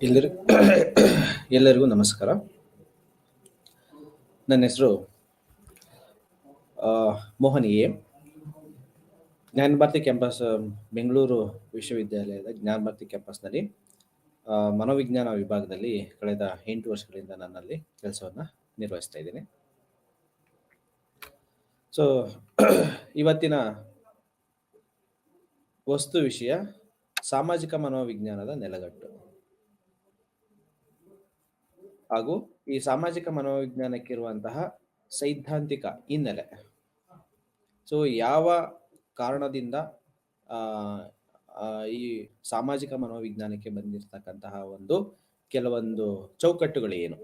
ಎಲ್ಲರಿ ಎಲ್ಲರಿಗೂ ನಮಸ್ಕಾರ. ನನ್ನ ಹೆಸರು ಮೋಹನ್ ಎ. ಜ್ಞಾನ ಭಾರತಿ ಕ್ಯಾಂಪಸ್, ಬೆಂಗಳೂರು ವಿಶ್ವವಿದ್ಯಾಲಯದ ಜ್ಞಾನ ಭಾರತಿ ಕ್ಯಾಂಪಸ್ನಲ್ಲಿ ಮನೋವಿಜ್ಞಾನ ವಿಭಾಗದಲ್ಲಿ ಕಳೆದ 8 ವರ್ಷಗಳಿಂದ ನನ್ನಲ್ಲಿ ಕೆಲಸವನ್ನು ನಿರ್ವಹಿಸ್ತಾ ಇದ್ದೀನಿ. ಸೊ ಇವತ್ತಿನ ವಸ್ತು ವಿಷಯ ಸಾಮಾಜಿಕ ಮನೋವಿಜ್ಞಾನದ ನೆಲೆಗಟ್ಟು ಹಾಗೂ ಈ ಸಾಮಾಜಿಕ ಮನೋವಿಜ್ಞಾನಕ್ಕಿರುವಂತಹ ಸೈದ್ಧಾಂತಿಕ ಹಿನ್ನೆಲೆ. ಸೊ ಯಾವ ಕಾರಣದಿಂದ ಆ, ಆ, ಈ ಸಾಮಾಜಿಕ ಮನೋವಿಜ್ಞಾನಕ್ಕೆ ಬಂದಿರತಕ್ಕಂತಹ ಕೆಲವೊಂದು ಚೌಕಟ್ಟುಗಳು ಏನು,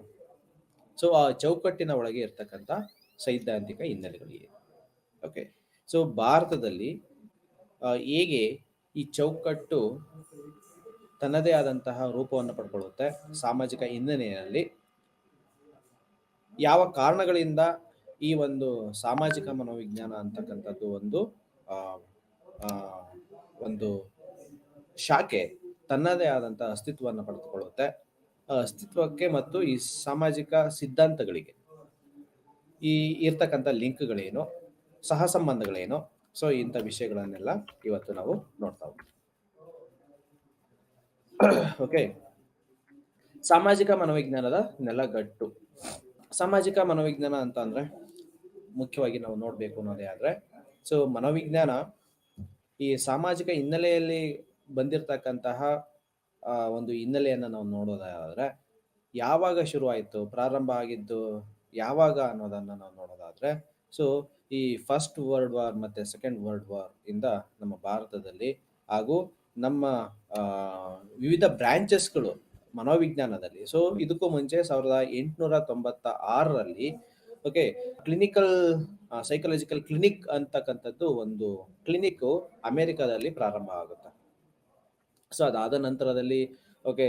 ಸೊ ಆ ಚೌಕಟ್ಟಿನ ಒಳಗೆ ಇರ್ತಕ್ಕಂಥ ಸೈದ್ಧಾಂತಿಕ ಹಿನ್ನೆಲೆಗಳು ಏನು. ಓಕೆ, ಸೊ ಭಾರತದಲ್ಲಿ ಹೇಗೆ ಈ ಚೌಕಟ್ಟು ತನ್ನದೇ ಆದಂತಹ ರೂಪವನ್ನು ಪಡ್ಕೊಳ್ಳುತ್ತೆ, ಸಾಮಾಜಿಕ ಹಿನ್ನೆಲೆಯಲ್ಲಿ ಯಾವ ಕಾರಣಗಳಿಂದ ಈ ಸಾಮಾಜಿಕ ಮನೋವಿಜ್ಞಾನ ಅಂತಕ್ಕಂಥದ್ದು ಆ, ಆ, ಒಂದು ಶಾಖೆ ತನ್ನದೇ ಆದಂತಹ ಅಸ್ತಿತ್ವವನ್ನು ಪಡೆದುಕೊಳ್ಳುತ್ತೆ. ಅಸ್ತಿತ್ವಕ್ಕೆ ಮತ್ತು ಈ ಸಾಮಾಜಿಕ ಸಿದ್ಧಾಂತಗಳಿಗೆ ಈ ಇರ್ತಕ್ಕಂಥ ಲಿಂಕ್ಗಳೇನು, ಸಹ ಸಂಬಂಧಗಳೇನು, ಸೊ ಇಂಥ ವಿಷಯಗಳನ್ನೆಲ್ಲ ಇವತ್ತು ನಾವು ನೋಡ್ತಾ ಹೋಗ್ತೀವಿ. ಓಕೆ, ಸಾಮಾಜಿಕ ಮನೋವಿಜ್ಞಾನದ ನೆಲಗಟ್ಟು. ಸಾಮಾಜಿಕ ಮನೋವಿಜ್ಞಾನ ಅಂತ ಅಂದ್ರೆ ಮುಖ್ಯವಾಗಿ ನಾವು ನೋಡ್ಬೇಕು ಅನ್ನೋದೇ ಆದ್ರೆ, ಸೊ ಮನೋವಿಜ್ಞಾನ ಈ ಸಾಮಾಜಿಕ ಹಿನ್ನೆಲೆಯಲ್ಲಿ ಬಂದಿರತಕ್ಕಂತಹ ಒಂದು ಹಿನ್ನೆಲೆಯನ್ನು ನಾವು ನೋಡೋದಾದ್ರೆ ಯಾವಾಗ ಶುರುವಾಯಿತು, ಪ್ರಾರಂಭ ಆಗಿದ್ದು ಯಾವಾಗ ಅನ್ನೋದನ್ನ ನಾವು ನೋಡೋದಾದ್ರೆ, ಸೊ ಈ ಫಸ್ಟ್ ವರ್ಲ್ಡ್ ವಾರ್ ಮತ್ತೆ ಸೆಕೆಂಡ್ ವರ್ಲ್ಡ್ ವಾರ್ ಇಂದ ನಮ್ಮ ಭಾರತದಲ್ಲಿ ಹಾಗೂ ನಮ್ಮ ವಿವಿಧ ಬ್ರಾಂಚಸ್ಗಳು ಮನೋವಿಜ್ಞಾನದಲ್ಲಿ, ಸೊ ಇದಕ್ಕೂ ಮುಂಚೆ 1896ರಲ್ಲಿ ಓಕೆ ಕ್ಲಿನಿಕಲ್ ಸೈಕಲಾಜಿಕಲ್ ಕ್ಲಿನಿಕ್ ಅಂತಕ್ಕಂಥದ್ದು ಒಂದು ಕ್ಲಿನಿಕ್ ಅಮೆರಿಕಾದಲ್ಲಿ ಪ್ರಾರಂಭ ಆಗುತ್ತೆ. ಸೊ ಅದಾದ ನಂತರದಲ್ಲಿ ಓಕೆ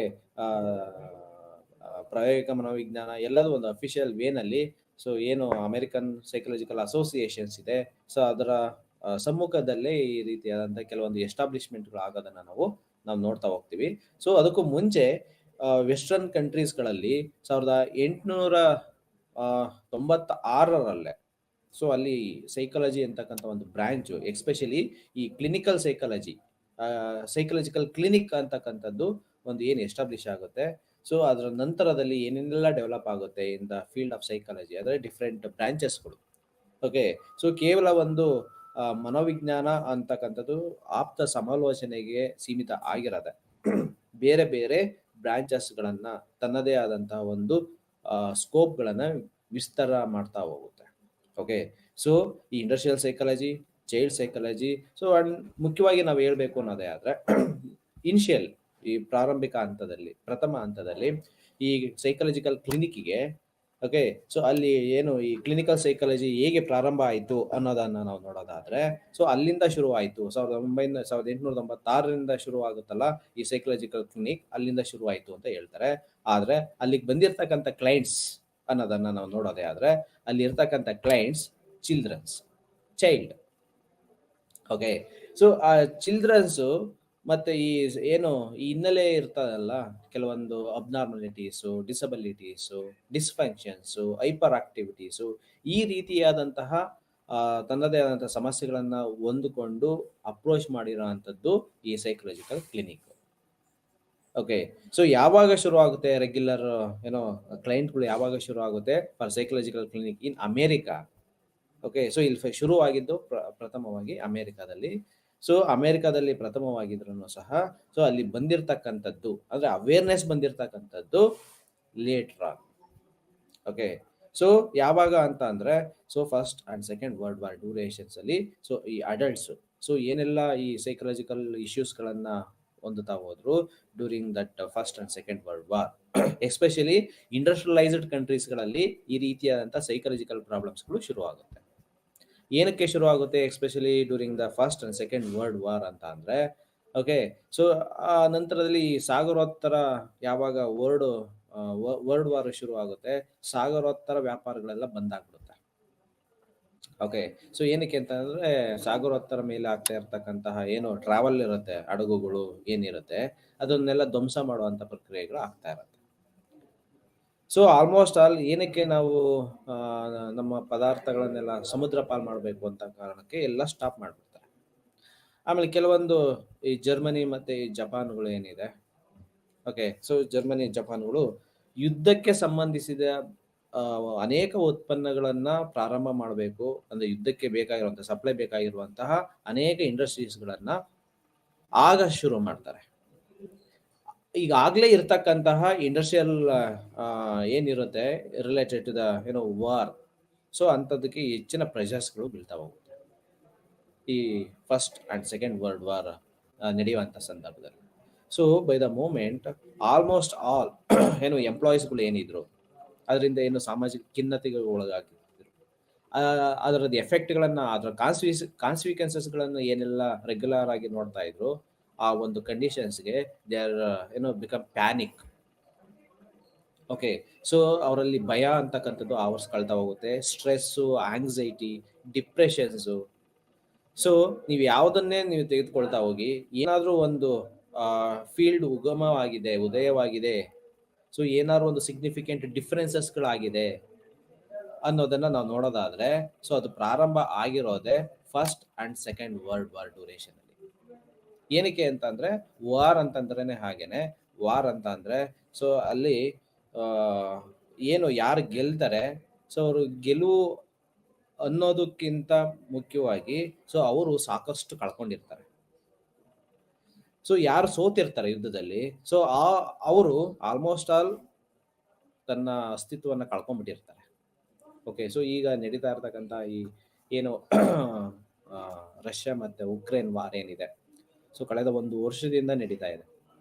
ಪ್ರಾಯೋಗಿಕ ಮನೋವಿಜ್ಞಾನ ಎಲ್ಲದೂ ಒಂದು ಅಫಿಷಿಯಲ್ ವೇನಲ್ಲಿ, ಸೊ ಏನು ಅಮೆರಿಕನ್ ಸೈಕಲಾಜಿಕಲ್ ಅಸೋಸಿಯೇಷನ್ಸ್ ಇದೆ, ಸೊ ಅದರ ಸಮ್ಮುಖದಲ್ಲೇ ಈ ರೀತಿಯಾದಂಥ ಕೆಲವೊಂದು ಎಸ್ಟಾಬ್ಲಿಷ್ಮೆಂಟ್ಗಳು ಆಗೋದನ್ನ ನಾವು ನೋಡ್ತಾ ಹೋಗ್ತೀವಿ. ಸೊ ಅದಕ್ಕೂ ಮುಂಚೆ ವೆಸ್ಟರ್ನ್ ಕಂಟ್ರೀಸ್ಗಳಲ್ಲಿ 1896ರಲ್ಲೇ ಸೊ ಅಲ್ಲಿ ಸೈಕಾಲಜಿ ಅಂತಕ್ಕಂಥ ಒಂದು ಬ್ರಾಂಚು, ಎಸ್ಪೆಷಲಿ ಈ ಕ್ಲಿನಿಕಲ್ ಸೈಕಲಾಜಿಕಲ್ ಕ್ಲಿನಿಕ್ ಅಂತಕ್ಕಂಥದ್ದು ಏನು ಎಸ್ಟಾಬ್ಲಿಷ್ ಆಗುತ್ತೆ. ಸೊ ಅದರ ನಂತರದಲ್ಲಿ ಏನೇನೆಲ್ಲ ಡೆವಲಪ್ ಆಗುತ್ತೆ in the field of psychology, ಅಂದರೆ ಡಿಫ್ರೆಂಟ್ ಬ್ರಾಂಚಸ್ಗಳು. ಓಕೆ, ಸೊ ಕೇವಲ ಮನೋವಿಜ್ಞಾನ ಅಂತಕ್ಕಂಥದ್ದು ಆಪ್ತ ಸಮಾಲೋಚನೆಗೆ ಸೀಮಿತ ಆಗಿರದೆ ಬೇರೆ ಬೇರೆ ಬ್ರಾಂಚಸ್ಗಳನ್ನ ತನ್ನದೇ ಆದಂತಹ ಸ್ಕೋಪ್ಗಳನ್ನ ವಿಸ್ತಾರ ಮಾಡ್ತಾ ಹೋಗುತ್ತೆ. ಓಕೆ, ಸೊ ಈ industrial psychology, child psychology, so and ಮುಖ್ಯವಾಗಿ ನಾವು ಹೇಳ್ಬೇಕು ಅನ್ನೋದೇ ಆದ್ರೆ ಇನಿಷಿಯಲ್ ಈ ಪ್ರಾರಂಭಿಕ ಹಂತದಲ್ಲಿ, ಪ್ರಥಮ ಹಂತದಲ್ಲಿ ಈ ಸೈಕಾಲಜಿಕಲ್ ಕ್ಲಿನಿಕ್ಗೆ ಓಕೆ, ಸೊ ಅಲ್ಲಿ ಏನು ಈ ಕ್ಲಿನಿಕಲ್ ಸೈಕಾಲಜಿ ಹೇಗೆ ಪ್ರಾರಂಭ ಆಯಿತು ಅನ್ನೋದನ್ನ ನಾವು ನೋಡೋದಾದ್ರೆ, ಸೊ ಅಲ್ಲಿಂದ ಶುರು ಆಯಿತು. 1896ರಿಂದ ಶುರು ಆಗುತ್ತಲ್ಲ ಈ ಸೈಕಲಾಜಿಕಲ್ ಕ್ಲಿನಿಕ್, ಅಲ್ಲಿಂದ ಶುರು ಆಯಿತು ಅಂತ ಹೇಳ್ತಾರೆ. ಆದ್ರೆ ಅಲ್ಲಿಗೆ ಬಂದಿರ್ತಕ್ಕಂಥ ಕ್ಲೈಂಟ್ಸ್ ಅನ್ನೋದನ್ನ ನಾವು ನೋಡೋದೇ ಆದ್ರೆ, ಅಲ್ಲಿ ಇರ್ತಕ್ಕಂಥ ಕ್ಲೈಂಟ್ಸ್ ಚೈಲ್ಡ್. ಓಕೆ, ಸೊ ಆ ಚಿಲ್ಡ್ರನ್ಸು ಮತ್ತೆ ಈ ಹಿನ್ನೆಲೆ ಇರ್ತದಲ್ಲ, ಕೆಲವೊಂದು ಅಬ್ನಾರ್ಮಲಿಟೀಸು, ಡಿಸಬಿಲಿಟೀಸು, ಡಿಸ್ಫಂಕ್ಷನ್ಸು, ಹೈಪರ್ ಆಕ್ಟಿವಿಟೀಸು, ಈ ರೀತಿಯಾದಂತಹ ತನ್ನದೇ ಆದಂತಹ ಸಮಸ್ಯೆಗಳನ್ನ ಹೊಂದಿಕೊಂಡು ಅಪ್ರೋಚ್ ಮಾಡಿರೋ ಅಂಥದ್ದು ಈ ಸೈಕಲಾಜಿಕಲ್ ಕ್ಲಿನಿಕ್. ಓಕೆ, ಸೊ ಯಾವಾಗ ಶುರು ಆಗುತ್ತೆ ರೆಗ್ಯುಲರ್ ಕ್ಲೈಂಟ್ಗಳು ಯಾವಾಗ ಶುರು ಆಗುತ್ತೆ for psychological clinic in America. Okay, so ಇಲ್ಲಿ ಶುರು ಆಗಿದ್ದು ಪ್ರಥಮವಾಗಿ ಅಮೇರಿಕಾದಲ್ಲಿ. ಸೊ ಅಮೇರಿಕಾದಲ್ಲಿ ಪ್ರಥಮವಾಗಿದ್ರು ಸಹ ಸೊ ಅಲ್ಲಿ ಬಂದಿರತಕ್ಕಂಥದ್ದು ಅಂದ್ರೆ ಅವೇರ್ನೆಸ್ ಬಂದಿರತಕ್ಕಂಥದ್ದು ಲೇಟರ್ ಆನ್. ಓಕೆ, ಸೊ ಯಾವಾಗ ಅಂತ ಅಂದ್ರೆ, so first and second world war durations ಅಲ್ಲಿ ಸೊ ಈ ಅಡಲ್ಟ್ಸ್ ಸೊ ಏನೆಲ್ಲ ಈ ಸೈಕಲಾಜಿಕಲ್ ಇಶ್ಯೂಸ್ಗಳನ್ನ ಹೊಂದುತ್ತಾ ಹೋದ್ರು during that first and second world war, especially industrialized ಕಂಟ್ರೀಸ್ಗಳಲ್ಲಿ ಈ ರೀತಿಯಾದಂಥ ಸೈಕಲಾಜಿಕಲ್ ಪ್ರಾಬ್ಲಮ್ಸ್ಗಳು ಶುರು ಆಗುತ್ತೆ. ಏನಕ್ಕೆ ಶುರು ಆಗುತ್ತೆ especially during the first and second world war ಅಂತ ಅಂದ್ರೆ, ಓಕೆ, ಸೊ ಆ ನಂತರದಲ್ಲಿ ಸಾಗರೋತ್ತರ ಯಾವಾಗ ವರ್ಲ್ಡ್ ವಾರ್ ಶುರು ಆಗುತ್ತೆ, ಸಾಗರೋತ್ತರ ವ್ಯಾಪಾರಗಳೆಲ್ಲ ಬಂದಾಗ್ಬಿಡುತ್ತೆ. ಓಕೆ. ಸೊ ಏನಕ್ಕೆ ಅಂತಂದ್ರೆ ಸಾಗರೋತ್ತರ ಮೇಲೆ ಆಗ್ತಾ ಇರ್ತಕ್ಕಂತಹ ಏನು ಟ್ರಾವೆಲ್ ಇರುತ್ತೆ, ಹಡಗುಗಳು ಏನಿರುತ್ತೆ, ಅದನ್ನೆಲ್ಲ ಧ್ವಂಸ ಮಾಡುವಂತ ಪ್ರಕ್ರಿಯೆಗಳು ಆಗ್ತಾ ಇರುತ್ತೆ. ಸೊ ಆಲ್ಮೋಸ್ಟ್ ಆಲ್ ಏನಕ್ಕೆ ನಾವು ಆ, ನಮ್ಮ ಪದಾರ್ಥಗಳನ್ನೆಲ್ಲ ಸಮುದ್ರ ಪಾಲ್ ಮಾಡಬೇಕು ಅಂತ ಕಾರಣಕ್ಕೆ ಎಲ್ಲ ಸ್ಟಾಪ್ ಮಾಡ್ಬಿಡ್ತಾರೆ. ಆಮೇಲೆ ಕೆಲವೊಂದು ಈ ಜರ್ಮನಿ ಮತ್ತೆ ಈ ಜಪಾನ್ಗಳು ಏನಿದೆ, ಓಕೆ, ಸೊ ಜರ್ಮನಿ ಜಪಾನ್ಗಳು ಯುದ್ಧಕ್ಕೆ ಸಂಬಂಧಿಸಿದ ಆ, ಅನೇಕ ಉತ್ಪನ್ನಗಳನ್ನ ಪ್ರಾರಂಭ ಮಾಡಬೇಕು ಅಂದ್ರೆ ಯುದ್ಧಕ್ಕೆ ಬೇಕಾಗಿರುವಂತಹ ಸಪ್ಲೈ ಬೇಕಾಗಿರುವಂತಹ ಅನೇಕ ಇಂಡಸ್ಟ್ರೀಸ್ಗಳನ್ನ ಆಗ ಶುರು ಮಾಡ್ತಾರೆ. ಈಗಾಗಲೇ ಇರ್ತಕ್ಕಂತಹ ಇಂಡಸ್ಟ್ರಿಯಲ್ ಏನಿರುತ್ತೆ related to the war, so ಅಂಥದ್ದಕ್ಕೆ ಹೆಚ್ಚಿನ ಪ್ರೆಷರ್ಸ್ಗಳು ಬೀಳ್ತಾ ಹೋಗುತ್ತೆ ಈ first and second world war ನಡೆಯುವಂಥ ಸಂದರ್ಭದಲ್ಲಿ. So by the moment almost all ಎಂಪ್ಲಾಯೀಸ್ಗಳು ಏನಿದ್ರು ಅದರಿಂದ ಏನು ಸಾಮಾಜಿಕ ಖಿನ್ನತೆಗೆ ಒಳಗಾಗಿದ್ರು, ಅದರದ್ದು ಎಫೆಕ್ಟ್ಗಳನ್ನ ಅದರ ಕಾನ್ಸಿಕ್ವೆನ್ಸಸ್ಗಳನ್ನು ಏನೆಲ್ಲ ರೆಗ್ಯುಲರ್ ಆಗಿ ನೋಡ್ತಾ ಇದ್ರು, ಆ ಒಂದು ಕಂಡೀಷನ್ಸ್ಗೆ they are become panic. Okay, so ಅವರಲ್ಲಿ ಭಯ ಅಂತಕ್ಕಂಥದ್ದು ಆವರಿಸ್ಕೊಳ್ತಾ ಹೋಗುತ್ತೆ, ಸ್ಟ್ರೆಸ್ಸು, ಆಂಗ್ಸೈಟಿ, ಡಿಪ್ರೆಷನ್ಸು. ಸೊ ನೀವು ಯಾವುದನ್ನೇ ನೀವು ತೆಗೆದುಕೊಳ್ತಾ ಹೋಗಿ, ಏನಾದರೂ ಒಂದು ಫೀಲ್ಡ್ ಉದಯವಾಗಿದೆ, ಸೊ ಏನಾದ್ರು ಒಂದು ಸಿಗ್ನಿಫಿಕೆಂಟ್ ಡಿಫರೆನ್ಸಸ್ಗಳಾಗಿದೆ ಅನ್ನೋದನ್ನ ನಾವು ನೋಡೋದಾದ್ರೆ, ಸೊ ಅದು ಪ್ರಾರಂಭ ಆಗಿರೋದೆ first and second world war duration ಅಲ್ಲಿ. ಏನಕ್ಕೆ ಅಂತಂದ್ರೆ ವಾರ್ ಅಂತಂದ್ರೇನೆ ಹಾಗೇನೆ. ವಾರ್ ಅಂತ ಅಂದ್ರೆ ಸೊ ಅಲ್ಲಿ ಆ, ಏನು ಯಾರು ಗೆಲ್ತಾರೆ, ಸೊ ಅವರು ಗೆಲುವು ಅನ್ನೋದಕ್ಕಿಂತ ಮುಖ್ಯವಾಗಿ ಸೊ ಅವರು ಸಾಕಷ್ಟು ಕಳ್ಕೊಂಡಿರ್ತಾರೆ. ಸೊ ಯಾರು ಸೋತಿರ್ತಾರೆ ಯುದ್ಧದಲ್ಲಿ, ಸೊ ಅವರು ಆಲ್ಮೋಸ್ಟ್ ಆಲ್ ತನ್ನ ಅಸ್ತಿತ್ವವನ್ನು ಕಳ್ಕೊಂಡ್ಬಿಟ್ಟಿರ್ತಾರೆ. ಓಕೆ, ಸೊ ಈಗ ನಡೀತಾ ಇರ್ತಕ್ಕಂಥ ಈ ಏನು ಆ, ರಷ್ಯಾ ಮತ್ತೆ ಉಕ್ರೇನ್ ವಾರ್ ಏನಿದೆ, ಸೊ ಕಳೆದ ಒಂದು ವರ್ಷದಿಂದ ನಡೀತಾ ಇದೆ.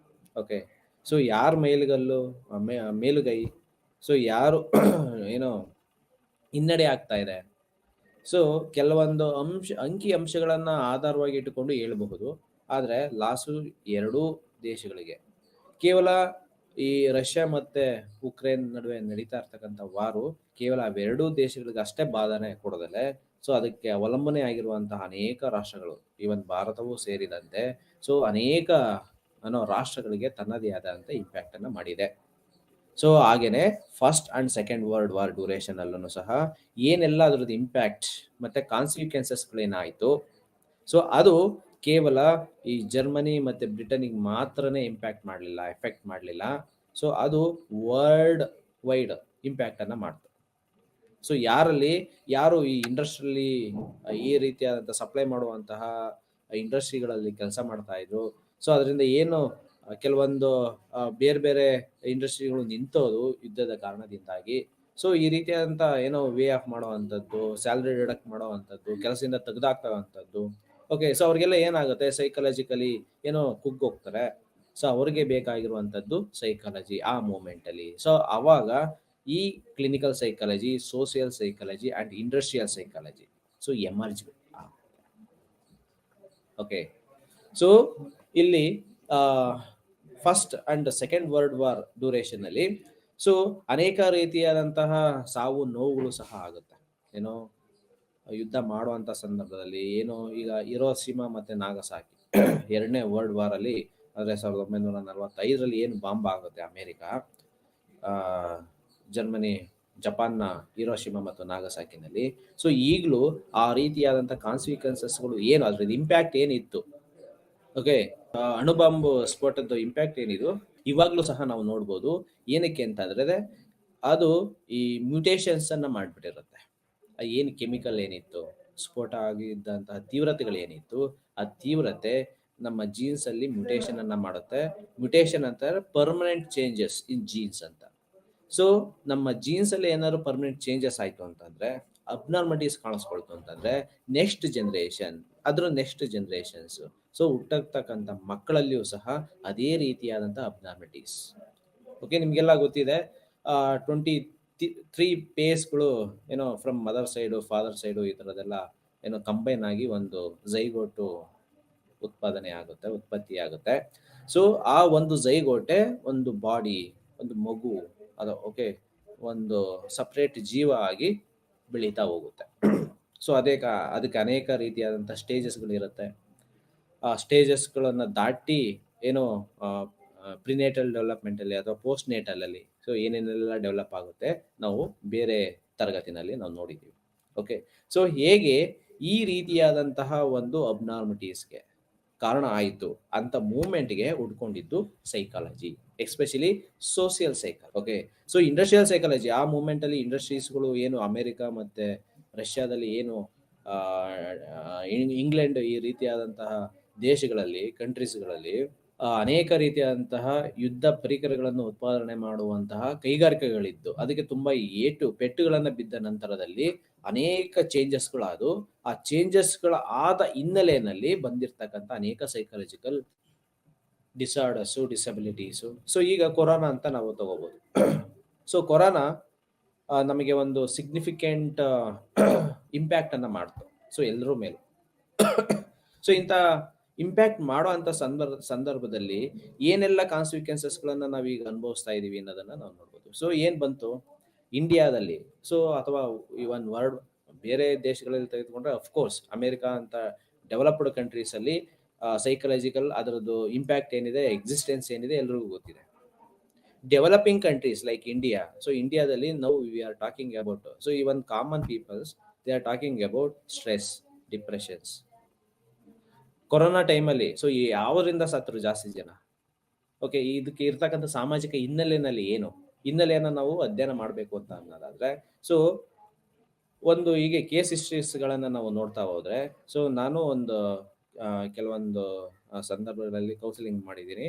ಓಕೆ, ಸೊ ಯಾರ ಮೇಲುಗೈ, ಸೊ ಯಾರು ಏನೋ ಹಿನ್ನಡೆ ಆಗ್ತಾ ಇದೆ, ಸೊ ಕೆಲವೊಂದು ಅಂಕಿ ಅಂಶಗಳನ್ನ ಆಧಾರವಾಗಿ ಇಟ್ಟುಕೊಂಡು ಹೇಳಬಹುದು. ಆದರೆ ಲಾಸು ಎರಡೂ ದೇಶಗಳಿಗೆ, ಕೇವಲ ಈ ರಷ್ಯಾ ಮತ್ತೆ ಉಕ್ರೇನ್ ನಡುವೆ ನಡೀತಾ ಇರ್ತಕ್ಕಂಥ ವಾರು ಕೇವಲ ಅವೆರಡೂ ದೇಶಗಳಿಗೆ ಅಷ್ಟೇ ಬಾಧನೆ ಕೊಡೋದಲ್ಲೇ, ಸೊ ಅದಕ್ಕೆ ಅವಲಂಬನೆ ಆಗಿರುವಂತಹ ಅನೇಕ ರಾಷ್ಟ್ರಗಳು, ಈವನ್ ಭಾರತವೂ ಸೇರಿದಂತೆ, ಸೊ ಅನೇಕ ರಾಷ್ಟ್ರಗಳಿಗೆ ತನ್ನದೇ ಆದಂಥ ಇಂಪ್ಯಾಕ್ಟ್ ಅನ್ನ ಮಾಡಿದೆ. ಸೊ ಹಾಗೇನೆ first and second world war duration ಅಲ್ಲೂ ಸಹ ಏನೆಲ್ಲ ಅದರದ್ದು ಇಂಪ್ಯಾಕ್ಟ್ ಮತ್ತೆ ಕಾನ್ಸಿಕ್ವೆನ್ಸಸ್ಗಳೇನಾಯಿತು, ಸೊ ಅದು ಕೇವಲ ಈ ಜರ್ಮನಿ ಮತ್ತೆ ಬ್ರಿಟನ್ಗೆ ಮಾತ್ರನೇ ಎಫೆಕ್ಟ್ ಮಾಡಲಿಲ್ಲ, ಸೊ ಅದು ವರ್ಲ್ಡ್ ವೈಡ್ ಇಂಪ್ಯಾಕ್ಟ್ ಅನ್ನ ಮಾಡ್ತು. ಸೊ ಯಾರು ಈ ಇಂಡಸ್ಟ್ರಿಯಲ್ಲಿ ಈ ರೀತಿಯಾದಂಥ ಸಪ್ಲೈ ಮಾಡುವಂತಹ ಇಂಡಸ್ಟ್ರಿಗಳಲ್ಲಿ ಕೆಲಸ ಮಾಡ್ತಾ ಇದ್ರು, ಸೊ ಅದರಿಂದ ಏನು ಕೆಲವೊಂದು ಬೇರೆ ಬೇರೆ ಇಂಡಸ್ಟ್ರಿಗಳು ನಿಂತೋದು ಯುದ್ಧದ ಕಾರಣದಿಂದಾಗಿ. ಸೊ ಈ ರೀತಿಯಾದಂಥ ವೇ ಆಫ್ ಮಾಡುವಂಥದ್ದು, ಸ್ಯಾಲ್ರಿ ಡಿಡಕ್ಟ್ ಮಾಡುವಂಥದ್ದು, ಕೆಲಸದಿಂದ ತೆಗೆದಾಕ್ತಕ್ಕಂಥದ್ದು. ಓಕೆ, ಸೊ ಅವ್ರಿಗೆಲ್ಲ ಏನಾಗುತ್ತೆ, ಸೈಕಲಾಜಿಕಲಿ ಕುಗ್ಗೋಗ್ತಾರೆ. ಸೊ ಅವ್ರಿಗೆ ಬೇಕಾಗಿರುವಂಥದ್ದು ಸೈಕಾಲಜಿ ಆ ಮೂಮೆಂಟಲ್ಲಿ. ಸೊ ಅವಾಗ ಈ clinical psychology, social psychology and industrial psychology so emerge. Okay, so ಇಲ್ಲಿ first and second world war duration ಅಲ್ಲಿ ಸೊ ಅನೇಕ ರೀತಿಯಾದಂತಹ ಸಾವು ನೋವುಗಳು ಸಹ ಆಗುತ್ತೆ. ಯುದ್ಧ ಮಾಡುವಂತ ಸಂದರ್ಭದಲ್ಲಿ ಈಗ ಹಿರೋಶಿಮಾ ಮತ್ತೆ ನಾಗಸಾಕಿ ಎರಡನೇ ವರ್ಲ್ಡ್ ವಾರ್ ಅಲ್ಲಿ, ಅಂದ್ರೆ 1945ರಲ್ಲಿ ಏನು ಬಾಂಬ್ ಆಗುತ್ತೆ ಅಮೆರಿಕ, ಜರ್ಮನಿ ಜಪಾನ್ನ ಹಿರೋಶಿಮಾ ಮತ್ತು ನಾಗಸಾಕಿನಲ್ಲಿ. ಸೊ ಈಗಲೂ ಆ ರೀತಿಯಾದಂಥ ಕಾನ್ಸಿಕ್ವೆನ್ಸಸ್ಗಳು ಅದ್ರದ್ದು ಇಂಪ್ಯಾಕ್ಟ್ ಏನಿತ್ತು, ಓಕೆ, ಅಣುಬಾಂಬ್ ಸ್ಫೋಟದ ಇಂಪ್ಯಾಕ್ಟ್ ಏನಿದು ಇವಾಗ್ಲೂ ಸಹ ನಾವು ನೋಡ್ಬೋದು. ಏನಕ್ಕೆ ಅಂತಂದ್ರೆ ಅದು ಈ ಮ್ಯೂಟೇಷನ್ಸ್ ಅನ್ನ ಮಾಡ್ಬಿಟ್ಟಿರುತ್ತೆ. ಏನು ಕೆಮಿಕಲ್ ಏನಿತ್ತು, ಸ್ಫೋಟ ಆಗಿದ್ದಂತಹ ತೀವ್ರತೆಗಳು ಏನಿತ್ತು, ಆ ತೀವ್ರತೆ ನಮ್ಮ ಜೀನ್ಸ್ ಅಲ್ಲಿ ಮ್ಯೂಟೇಷನ್ ಅನ್ನ ಮಾಡುತ್ತೆ. ಮ್ಯೂಟೇಷನ್ ಅಂತಾರೆ ಪರ್ಮನೆಂಟ್ ಚೇಂಜಸ್ ಇನ್ ಜೀನ್ಸ್ ಅಂತ. ಸೊ ನಮ್ಮ ಜೀನ್ಸ್ ಅಲ್ಲಿ ಏನಾದ್ರು ಪರ್ಮನೆಂಟ್ ಚೇಂಜಸ್ ಆಯ್ತು ಅಂತಂದ್ರೆ, ಅಬ್ನಾರ್ಮಲಿಟೀಸ್ ಕಾಣಿಸ್ಕೊಳ್ತು ಅಂತಂದ್ರೆ, ನೆಕ್ಸ್ಟ್ ಜನರೇಷನ್ಸ್ ಸೊ ಹುಟ್ಟತಕ್ಕಂಥ ಮಕ್ಕಳಲ್ಲಿಯೂ ಸಹ ಅದೇ ರೀತಿಯಾದಂಥ ಅಬ್ನಾರ್ಮಲಿಟೀಸ್. ಓಕೆ, ನಿಮ್ಗೆಲ್ಲ ಗೊತ್ತಿದೆ 23 ಪೇಸ್ಗಳು from mother side, father side ಈ ಥರದೆಲ್ಲ ಕಂಬೈನ್ ಆಗಿ ಒಂದು ಝೈಗೋಟು ಉತ್ಪತ್ತಿ ಆಗುತ್ತೆ. ಸೊ ಆ ಒಂದು ಝೈಗೋಟೆ ಒಂದು ಬಾಡಿ, ಒಂದು ಮಗು, ಅದು ಓಕೆ, ಒಂದು ಸಪ್ರೇಟ್ ಜೀವ ಆಗಿ ಬೆಳೀತಾ ಹೋಗುತ್ತೆ. ಸೊ ಅದಕ್ಕೆ ಅನೇಕ ರೀತಿಯಾದಂಥ ಸ್ಟೇಜಸ್ಗಳಿರುತ್ತೆ. ಆ ಸ್ಟೇಜಸ್ಗಳನ್ನು ದಾಟಿ ಏನೋ ಪ್ರಿನೇಟಲ್ ಡೆವಲಪ್ಮೆಂಟಲ್ಲಿ ಅಥವಾ ಪೋಸ್ಟ್ ನೇಟಲಲ್ಲಿ ಸೊ ಏನೇನೆಲ್ಲ ಡೆವಲಪ್ ಆಗುತ್ತೆ ನಾವು ಬೇರೆ ತರಗತಿನಲ್ಲಿ ನಾವು ನೋಡಿದ್ದೀವಿ. ಓಕೆ, ಸೊ ಹೇಗೆ ಈ ರೀತಿಯಾದಂತಹ ಒಂದು ಅಬ್ನಾರ್ಮಿಟೀಸ್ಗೆ ಕಾರಣ ಆಯಿತು ಅಂತ ಮೂವ್ಮೆಂಟ್ಗೆ ಉಡ್ಕೊಂಡಿದ್ದು psychology, especially social psychology. Okay, so industrial psychology ಆ ಮೂವ್ಮೆಂಟಲ್ಲಿ ಇಂಡಸ್ಟ್ರೀಸ್ಗಳು ಏನು ಅಮೆರಿಕ ಮತ್ತು ರಷ್ಯಾದಲ್ಲಿ ಏನು ಇಂಗ್ಲೆಂಡ್ ಈ ರೀತಿಯಾದಂತಹ ದೇಶಗಳಲ್ಲಿ ಕಂಟ್ರೀಸ್ಗಳಲ್ಲಿ ಅನೇಕ ರೀತಿಯಾದಂತಹ ಯುದ್ಧ ಪರಿಕರಗಳನ್ನು ಉತ್ಪಾದನೆ ಮಾಡುವಂತಹ ಕೈಗಾರಿಕೆಗಳಿದ್ದು ಅದಕ್ಕೆ ತುಂಬ ಪೆಟ್ಟುಗಳನ್ನು ಬಿದ್ದ ನಂತರದಲ್ಲಿ ಅನೇಕ ಚೇಂಜಸ್ಗಳಾದು ಆ ಚೇಂಜಸ್ಗಳ ಆದ ಹಿನ್ನೆಲೆಯಲ್ಲಿ ಬಂದಿರತಕ್ಕಂಥ ಅನೇಕ ಸೈಕಾಲಜಿಕಲ್ ಡಿಸಾರ್ಡರ್ಸು, ಡಿಸಬಿಲಿಟೀಸು. ಸೊ ಈಗ ಕೊರೋನಾ ಅಂತ ನಾವು ತಗೋಬಹುದು. ಸೊ ಕೊರೋನಾ ನಮಗೆ ಒಂದು ಸಿಗ್ನಿಫಿಕೆಂಟ್ ಇಂಪ್ಯಾಕ್ಟ್ ಅನ್ನ ಮಾಡ್ತು ಸೊ ಎಲ್ಲರ ಮೇಲೆ. ಸೊ ಇಂಥ ಇಂಪ್ಯಾಕ್ಟ್ ಮಾಡೋ ಅಂತ ಸಂದರ್ಭದಲ್ಲಿ ಏನೆಲ್ಲ ಕಾನ್ಸಿಕ್ವೆನ್ಸಸ್ಗಳನ್ನ ನಾವೀಗ ಅನುಭವಿಸ್ತಾ ಇದೀವಿ ಅನ್ನೋದನ್ನ ನಾವು ನೋಡ್ಬೋದು. ಸೊ ಏನ್ ಬಂತು ಇಂಡಿಯಾದಲ್ಲಿ, ಸೊ ಅಥವಾ ಇವನ್ ವರ್ಲ್ಡ್ ಬೇರೆ ದೇಶಗಳಲ್ಲಿ ತೆಗೆದುಕೊಂಡ್ರೆ ಅಫ್ಕೋರ್ಸ್ ಅಮೆರಿಕಾ ಅಂತ ಡೆವಲಪ್ಡ್ ಕಂಟ್ರೀಸ್ ಅಲ್ಲಿ ಸೈಕಲಾಜಿಕಲ್ ಅದರದ್ದು ಇಂಪ್ಯಾಕ್ಟ್ ಏನಿದೆ, ಎಕ್ಸಿಸ್ಟೆನ್ಸ್ ಏನಿದೆ ಎಲ್ರಿಗೂ ಗೊತ್ತಿದೆ. Developing countries like India, so ಇಂಡಿಯಾದಲ್ಲಿ ನಾವು we are talking about, so even common peoples they are talking about stress, depressions. Corona ಟೈಮಲ್ಲಿ ಸೊ ಯಾವರಿಂದ ಸತ್ರು ಜಾಸ್ತಿ ಜನ? ಓಕೆ, ಇದಕ್ಕೆ ಇರ್ತಕ್ಕಂಥ ಸಾಮಾಜಿಕ ಹಿನ್ನೆಲೆಯನ್ನು ನಾವು ಅಧ್ಯಯನ ಮಾಡಬೇಕು ಅಂತ ಅನ್ನೋದಾದ್ರೆ, ಸೊ ಒಂದು ಹೀಗೆ ಕೇಸ್ ಹಿಸ್ಟ್ರೀಸ್ಗಳನ್ನು ನಾವು ನೋಡ್ತಾ ಹೋದ್ರೆ, ಸೊ ನಾನು ಒಂದು ಕೆಲವೊಂದು ಸಂದರ್ಭಗಳಲ್ಲಿ ಕೌನ್ಸಿಲಿಂಗ್ ಮಾಡಿದ್ದೀನಿ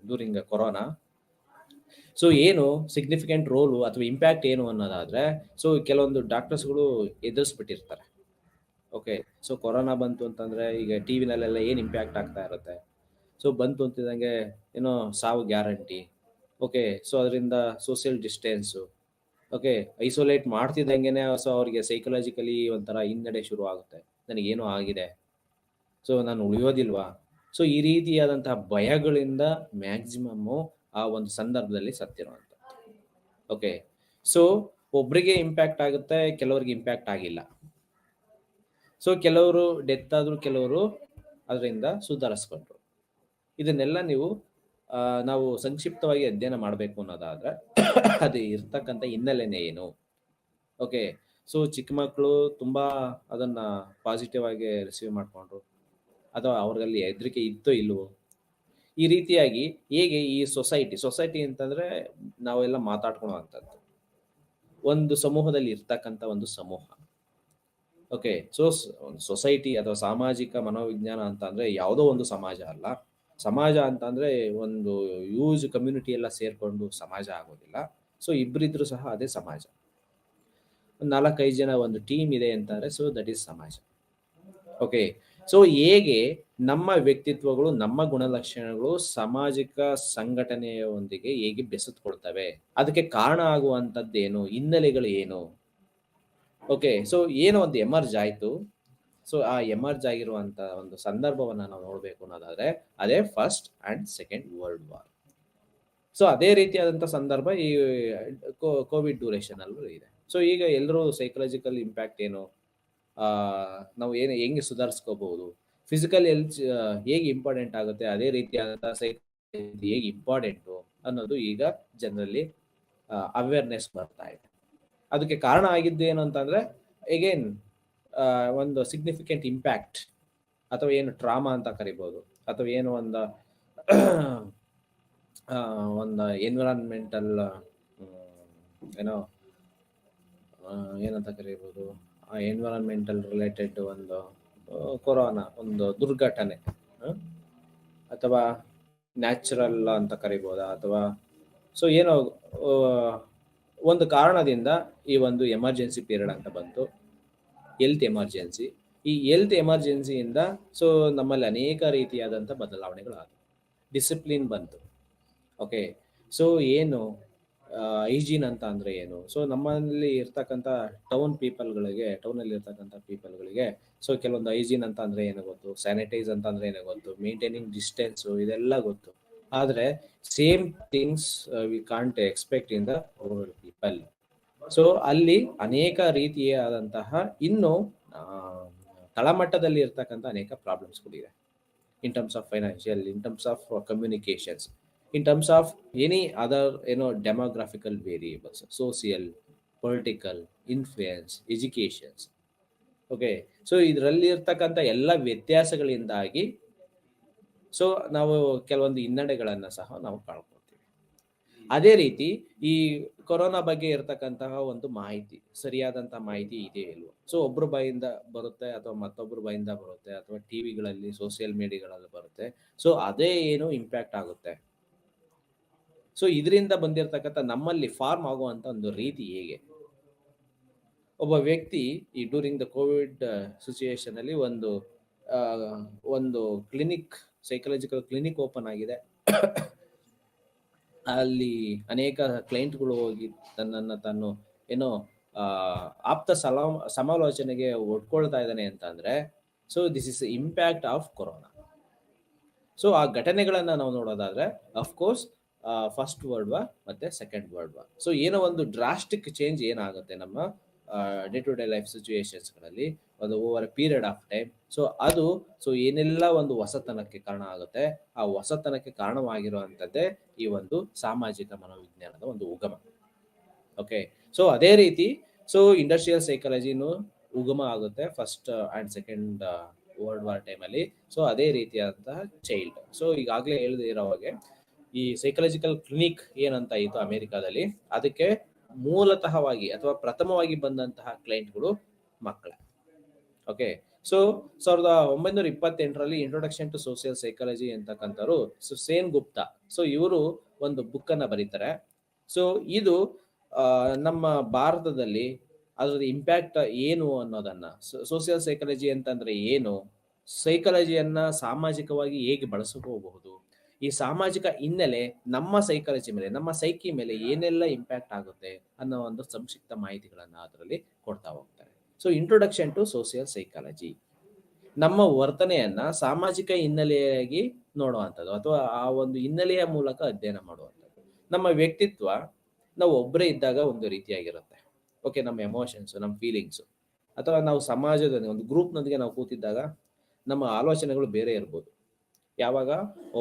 ಡ್ಯೂರಿಂಗ್ ಕೊರೋನಾ. ಸೊ ಏನು ಸಿಗ್ನಿಫಿಕೆಂಟ್ ರೋಲು ಅಥವಾ ಇಂಪ್ಯಾಕ್ಟ್ ಏನು ಅನ್ನೋದಾದ್ರೆ, ಸೊ ಕೆಲವೊಂದು ಡಾಕ್ಟರ್ಸ್ಗಳು ಎದುರಿಸ್ಬಿಟ್ಟಿರ್ತಾರೆ. ಓಕೆ, ಸೊ ಕೊರೋನಾ ಬಂತು ಅಂತಂದ್ರೆ ಈಗ ಟಿವಿನಲ್ಲೆಲ್ಲ ಏನು ಇಂಪ್ಯಾಕ್ಟ್ ಆಗ್ತಾ ಇರುತ್ತೆ. ಸೊ ಬಂತು ಅಂತಿದ್ದಂಗೆ ಏನೋ ಸಾವು ಗ್ಯಾರಂಟಿ. ಓಕೆ, ಸೊ ಅದರಿಂದ ಸೋಷಿಯಲ್ ಡಿಸ್ಟೆನ್ಸು. ಓಕೆ, ಐಸೋಲೇಟ್ ಮಾಡ್ತಿದ್ದಂಗೆನೆ ಸೊ ಅವ್ರಿಗೆ ಸೈಕಲಾಜಿಕಲಿ ಒಂಥರ ಹಿನ್ನಡೆ ಶುರು ಆಗುತ್ತೆ, ನನಗೇನೋ ಆಗಿದೆ, ಸೊ ನಾನು ಉಳಿಯೋದಿಲ್ವಾ. ಸೊ ಈ ರೀತಿಯಾದಂತಹ ಭಯಗಳಿಂದ ಮ್ಯಾಕ್ಸಿಮಮ್ಮು ಆ ಒಂದು ಸಂದರ್ಭದಲ್ಲಿ ಸತ್ತಿರುವಂಥದ್ದು. ಓಕೆ, ಸೊ ಒಬ್ರಿಗೆ ಇಂಪ್ಯಾಕ್ಟ್ ಆಗುತ್ತೆ, ಕೆಲವರಿಗೆ ಇಂಪ್ಯಾಕ್ಟ್ ಆಗಿಲ್ಲ. ಸೊ ಕೆಲವರು ಡೆತ್ ಆದ್ರು, ಕೆಲವರು ಅದರಿಂದ ಸುಧಾರಿಸ್ಕೊಂಡ್ರು. ಇದನ್ನೆಲ್ಲ ನಾವು ಸಂಕ್ಷಿಪ್ತವಾಗಿ ಅಧ್ಯಯನ ಮಾಡಬೇಕು ಅನ್ನೋದಾದ್ರೆ ಅದು ಇರ್ತಕ್ಕಂಥ ಹಿನ್ನೆಲೆನೇ ಏನು. ಓಕೆ, ಸೊ ಚಿಕ್ಕ ಮಕ್ಕಳು ತುಂಬಾ ಅದನ್ನ ಪಾಸಿಟಿವ್ ಆಗಿ ರಿಸೀವ್ ಮಾಡ್ಕೊಂಡ್ರು, ಅಥವಾ ಅವ್ರಲ್ಲಿ ಹೆದರಿಕೆ ಇತ್ತೋ ಇಲ್ವೋ, ಈ ರೀತಿಯಾಗಿ ಹೇಗೆ ಈ ಸೊಸೈಟಿ ಅಂತಂದ್ರೆ ನಾವೆಲ್ಲ ಮಾತಾಡ್ಕೊಳ್ಳುವಂಥದ್ದು ಒಂದು ಸಮೂಹದಲ್ಲಿ ಇರ್ತಕ್ಕಂಥ ಒಂದು ಸಮೂಹ. ಓಕೆ, ಸೊ ಸೊಸೈಟಿ ಅಥವಾ ಸಾಮಾಜಿಕ ಮನೋವಿಜ್ಞಾನ ಅಂತ ಅಂದ್ರೆ ಯಾವುದೋ ಒಂದು ಸಮಾಜ ಅಲ್ಲ. ಸಮಾಜ ಅಂತ ಅಂದ್ರೆ ಒಂದು ಯೂಸ್ ಕಮ್ಯುನಿಟಿ ಎಲ್ಲ ಸೇರ್ಕೊಂಡು ಸಮಾಜ ಆಗೋದಿಲ್ಲ. ಸೊ ಇಬ್ಬರಿದ್ರು ಸಹ ಅದೇ ಸಮಾಜ. 4-5 ಜನ ಒಂದು ಟೀಮ್ ಇದೆ ಅಂತಾರೆ, ಸೊ ದಟ್ ಈಸ್ ಸಮಾಜ. ಓಕೆ, ಸೊ ಹೇಗೆ ನಮ್ಮ ವ್ಯಕ್ತಿತ್ವಗಳು, ನಮ್ಮ ಗುಣಲಕ್ಷಣಗಳು ಸಾಮಾಜಿಕ ಸಂಘಟನೆಯೊಂದಿಗೆ ಹೇಗೆ ಬೆಸೆದುಕೊಳ್ತವೆ, ಅದಕ್ಕೆ ಕಾರಣ ಆಗುವಂಥದ್ದೇನು, ಹಿನ್ನೆಲೆಗಳು ಏನು. ಓಕೆ, ಸೊ ಏನೋ ಒಂದು ಎಮರ್ಜ್ ಆಯ್ತು. ಸೊ ಆ ಎಮರ್ಜ್ ಆಗಿರುವಂತ ಒಂದು ಸಂದರ್ಭವನ್ನ ನಾವು ನೋಡ್ಬೇಕು ಅನ್ನೋದಾದ್ರೆ ಅದೇ first and second world war. So ಅದೇ ರೀತಿಯಾದಂಥ ಸಂದರ್ಭ ಈ ಕೋವಿಡ್ ಡ್ಯೂರೇಷನ್ ಅಲ್ಲೂ ಇದೆ. ಸೊ ಈಗ ಎಲ್ಲರೂ ಸೈಕಲಾಜಿಕಲ್ ಇಂಪ್ಯಾಕ್ಟ್ ಏನು, ನಾವು ಹೆಂಗೆ ಸುಧಾರಿಸ್ಕೋಬಹುದು, ಫಿಸಿಕಲ್ ಹೆಲ್ತ್ ಹೇಗೆ ಇಂಪಾರ್ಟೆಂಟ್ ಆಗುತ್ತೆ, ಅದೇ ರೀತಿಯಾದಂಥ ಸೈಕಾಲಜಿ ಹೇಗೆ ಇಂಪಾರ್ಟೆಂಟು ಅನ್ನೋದು ಈಗ ಜನರಲ್ಲಿ ಅವೇರ್ನೆಸ್ ಬರ್ತಾ ಇದೆ. ಅದಕ್ಕೆ ಕಾರಣ ಆಗಿದ್ದು ಏನು ಅಂತಂದ್ರೆ ಎಗೇನ್ ಒಂದು ಸಿಗ್ನಿಫಿಕೆಂಟ್ ಇಂಪ್ಯಾಕ್ಟ್, ಅಥವಾ ಏನು ಟ್ರಾಮಾ ಅಂತ ಕರಿಬೋದು, ಅಥವಾ ಏನು ಒಂದು ಎನ್ವಿರಾನ್ಮೆಂಟಲ್ ಏನಂತ ಕರಿಬೋದು, ಎನ್ವಿರಾನ್ಮೆಂಟಲ್ ರಿಲೇಟೆಡ್ ಒಂದು ಕೊರೋನಾ ಒಂದು ದುರ್ಘಟನೆ, ಅಥವಾ ನ್ಯಾಚುರಲ್ ಅಂತ ಕರಿಬೋದಾ, ಅಥವಾ ಸೊ ಏನೋ ಒಂದು ಕಾರಣದಿಂದ ಈ ಒಂದು ಎಮರ್ಜೆನ್ಸಿ ಪೀರಿಯಡ್ ಅಂತ ಬಂತು, ಹೆಲ್ತ್ ಎಮರ್ಜೆನ್ಸಿ. ಈ ಹೆಲ್ತ್ ಎಮರ್ಜೆನ್ಸಿಯಿಂದ ಸೊ ನಮ್ಮಲ್ಲಿ ಅನೇಕ ರೀತಿಯಾದಂಥ ಬದಲಾವಣೆಗಳಾದವು, ಡಿಸಿಪ್ಲಿನ್ ಬಂತು. ಓಕೆ, ಸೊ ಏನು ಹೈಜೀನ್ ಅಂತ ಅಂದ್ರೆ ಏನು, ಸೊ ನಮ್ಮಲ್ಲಿ ಇರ್ತಕ್ಕಂಥ ಟೌನಲ್ಲಿ ಇರ್ತಕ್ಕಂಥ ಪೀಪಲ್ಗಳಿಗೆ ಸೊ ಕೆಲವೊಂದು ಹೈಜೀನ್ ಅಂತ ಅಂದ್ರೆ ಏನೋ ಗೊತ್ತು, ಸ್ಯಾನಿಟೈಸ್ ಅಂತ ಅಂದ್ರೆ ಏನೋ ಗೊತ್ತು, ಮೇಂಟೈನಿಂಗ್ ಡಿಸ್ಟೆನ್ಸು ಇದೆಲ್ಲ ಗೊತ್ತು. ಆದರೆ same things we can't expect in the rural people. So ಅಲ್ಲಿ ಅನೇಕ ರೀತಿಯಾದಂತಹ ಇನ್ನು ಆ, ತಳಮಟ್ಟದಲ್ಲಿ ಇರ್ತಕ್ಕಂಥ ಅನೇಕ ಪ್ರಾಬ್ಲಮ್ಸ್ಗಳಿದೆ. in terms of financial, in terms of communications, in terms of any other demographical variables, social, political, influence, educations. Okay, so ಇದರಲ್ಲಿ ಇರ್ತಕ್ಕಂಥ ಎಲ್ಲ ವ್ಯತ್ಯಾಸಗಳಿಂದಾಗಿ ಸೊ ನಾವು ಕೆಲವೊಂದು ಹಿನ್ನಡೆಗಳನ್ನ ಸಹ ನಾವು ಕಾಣ್ಕೊಳ್ತೀವಿ. ಅದೇ ರೀತಿ ಈ ಕೊರೋನಾ ಬಗ್ಗೆ ಇರತಕ್ಕಂತಹ ಒಂದು ಮಾಹಿತಿ, ಸರಿಯಾದಂತಹ ಮಾಹಿತಿ ಇದೆ ಇಲ್ವೋ? ಸೊ ಒಬ್ರ ಬಾಯಿಂದ ಬರುತ್ತೆ ಅಥವಾ ಮತ್ತೊಬ್ರ ಬಾಯಿಂದ ಬರುತ್ತೆ ಅಥವಾ ಟಿವಿಗಳಲ್ಲಿ ಸೋಷಿಯಲ್ ಮೀಡಿಯಾಗಳಲ್ಲಿ ಬರುತ್ತೆ. ಸೊ ಅದೇ ಏನು ಇಂಪ್ಯಾಕ್ಟ್ ಆಗುತ್ತೆ. ಸೊ ಇದರಿಂದ ಬಂದಿರತಕ್ಕಂಥ ನಮ್ಮಲ್ಲಿ ಫಾರ್ಮ್ ಆಗುವಂತ ಒಂದು ರೀತಿ ಹೇಗೆ? ಒಬ್ಬ ವ್ಯಕ್ತಿ ಈ ಡ್ಯೂರಿಂಗ್ ದ ಕೋವಿಡ್ ಸಿಚುಯೇಷನ್ ಅಲ್ಲಿ ಒಂದು ಕ್ಲಿನಿಕ್, ಸೈಕಲಾಜಿಕಲ್ ಕ್ಲಿನಿಕ್ ಓಪನ್ ಆಗಿದೆ. ಅಲ್ಲಿ ಅನೇಕ ಕ್ಲೈಂಟ್ಗಳು ಹೋಗಿ ತನ್ನನ್ನು ತಾನು ಏನೋ ಆಪ್ತ ಸಮಾಲೋಚನೆಗೆ ಒಡ್ಕೊಳ್ತಾ ಇದ್ದಾನೆ ಅಂತ ಅಂದ್ರೆ, so this is impact of corona. So ಆ ಘಟನೆಗಳನ್ನ ನಾವು ನೋಡೋದಾದ್ರೆ ಅಫ್ಕೋರ್ಸ್ ಫಸ್ಟ್ ವರ್ಲ್ಡ್ ವಾರ್ ಮತ್ತೆ ಸೆಕೆಂಡ್ ವರ್ಲ್ಡ್ ವಾರ್. ಸೊ ಏನೋ ಒಂದು ಡ್ರಾಸ್ಟಿಕ್ ಚೇಂಜ್ ಏನಾಗುತ್ತೆ ನಮ್ಮ ಡೇ ಟು ಡೇ ಲೈಫ್ ಸಿಚುಯೇಷನ್ಸ್ಗಳಲ್ಲಿ ಒಂದು over A period of time. So ಏನೆಲ್ಲ ಒಂದು ಹೊಸತನಕ್ಕೆ ಕಾರಣ ಆಗುತ್ತೆ, ಆ ಹೊಸತನಕ್ಕೆ ಕಾರಣವಾಗಿರುವಂಥದ್ದೇ ಈ ಒಂದು ಸಾಮಾಜಿಕ ಮನೋವಿಜ್ಞಾನದ ಒಂದು ಉಗಮ. ಓಕೆ, ಸೊ ಅದೇ ರೀತಿ ಸೊ ಇಂಡಸ್ಟ್ರಿಯಲ್ ಸೈಕಾಲಜಿನೂ ಉಗಮ ಆಗುತ್ತೆ first and second world war ಟೈಮಲ್ಲಿ. ಸೊ ಅದೇ ರೀತಿಯಾದಂತಹ ಚೈಲ್ಡ್. ಸೊ ಈಗಾಗಲೇ ಹೇಳಿದಿರೋ ಹಾಗೆ ಈ ಸೈಕಲಾಜಿಕಲ್ ಕ್ಲಿನಿಕ್ ಏನಂತ ಇತ್ತು ಅಮೆರಿಕಾದಲ್ಲಿ, ಅದಕ್ಕೆ ಮೂಲತಃವಾಗಿ ಅಥವಾ ಪ್ರಥಮವಾಗಿ ಬಂದಂತಹ ಕ್ಲೈಂಟ್ಗಳು ಮಕ್ಕಳ. ಓಕೆ, ಸೊ 1928ರಲ್ಲಿ ಇಂಟ್ರೊಡಕ್ಷನ್ ಟು ಸೋಷಿಯಲ್ ಸೈಕಾಲಜಿ ಅಂತಕ್ಕಂಥವ್ರು ಸೇನ್ ಗುಪ್ತಾ, ಸೊ ಇವರು ಒಂದು ಬುಕ್ ಅನ್ನ ಬರೀತಾರೆ. ಸೊ ಇದು ನಮ್ಮ ಭಾರತದಲ್ಲಿ ಅದರ ಇಂಪ್ಯಾಕ್ಟ್ ಏನು ಅನ್ನೋದನ್ನ, ಸೋಷಿಯಲ್ ಸೈಕಾಲಜಿ ಅಂತಂದ್ರೆ ಏನು, ಸೈಕಾಲಜಿಯನ್ನ ಸಾಮಾಜಿಕವಾಗಿ ಹೇಗೆ ಬಳಸಿಕೋಬಹುದು, ಈ ಸಾಮಾಜಿಕ ಹಿನ್ನೆಲೆ ನಮ್ಮ ಸೈಕಾಲಜಿ ಮೇಲೆ, ನಮ್ಮ ಸೈಕಿ ಮೇಲೆ ಏನೆಲ್ಲ ಇಂಪ್ಯಾಕ್ಟ್ ಆಗುತ್ತೆ ಅನ್ನೋ ಒಂದು ಸಂಕ್ಷಿಪ್ತ ಮಾಹಿತಿಗಳನ್ನ ಅದರಲ್ಲಿ ಕೊಡ್ತಾ ಹೋಗ್ತಾರೆ. So introduction to social psychology ನಮ್ಮ ವರ್ತನೆಯನ್ನ ಸಾಮಾಜಿಕ ಹಿನ್ನೆಲೆಯಾಗಿ ನೋಡುವಂಥದ್ದು ಅಥವಾ ಆ ಒಂದು ಹಿನ್ನೆಲೆಯ ಮೂಲಕ ಅಧ್ಯಯನ ಮಾಡುವಂಥದ್ದು. ನಮ್ಮ ವ್ಯಕ್ತಿತ್ವ ನಾವು ಒಬ್ಬರೇ ಇದ್ದಾಗ ಒಂದು ರೀತಿಯಾಗಿರುತ್ತೆ. ಓಕೆ, ನಮ್ಮ ಎಮೋಷನ್ಸ್, ನಮ್ಮ ಫೀಲಿಂಗ್ಸು, ಅಥವಾ ನಾವು ಸಮಾಜದಲ್ಲಿ ಒಂದು ಗ್ರೂಪ್ನೊಂದಿಗೆ ನಾವು ಕೂತಿದ್ದಾಗ ನಮ್ಮ ಆಲೋಚನೆಗಳು ಬೇರೆ ಇರ್ಬೋದು. ಯಾವಾಗ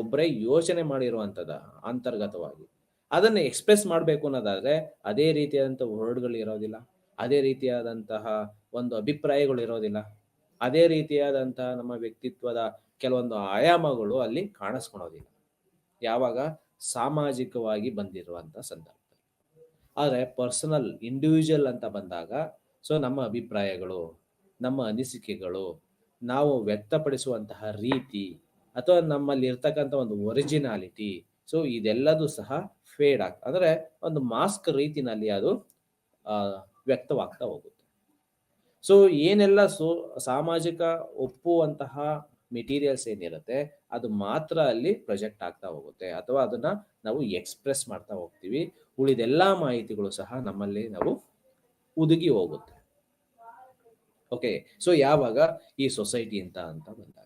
ಒಬ್ಬರೇ ಯೋಚನೆ ಮಾಡಿರುವಂಥದ್ದು ಅಂತರ್ಗತವಾಗಿ ಅದನ್ನು ಎಕ್ಸ್ಪ್ರೆಸ್ ಮಾಡಬೇಕು ಅನ್ನೋದಾದ್ರೆ ಅದೇ ರೀತಿಯಾದಂಥ ವರ್ಡ್ಗಳು ಇರೋದಿಲ್ಲ, ಅದೇ ರೀತಿಯಾದಂತಹ ಒಂದು ಅಭಿಪ್ರಾಯಗಳು ಇರೋದಿಲ್ಲ, ಅದೇ ರೀತಿಯಾದಂತಹ ನಮ್ಮ ವ್ಯಕ್ತಿತ್ವದ ಕೆಲವೊಂದು ಆಯಾಮಗಳು ಅಲ್ಲಿ ಕಾಣಿಸ್ಕೊಳೋದಿಲ್ಲ ಯಾವಾಗ ಸಾಮಾಜಿಕವಾಗಿ ಬಂದಿರುವಂಥ ಸಂದರ್ಭ. ಆದರೆ ಪರ್ಸನಲ್, ಇಂಡಿವಿಜುವಲ್ ಅಂತ ಬಂದಾಗ ಸೊ ನಮ್ಮ ಅಭಿಪ್ರಾಯಗಳು, ನಮ್ಮ ಅನಿಸಿಕೆಗಳು, ನಾವು ವ್ಯಕ್ತಪಡಿಸುವಂತಹ ರೀತಿ ಅಥವಾ ನಮ್ಮಲ್ಲಿ ಇರ್ತಕ್ಕಂಥ ಒಂದು ಒರಿಜಿನಾಲಿಟಿ, ಸೊ ಇದೆಲ್ಲದೂ ಸಹ ಫೇಡ್ ಅಂದ್ರೆ ಒಂದು ಮಾಸ್ಕ್ ರೀತಿನಲ್ಲಿ ಅದು ವ್ಯಕ್ತವಾಗ್ತಾ ಹೋಗುತ್ತೆ. ಸೊ ಏನೆಲ್ಲ ಸಾಮಾಜಿಕ ಒಪ್ಪುವಂತಹ ಮೆಟೀರಿಯಲ್ಸ್ ಏನಿರುತ್ತೆ ಅದು ಮಾತ್ರ ಅಲ್ಲಿ ಪ್ರೊಜೆಕ್ಟ್ ಆಗ್ತಾ ಹೋಗುತ್ತೆ ಅಥವಾ ಅದನ್ನ ನಾವು ಎಕ್ಸ್ಪ್ರೆಸ್ ಮಾಡ್ತಾ ಹೋಗ್ತೀವಿ. ಉಳಿದೆಲ್ಲ ಮಾಹಿತಿಗಳು ಸಹ ನಮ್ಮಲ್ಲಿ ನಾವು ಉದುಗಿ ಹೋಗುತ್ತೆ. ಓಕೆ, ಸೊ ಯಾವಾಗ ಈ ಸೊಸೈಟಿ ಅಂತ ಬಂದಾಗ,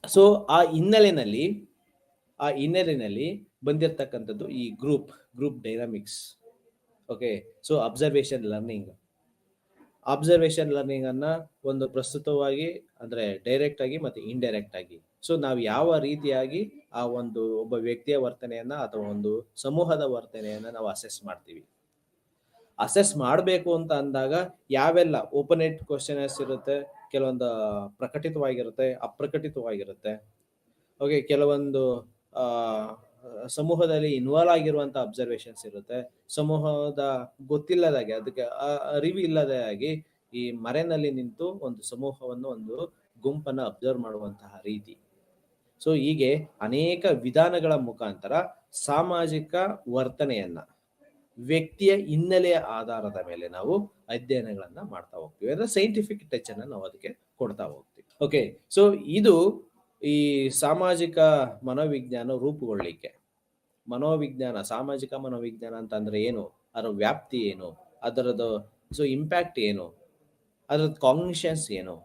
ಸೊ ಆ ಹಿನ್ನೆಲೆಯಲ್ಲಿ ಬಂದಿರತಕ್ಕಂಥದ್ದು ಈ group dynamics. Okay, so observation learning ಅನ್ನ ಒಂದು ಪ್ರಸ್ತುತವಾಗಿ ಅಂದ್ರೆ ಡೈರೆಕ್ಟ್ ಆಗಿ ಮತ್ತೆ ಇಂಡೈರೆಕ್ಟ್ ಆಗಿ, ಸೊ ನಾವು ಯಾವ ರೀತಿಯಾಗಿ ಆ ಒಂದು ಒಬ್ಬ ವ್ಯಕ್ತಿಯ ವರ್ತನೆಯನ್ನ ಅಥವಾ ಒಂದು ಸಮೂಹದ ವರ್ತನೆಯನ್ನ ನಾವು ಅಸೆಸ್ ಮಾಡ್ತೀವಿ. ಅಸೆಸ್ ಮಾಡಬೇಕು ಅಂತ ಅಂದಾಗ ಯಾವೆಲ್ಲ ಓಪನ್ ಎಂಡ್ ಕ್ವಶನ್ಸ್ ಇರುತ್ತೆ, ಕೆಲವೊಂದು ಪ್ರಕಟಿತವಾಗಿರುತ್ತೆ, ಅಪ್ರಕಟಿತವಾಗಿರುತ್ತೆ. ಓಕೆ, ಕೆಲವೊಂದು ಸಮೂಹದಲ್ಲಿ ಇನ್ವಾಲ್ವ್ ಆಗಿರುವಂತ ಅಬ್ಸರ್ವೇಷನ್ಸ್ ಇರುತ್ತೆ, ಸಮೂಹದ ಗೊತ್ತಿಲ್ಲದಾಗೆ, ಅದಕ್ಕೆ ಅರಿವು ಇಲ್ಲದಾಗಿ ಈ ಮರೆನಲ್ಲಿ ನಿಂತು ಒಂದು ಸಮೂಹವನ್ನು, ಒಂದು ಗುಂಪನ್ನು ಅಬ್ಸರ್ವ್ ಮಾಡುವಂತಹ ರೀತಿ. ಸೊ ಹೀಗೆ ಅನೇಕ ವಿಧಾನಗಳ ಮುಖಾಂತರ ಸಾಮಾಜಿಕ ವರ್ತನೆಯನ್ನ ವ್ಯಕ್ತಿಯ ಹಿನ್ನೆಲೆಯ ಆಧಾರದ ಮೇಲೆ ನಾವು ಅಧ್ಯಯನಗಳನ್ನ ಮಾಡ್ತಾ ಹೋಗ್ತೀವಿ. ಅಂದ್ರೆ ಸೈಂಟಿಫಿಕ್ ಟಚ್ ಅನ್ನ ನಾವು ಅದಕ್ಕೆ ಕೊಡ್ತಾ ಹೋಗ್ತೀವಿ. ಓಕೆ, ಸೊ ಇದು ಈ ಸಾಮಾಜಿಕ ಮನೋವಿಜ್ಞಾನ ರೂಪುಗೊಳ್ಳಿಕ್ಕೆ. ಸಾಮಾಜಿಕ ಮನೋವಿಜ್ಞಾನ ಅಂತ ಅಂದ್ರೆ ಏನು, ಅದರ ವ್ಯಾಪ್ತಿ ಏನು, ಅದರದ್ದು ಸೊ ಇಂಪ್ಯಾಕ್ಟ್ ಏನು, ಅದರದ್ದು ಕಾಗ್ನಿಷನ್ಸ್ ಏನು,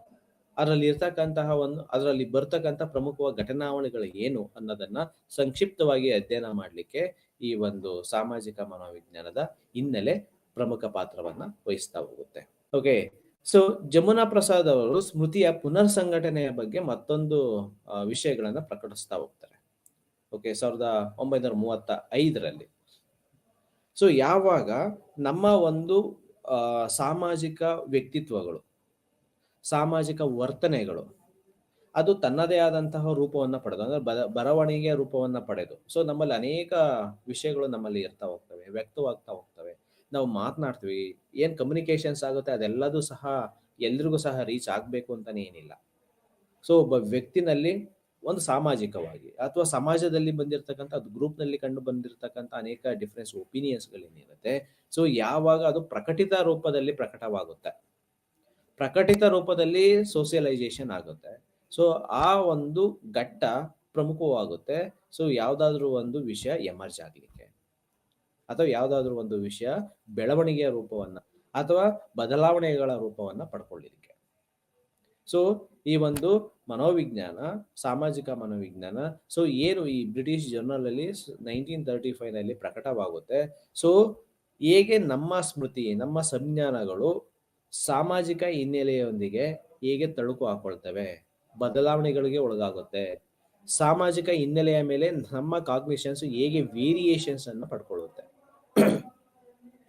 ಅದರಲ್ಲಿ ಬರ್ತಕ್ಕಂಥ ಪ್ರಮುಖವಾದ ಘಟನಾವಳಿಗಳು ಏನು ಅನ್ನೋದನ್ನ ಸಂಕ್ಷಿಪ್ತವಾಗಿ ಅಧ್ಯಯನ ಮಾಡಲಿಕ್ಕೆ ಈ ಒಂದು ಸಾಮಾಜಿಕ ಮನೋವಿಜ್ಞಾನದ ಹಿನ್ನೆಲೆ ಪ್ರಮುಖ ಪಾತ್ರವನ್ನ ವಹಿಸ್ತಾ ಹೋಗುತ್ತೆ. ಓಕೆ, ಸೊ ಜಮುನಾ ಪ್ರಸಾದ್ ಅವರು ಸ್ಮೃತಿಯ ಪುನರ್ ಸಂಘಟನೆಯ ಬಗ್ಗೆ ಮತ್ತೊಂದು ವಿಷಯಗಳನ್ನ ಪ್ರಕಟಿಸ್ತಾ ಹೋಗ್ತಾರೆ. ಓಕೆ, 1935ರಲ್ಲಿ. ಸೊ ಯಾವಾಗ ನಮ್ಮ ಒಂದು ಸಾಮಾಜಿಕ ವ್ಯಕ್ತಿತ್ವಗಳು, ಸಾಮಾಜಿಕ ವರ್ತನೆಗಳು ಅದು ತನ್ನದೇ ಆದಂತಹ ರೂಪವನ್ನ ಪಡೆದು, ಅಂದ್ರೆ ಬರವಣಿಗೆಯ ರೂಪವನ್ನ ಪಡೆದು, ಸೊ ನಮ್ಮಲ್ಲಿ ಅನೇಕ ವಿಷಯಗಳು ನಮ್ಮಲ್ಲಿ ಇರ್ತಾ ಹೋಗ್ತವೆ, ವ್ಯಕ್ತವಾಗ್ತಾ ಹೋಗ್ತವೆ. ನಾವು ಮಾತನಾಡ್ತೀವಿ, ಏನ್ ಕಮ್ಯುನಿಕೇಶನ್ಸ್ ಆಗುತ್ತೆ ಅದೆಲ್ಲದೂ ಸಹ ಎಲ್ರಿಗೂ ಸಹ ರೀಚ್ ಆಗ್ಬೇಕು ಅಂತಾನೆ ಏನಿಲ್ಲ. ಸೊ ಒಬ್ಬ ವ್ಯಕ್ತಿನಲ್ಲಿ ಒಂದು ಸಾಮಾಜಿಕವಾಗಿ ಅಥವಾ ಸಮಾಜದಲ್ಲಿ ಬಂದಿರತಕ್ಕಂಥ ಅದು ಗ್ರೂಪ್ ನಲ್ಲಿ ಕಂಡು ಬಂದಿರತಕ್ಕಂಥ ಅನೇಕ ಡಿಫರೆನ್ಸ್ ಒಪಿನಿಯನ್ಸ್ಗಳೇನಿರುತ್ತೆ, ಸೊ ಯಾವಾಗ ಅದು ಪ್ರಕಟಿತ ರೂಪದಲ್ಲಿ ಪ್ರಕಟವಾಗುತ್ತೆ, ಪ್ರಕಟಿತ ರೂಪದಲ್ಲಿ ಸೋಷಿಯಲೈಸೇಷನ್ ಆಗುತ್ತೆ, ಸೊ ಆ ಒಂದು ಘಟ್ಟ ಪ್ರಮುಖವಾಗುತ್ತೆ. ಸೊ ಯಾವ್ದಾದ್ರು ಒಂದು ವಿಷಯ ಎಮರ್ಜ್ ಆಗ್ಲಿಕ್ಕೆ, ಅಥವಾ ಯಾವ್ದಾದ್ರು ಒಂದು ವಿಷಯ ಬೆಳವಣಿಗೆಯ ರೂಪವನ್ನ ಅಥವಾ ಬದಲಾವಣೆಗಳ ರೂಪವನ್ನ ಪಡ್ಕೊಳ್ಳಿಕ್ಕೆ. ಸೊ ಈ ಒಂದು ಮನೋವಿಜ್ಞಾನ, ಸಾಮಾಜಿಕ ಮನೋವಿಜ್ಞಾನ, ಸೊ ಏನು ಈ ಬ್ರಿಟಿಷ್ ಜರ್ನಲ್ ಅಲ್ಲಿ 1935 ನಲ್ಲಿ ಪ್ರಕಟವಾಗುತ್ತೆ. ಸೊ ಹೇಗೆ ನಮ್ಮ ಸ್ಮೃತಿ, ನಮ್ಮ ಸಂಜ್ಞಾನಗಳು ಸಾಮಾಜಿಕ ಹಿನ್ನೆಲೆಯೊಂದಿಗೆ ಹೇಗೆ ತಳುಕು ಹಾಕೊಳ್ತವೆ, ಬದಲಾವಣೆಗಳಿಗೆ ಒಳಗಾಗುತ್ತೆ, ಸಾಮಾಜಿಕ ಹಿನ್ನೆಲೆಯ ಮೇಲೆ ನಮ್ಮ ಕಾಗ್ನಿಷನ್ಸ್ ಹೇಗೆ ವೇರಿಯೇಷನ್ಸ್ ಅನ್ನು ಪಡ್ಕೊಳ್ಳುತ್ತೆ.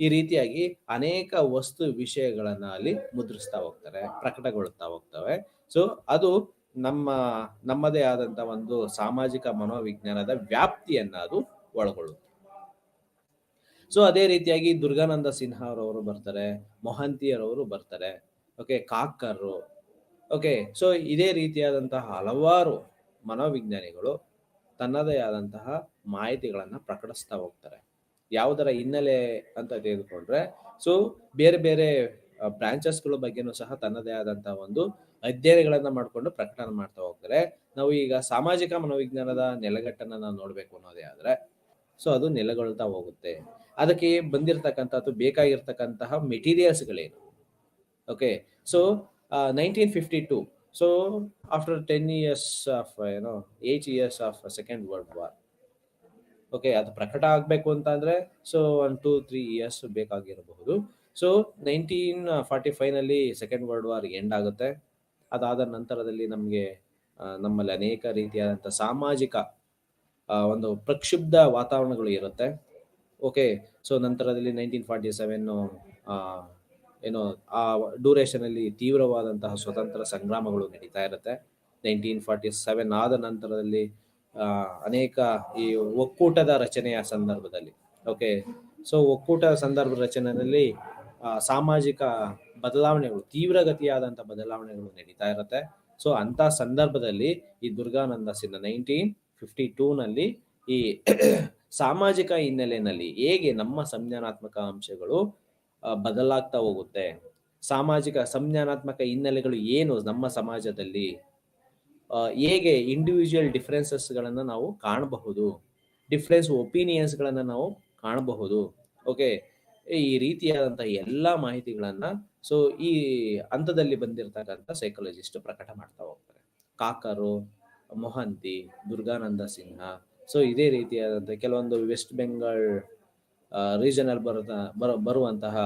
ಈ ರೀತಿಯಾಗಿ ಅನೇಕ ವಸ್ತು ವಿಷಯಗಳನ್ನ ಅಲ್ಲಿ ಮುದ್ರಿಸ್ತಾ ಹೋಗ್ತಾರೆ, ಪ್ರಕಟಗೊಳ್ಳುತ್ತಾ ಹೋಗ್ತವೆ. ಸೊ ಅದು ನಮ್ಮದೇ ಆದಂತ ಒಂದು ಸಾಮಾಜಿಕ ಮನೋವಿಜ್ಞಾನದ ವ್ಯಾಪ್ತಿಯನ್ನ ಅದು ಒಳಗೊಳ್ಳುತ್ತೆ. ಸೊ ಅದೇ ರೀತಿಯಾಗಿ ದುರ್ಗಾನಂದ ಸಿನ್ಹಾ ಅವರವರು ಬರ್ತಾರೆ, ಮೊಹಂತಿಯರವರು ಬರ್ತಾರೆ, ಓಕೆ, ಕಾಕರ್, ಓಕೆ. ಸೊ ಇದೇ ರೀತಿಯಾದಂತಹ ಹಲವಾರು ಮನೋವಿಜ್ಞಾನಿಗಳು ತನ್ನದೇ ಆದಂತಹ ಮಾಹಿತಿಗಳನ್ನ ಪ್ರಕಟಿಸ್ತಾ ಹೋಗ್ತಾರೆ. ಯಾವುದರ ಹಿನ್ನೆಲೆ ಅಂತ ತೆಗೆದುಕೊಂಡ್ರೆ, ಸೊ ಬೇರೆ ಬೇರೆ ಬ್ರಾಂಚಸ್ಗಳ ಬಗ್ಗೆನೂ ಸಹ ತನ್ನದೇ ಆದಂತಹ ಒಂದು ಅಧ್ಯಯನಗಳನ್ನ ಮಾಡಿಕೊಂಡು ಪ್ರಕಟಣೆ ಮಾಡ್ತಾ ಹೋಗ್ತಾರೆ. ನಾವು ಈಗ ಸಾಮಾಜಿಕ ಮನೋವಿಜ್ಞಾನದ ನೆಲೆಗಟ್ಟನ್ನ ನಾವು ನೋಡ್ಬೇಕು ಅನ್ನೋದೇ ಆದ್ರೆ, ಸೊ ಅದು ನೆಲೆಗೊಳ್ತಾ ಹೋಗುತ್ತೆ. ಅದಕ್ಕೆ ಬಂದಿರತಕ್ಕಂಥ ಅಥವಾ ಬೇಕಾಗಿರ್ತಕ್ಕಂತಹ ಮೆಟೀರಿಯಲ್ಸ್ಗಳೇನು. Okay, so 1952, so after 10 years of 8 years of Second World War, okay, ಅದು ಪ್ರಕಟ ಆಗ್ಬೇಕು ಅಂತ ಅಂದ್ರೆ ಸೊ 1-2-3 ಇಯರ್ಸ್ ಬೇಕಾಗಿರಬಹುದು. ಸೊ 1945 ನಲ್ಲಿ ಸೆಕೆಂಡ್ ವರ್ಲ್ಡ್ ವಾರ್ ಎಂಡ್ ಆಗುತ್ತೆ. ಅದಾದ ನಂತರದಲ್ಲಿ ನಮ್ಮಲ್ಲಿ ಅನೇಕ ರೀತಿಯಾದಂಥ ಸಾಮಾಜಿಕ ಒಂದು ಪ್ರಕ್ಷುಬ್ಧ ವಾತಾವರಣಗಳು ಇರುತ್ತೆ. ಓಕೆ, ಸೊ ನಂತರದಲ್ಲಿ 1947 ಆ ಡ್ಯೂರೇಷನ್ ಅಲ್ಲಿ ತೀವ್ರವಾದಂತಹ ಸ್ವತಂತ್ರ ಸಂಗ್ರಾಮಗಳು ನಡೀತಾ ಇರುತ್ತೆ. 1947 ಆದ ನಂತರದಲ್ಲಿ ಅನೇಕ ಈ ಒಕ್ಕೂಟದ ರಚನೆಯ ಸಂದರ್ಭದಲ್ಲಿ, ಓಕೆ, ಸೊ ಒಕ್ಕೂಟದ ಸಂದರ್ಭದ ರಚನೆಯಲ್ಲಿ ಸಾಮಾಜಿಕ ಬದಲಾವಣೆಗಳು, ತೀವ್ರಗತಿಯಾದಂಥ ಬದಲಾವಣೆಗಳು ನಡೀತಾ ಇರುತ್ತೆ. ಸೊ ಅಂತ ಸಂದರ್ಭದಲ್ಲಿ ಈ ದುರ್ಗಾನಂದ ಸಿನ್ಹಾ 1952 ನಲ್ಲಿ ಈ ಸಾಮಾಜಿಕ ಹಿನ್ನೆಲೆಯಲ್ಲಿ ಹೇಗೆ ನಮ್ಮ ಸಂಜ್ಞಾನಾತ್ಮಕ ಅಂಶಗಳು ಬದಲಾಗ್ತಾ ಹೋಗುತ್ತೆ, ಸಾಮಾಜಿಕ ಸಂಜ್ಞಾನಾತ್ಮಕ ಹಿನ್ನೆಲೆಗಳು ಏನು ನಮ್ಮ ಸಮಾಜದಲ್ಲಿ, ಹೇಗೆ ಇಂಡಿವಿಜುವಲ್ ಡಿಫರೆನ್ಸಸ್ಗಳನ್ನ ನಾವು ಕಾಣಬಹುದು, ಡಿಫರೆನ್ಸ್ ಒಪಿನಿಯನ್ಸ್ಗಳನ್ನ ನಾವು ಕಾಣಬಹುದು. ಓಕೆ, ಈ ರೀತಿಯಾದಂಥ ಎಲ್ಲ ಮಾಹಿತಿಗಳನ್ನ ಸೊ ಈ ಹಂತದಲ್ಲಿ ಬಂದಿರತಕ್ಕಂಥ ಸೈಕಾಲಜಿಸ್ಟ್ ಪ್ರಕಟ ಮಾಡ್ತಾ ಹೋಗ್ತಾರೆ. ಕಾಕರು, ಮೊಹಂತಿ, ದುರ್ಗಾನಂದ ಸಿನ್ಹಾ, ಸೊ ಇದೇ ರೀತಿಯಾದಂಥ ಕೆಲವೊಂದು ವೆಸ್ಟ್ ಬೆಂಗಾಲ್ ರೀಜನಲ್ ಬರುವಂತಹ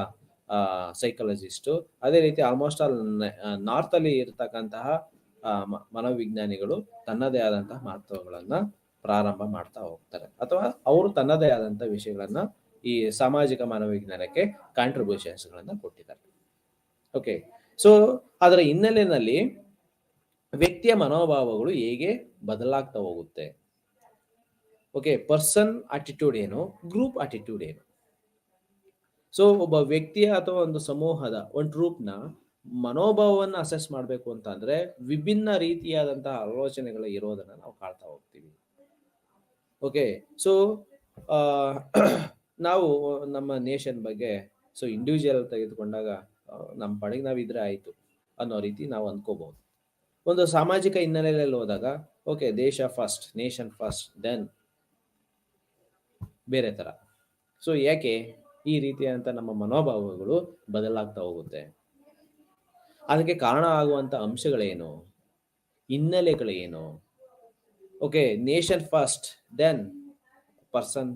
ಸೈಕಾಲಜಿಸ್ಟು, ಅದೇ ರೀತಿ ಆಲ್ಮೋಸ್ಟ್ ಆಲ್ ನಾರ್ತ್ ಅಲ್ಲಿ ಇರತಕ್ಕಂತಹ ಮನೋವಿಜ್ಞಾನಿಗಳು ತನ್ನದೇ ಆದಂತಹ ಮಹತ್ವಗಳನ್ನ ಪ್ರಾರಂಭ ಮಾಡ್ತಾ ಹೋಗ್ತಾರೆ, ಅಥವಾ ಅವರು ತನ್ನದೇ ಆದಂತಹ ವಿಷಯಗಳನ್ನ ಈ ಸಾಮಾಜಿಕ ಮನೋವಿಜ್ಞಾನಕ್ಕೆ ಕಾಂಟ್ರಿಬ್ಯೂಷನ್ಸ್ ಗಳನ್ನ ಕೊಟ್ಟಿದ್ದಾರೆ. ಓಕೆ, ಸೊ ಅದರ ಹಿನ್ನೆಲೆಯಲ್ಲಿ ವ್ಯಕ್ತಿಯ ಮನೋಭಾವಗಳು ಹೇಗೆ ಬದಲಾಗ್ತಾ ಹೋಗುತ್ತೆ. ಓಕೆ, ಪರ್ಸನ್ ಆಟಿಟ್ಯೂಡ್ ಏನು, ಗ್ರೂಪ್ ಆಟಿಟ್ಯೂಡ್ ಏನು. ಸೊ ಒಬ್ಬ ವ್ಯಕ್ತಿಯ ಅಥವಾ ಒಂದು ಸಮೂಹದ ಒಂದು ಗ್ರೂಪ್ನ ಮನೋಭಾವವನ್ನು ಅಸೆಸ್ ಮಾಡಬೇಕು ಅಂತ ಅಂದ್ರೆ ವಿಭಿನ್ನ ರೀತಿಯಾದಂತಹ ಆಲೋಚನೆಗಳು ಇರೋದನ್ನ ನಾವು ಕಾಣ್ತಾ ಹೋಗ್ತೀವಿ. ಓಕೆ, ಸೊ ನಾವು ನಮ್ಮ ನೇಷನ್ ಬಗ್ಗೆ ಸೊ ಇಂಡಿವಿಜುವಲ್ ತೆಗೆದುಕೊಂಡಾಗ ನಮ್ಮ ಪಾಡಿಗೆ ನಾವು ಇದ್ರೆ ಆಯ್ತು ಅನ್ನೋ ರೀತಿ ನಾವು ಅನ್ಕೋಬಹುದು. ಒಂದು ಸಾಮಾಜಿಕ ಹಿನ್ನೆಲೆಯಲ್ಲಿ ಹೋದಾಗ ಓಕೆ, ದೇಶ ಫಸ್ಟ್, ನೇಷನ್ ಫಸ್ಟ್, ದೆನ್ ಬೇರೆ ತರ. ಸೊ ಯಾಕೆ ಈ ರೀತಿಯಾದಂಥ ನಮ್ಮ ಮನೋಭಾವಗಳು ಬದಲಾಗ್ತಾ ಹೋಗುತ್ತೆ, ಅದಕ್ಕೆ ಕಾರಣ ಆಗುವಂತ ಅಂಶಗಳೇನು, ಹಿನ್ನೆಲೆಗಳೇನು. Okay, nation first, then person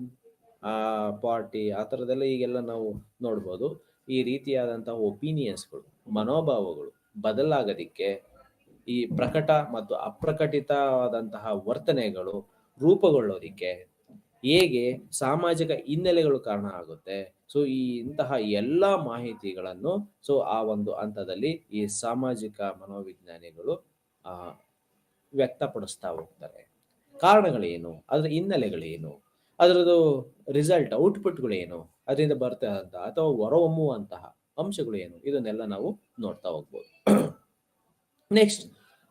party ಆ ಥರದ್ದೆಲ್ಲ ಈಗೆಲ್ಲ ನಾವು ನೋಡ್ಬೋದು. ಈ ರೀತಿಯಾದಂತಹ ಒಪಿನಿಯನ್ಸ್ಗಳು, ಮನೋಭಾವಗಳು ಬದಲಾಗೋದಿಕ್ಕೆ ಈ ಪ್ರಕಟ ಮತ್ತು ಅಪ್ರಕಟಿತವಾದಂತಹ ವರ್ತನೆಗಳು ರೂಪುಗೊಳ್ಳೋದಿಕ್ಕೆ ಹೇಗೆ ಸಾಮಾಜಿಕ ಹಿನ್ನೆಲೆಗಳು ಕಾರಣ ಆಗುತ್ತೆ. ಸೊ ಈ ಇಂತಹ ಎಲ್ಲ ಮಾಹಿತಿಗಳನ್ನು ಸೊ ಆ ಒಂದು ಹಂತದಲ್ಲಿ ಈ ಸಾಮಾಜಿಕ ಮನೋವಿಜ್ಞಾನಿಗಳು ಆ ವ್ಯಕ್ತಪಡಿಸ್ತಾ ಹೋಗ್ತಾರೆ. ಕಾರಣಗಳೇನು, ಅದರ ಹಿನ್ನೆಲೆಗಳೇನು, ಅದರದ್ದು ರಿಸಲ್ಟ್ ಔಟ್ಪುಟ್ಗಳೇನು, ಅದರಿಂದ ಬರ್ತಾ ಅಂತ ಅಥವಾ ಹೊರಹೊಮ್ಮುವಂತಹ ಅಂಶಗಳು ಏನು, ಇದನ್ನೆಲ್ಲ ನಾವು ನೋಡ್ತಾ ಹೋಗ್ಬೋದು. ನೆಕ್ಸ್ಟ್,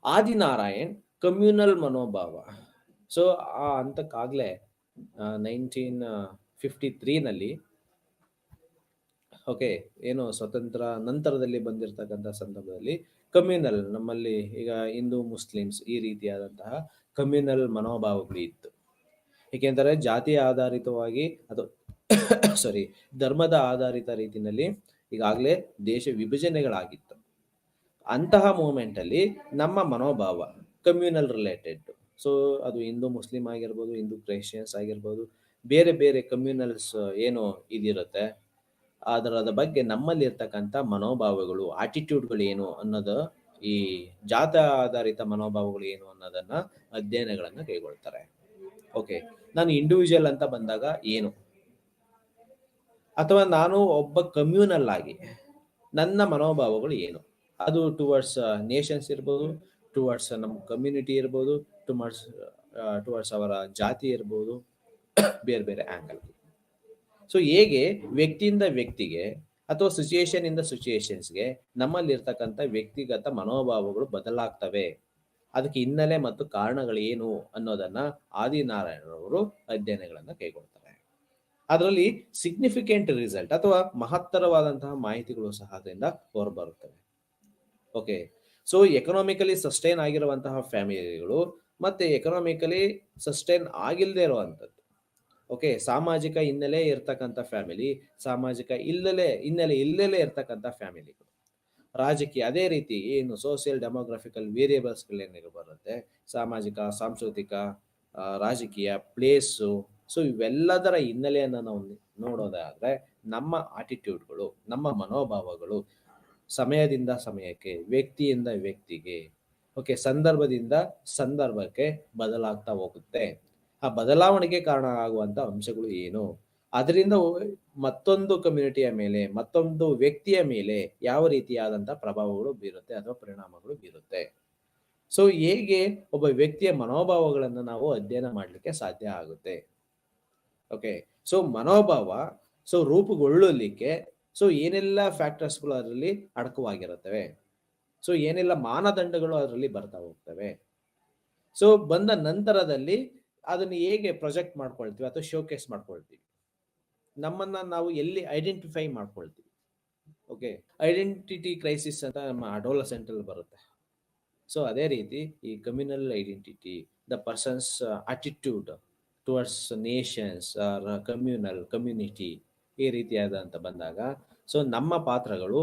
ಆದಿನಾರಾಯಣ್ ಕಮ್ಯುನಲ್ ಮನೋಭಾವ. ಸೊ ಆ ಹಂತಕ್ಕಾಗಲೇ 1953ನಲ್ಲಿ ಓಕೆ ಏನು ಸ್ವತಂತ್ರ ನಂತರದಲ್ಲಿ ಬಂದಿರತಕ್ಕಂಥ ಸಂದರ್ಭದಲ್ಲಿ ಕಮ್ಯುನಲ್, ನಮ್ಮಲ್ಲಿ ಈಗ ಹಿಂದೂ ಮುಸ್ಲಿಮ್ಸ್ ಈ ರೀತಿಯಾದಂತಹ ಕಮ್ಯುನಲ್ ಮನೋಭಾವಗಳು ಇತ್ತು. ಏಕೆಂದರೆ ಜಾತಿಯ ಆಧಾರಿತವಾಗಿ ಅಥವಾ ಸಾರಿ ಧರ್ಮದ ಆಧಾರಿತ ರೀತಿಯಲ್ಲಿ ಈಗಾಗಲೇ ದೇಶ ವಿಭಜನೆಗಳಾಗಿತ್ತು. ಅಂತಹ ಮೂಮೆಂಟಲ್ಲಿ ನಮ್ಮ ಮನೋಭಾವ ಕಮ್ಯುನಲ್ ರಿಲೇಟೆಡ್, ಸೊ ಅದು ಹಿಂದೂ ಮುಸ್ಲಿಂ ಆಗಿರ್ಬೋದು, ಹಿಂದೂ ಕ್ರಿಶ್ಚಿಯನ್ಸ್ ಆಗಿರ್ಬೋದು, ಬೇರೆ ಬೇರೆ ಕಮ್ಯುನಲ್ಸ್ ಏನು ಇದಿರುತ್ತೆ ಅದರದ ಬಗ್ಗೆ ನಮ್ಮಲ್ಲಿ ಇರ್ತಕ್ಕಂಥ ಮನೋಭಾವಗಳು, ಆಟಿಟ್ಯೂಡ್ಗಳು ಏನು ಅನ್ನೋದು, ಈ ಜಾತ ಆಧಾರಿತ ಮನೋಭಾವಗಳು ಏನು ಅನ್ನೋದನ್ನ ಅಧ್ಯಯನಗಳನ್ನ ಕೈಗೊಳ್ತಾರೆ. ಓಕೆ, ನಾನು ಇಂಡಿವಿಜುವಲ್ ಅಂತ ಬಂದಾಗ ಏನು, ಅಥವಾ ನಾನು ಒಬ್ಬ ಕಮ್ಯೂನಲ್ ಆಗಿ ನನ್ನ ಮನೋಭಾವಗಳು ಏನು, ಅದು ಟುವರ್ಡ್ಸ್ ನೇಷನ್ಸ್ ಇರ್ಬೋದು, ಟುವರ್ಡ್ಸ್ ನಮ್ಮ ಕಮ್ಯುನಿಟಿ ಇರ್ಬೋದು, ಟುವರ್ಡ್ಸ್ ಅವರ ಜಾತಿ ಇರ್ಬೋದು, ಬೇರೆ ಬೇರೆ ಆಂಗಲ್. ಸೊ ಹೇಗೆ ವ್ಯಕ್ತಿಯಿಂದ ವ್ಯಕ್ತಿಗೆ ಅಥವಾ ಸಿಚುಯೇಷನ್ ಇಂದ ಸಿಚುಯೇಷನ್ಸ್ಗೆ ನಮ್ಮಲ್ಲಿರ್ತಕ್ಕಂಥ ವ್ಯಕ್ತಿಗತ ಮನೋಭಾವಗಳು ಬದಲಾಗ್ತವೆ, ಅದಕ್ಕೆ ಹಿನ್ನೆಲೆ ಮತ್ತು ಕಾರಣಗಳೇನು ಅನ್ನೋದನ್ನ ಆದಿನಾರಾಯಣರವರು ಅಧ್ಯಯನಗಳನ್ನ ಕೈಗೊಳ್ತಾರೆ. ಅದರಲ್ಲಿ ಸಿಗ್ನಿಫಿಕೆಂಟ್ ರಿಸಲ್ಟ್ ಅಥವಾ ಮಹತ್ತರವಾದಂತಹ ಮಾಹಿತಿಗಳು ಸಹ ಅದರಿಂದ ಹೊರಬರುತ್ತವೆ. ಓಕೆ, ಸೊ ಎಕನಾಮಿಕಲಿ ಸಸ್ಟೈನ್ ಆಗಿರುವಂತಹ ಫ್ಯಾಮಿಲಿಗಳು ಮತ್ತೆ ಎಕನಾಮಿಕಲಿ ಸಸ್ಟೈನ್ ಆಗಿಲ್ಲದೆ ಇರುವಂಥದ್ದು. ಓಕೆ, ಸಾಮಾಜಿಕ ಹಿನ್ನೆಲೆ ಇರ್ತಕ್ಕಂಥ ಫ್ಯಾಮಿಲಿ, ಸಾಮಾಜಿಕ ಹಿನ್ನೆಲೆ ಇಲ್ಲದೆ ಇರ್ತಕ್ಕಂಥ ಫ್ಯಾಮಿಲಿಗಳು, ರಾಜಕೀಯ ಅದೇ ರೀತಿ ಏನು ಸೋಷಿಯಲ್ ಡೆಮೋಗ್ರಫಿಕಲ್ ವೇರಿಯೇಬಲ್ಸ್ಗಳೇನಿರು ಬರುತ್ತೆ, ಸಾಮಾಜಿಕ, ಸಾಂಸ್ಕೃತಿಕ, ರಾಜಕೀಯ, ಪ್ಲೇಸು, ಸೊ ಇವೆಲ್ಲದರ ಹಿನ್ನೆಲೆಯನ್ನು ನಾವು ನೋಡೋದಾದ್ರೆ ನಮ್ಮ ಆಟಿಟ್ಯೂಡ್ಗಳು, ನಮ್ಮ ಮನೋಭಾವಗಳು ಸಮಯದಿಂದ ಸಮಯಕ್ಕೆ, ವ್ಯಕ್ತಿಯಿಂದ ವ್ಯಕ್ತಿಗೆ, ಓಕೆ, ಸಂದರ್ಭದಿಂದ ಸಂದರ್ಭಕ್ಕೆ ಬದಲಾಗ್ತಾ ಹೋಗುತ್ತೆ. ಆ ಬದಲಾವಣೆಗೆ ಕಾರಣ ಆಗುವಂತ ಅಂಶಗಳು ಏನು, ಅದರಿಂದ ಮತ್ತೊಂದು ಕಮ್ಯುನಿಟಿಯ ಮೇಲೆ, ಮತ್ತೊಂದು ವ್ಯಕ್ತಿಯ ಮೇಲೆ ಯಾವ ರೀತಿಯಾದಂಥ ಪ್ರಭಾವಗಳು ಬೀರುತ್ತೆ ಅಥವಾ ಪರಿಣಾಮಗಳು ಬೀರುತ್ತೆ. ಸೊ ಹೇಗೆ ಒಬ್ಬ ವ್ಯಕ್ತಿಯ ಮನೋಭಾವಗಳನ್ನು ನಾವು ಅಧ್ಯಯನ ಮಾಡಲಿಕ್ಕೆ ಸಾಧ್ಯ ಆಗುತ್ತೆ. ಓಕೆ, ಸೊ ಮನೋಭಾವ ಸೊ ರೂಪುಗೊಳ್ಳಲಿಕ್ಕೆ ಸೊ ಏನೆಲ್ಲ ಫ್ಯಾಕ್ಟರ್ಸ್ಗಳು ಅದರಲ್ಲಿ ಅಡಕವಾಗಿರುತ್ತವೆ, ಸೊ ಏನೆಲ್ಲ ಮಾನದಂಡಗಳು ಅದರಲ್ಲಿ ಬರ್ತಾ ಹೋಗ್ತವೆ. ಸೊ ಬಂದ ನಂತರದಲ್ಲಿ ಅದನ್ನು ಹೇಗೆ ಪ್ರೊಜೆಕ್ಟ್ ಮಾಡ್ಕೊಳ್ತೀವಿ ಅಥವಾ ಶೋಕೇಸ್ ಮಾಡ್ಕೊಳ್ತೀವಿ, ನಮ್ಮನ್ನ ನಾವು ಎಲ್ಲಿ ಐಡೆಂಟಿಫೈ ಮಾಡ್ಕೊಳ್ತೀವಿ. ಓಕೆ, ಐಡೆಂಟಿಟಿ ಕ್ರೈಸಿಸ್ ಅಂತ ನಮ್ಮ ಅಡೋಲಸೆಂಟ್ ಅಲ್ಲಿ ಬರುತ್ತೆ. ಸೊ ಅದೇ ರೀತಿ ಈ communal identity, the persons attitude towards nations or community, ಈ ರೀತಿಯಾದಂತ ಬಂದಾಗ ಸೊ ನಮ್ಮ ಪಾತ್ರಗಳು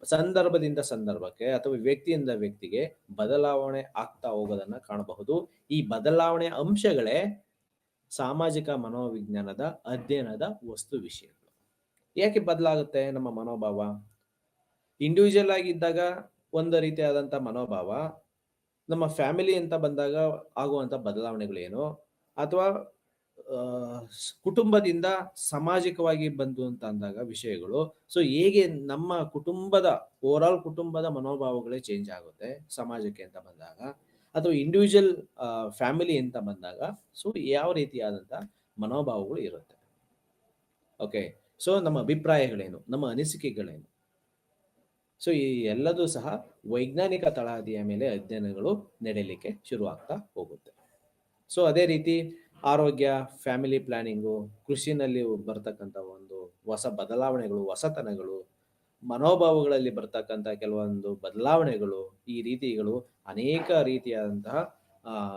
ಸಂದರ್ಭದಿಂದ ಸಂದರ್ಭಕ್ಕೆ ಅಥವಾ ವ್ಯಕ್ತಿಯಿಂದ ವ್ಯಕ್ತಿಗೆ ಬದಲಾವಣೆ ಆಗ್ತಾ ಹೋಗೋದನ್ನ ಕಾಣಬಹುದು. ಈ ಬದಲಾವಣೆ ಅಂಶಗಳೇ ಸಾಮಾಜಿಕ ಮನೋವಿಜ್ಞಾನದ ಅಧ್ಯಯನದ ವಸ್ತು ವಿಷಯಗಳು. ಯಾಕೆ ಬದಲಾಗುತ್ತೆ ನಮ್ಮ ಮನೋಭಾವ? ಇಂಡಿವಿಜುವಲ್ ಆಗಿದ್ದಾಗ ಒಂದು ರೀತಿಯಾದಂಥ ಮನೋಭಾವ, ನಮ್ಮ ಫ್ಯಾಮಿಲಿ ಅಂತ ಬಂದಾಗ ಆಗುವಂಥ ಬದಲಾವಣೆಗಳೇನು, ಅಥವಾ ಕುಟುಂಬದಿಂದ ಸಾಮಾಜಿಕವಾಗಿ ಬಂದು ಅಂತ ಅಂದಾಗ ವಿಷಯಗಳು, ಸೊ ಹೇಗೆ ನಮ್ಮ ಕುಟುಂಬದ ಓವರಾಲ್ ಕುಟುಂಬದ ಮನೋಭಾವಗಳೇ ಚೇಂಜ್ ಆಗುತ್ತೆ ಸಮಾಜಕ್ಕೆ ಅಂತ ಬಂದಾಗ, ಅಥವಾ ಇಂಡಿವಿಜುವಲ್ ಫ್ಯಾಮಿಲಿ ಅಂತ ಬಂದಾಗ ಸೊ ಯಾವ ರೀತಿಯಾದಂಥ ಮನೋಭಾವಗಳು ಇರುತ್ತೆ. ಓಕೆ, ಸೊ ನಮ್ಮ ಅಭಿಪ್ರಾಯಗಳೇನು, ನಮ್ಮ ಅನಿಸಿಕೆಗಳೇನು, ಸೊ ಈ ಎಲ್ಲದೂ ಸಹ ವೈಜ್ಞಾನಿಕ ತಳಹದಿಯ ಮೇಲೆ ಅಧ್ಯಯನಗಳು ನಡೆಯಲಿಕ್ಕೆ ಶುರುವಾಗ್ತಾ ಹೋಗುತ್ತೆ. ಸೊ ಅದೇ ರೀತಿ ಆರೋಗ್ಯ, ಫ್ಯಾಮಿಲಿ ಪ್ಲಾನಿಂಗು, ಕೃಷಿನಲ್ಲಿ ಬರ್ತಕ್ಕಂಥ ಒಂದು ಹೊಸ ಬದಲಾವಣೆಗಳು, ಹೊಸತನಗಳು, ಮನೋಭಾವಗಳಲ್ಲಿ ಬರ್ತಕ್ಕಂಥ ಕೆಲವೊಂದು ಬದಲಾವಣೆಗಳು, ಈ ರೀತಿಗಳು ಅನೇಕ ರೀತಿಯಾದಂತಹ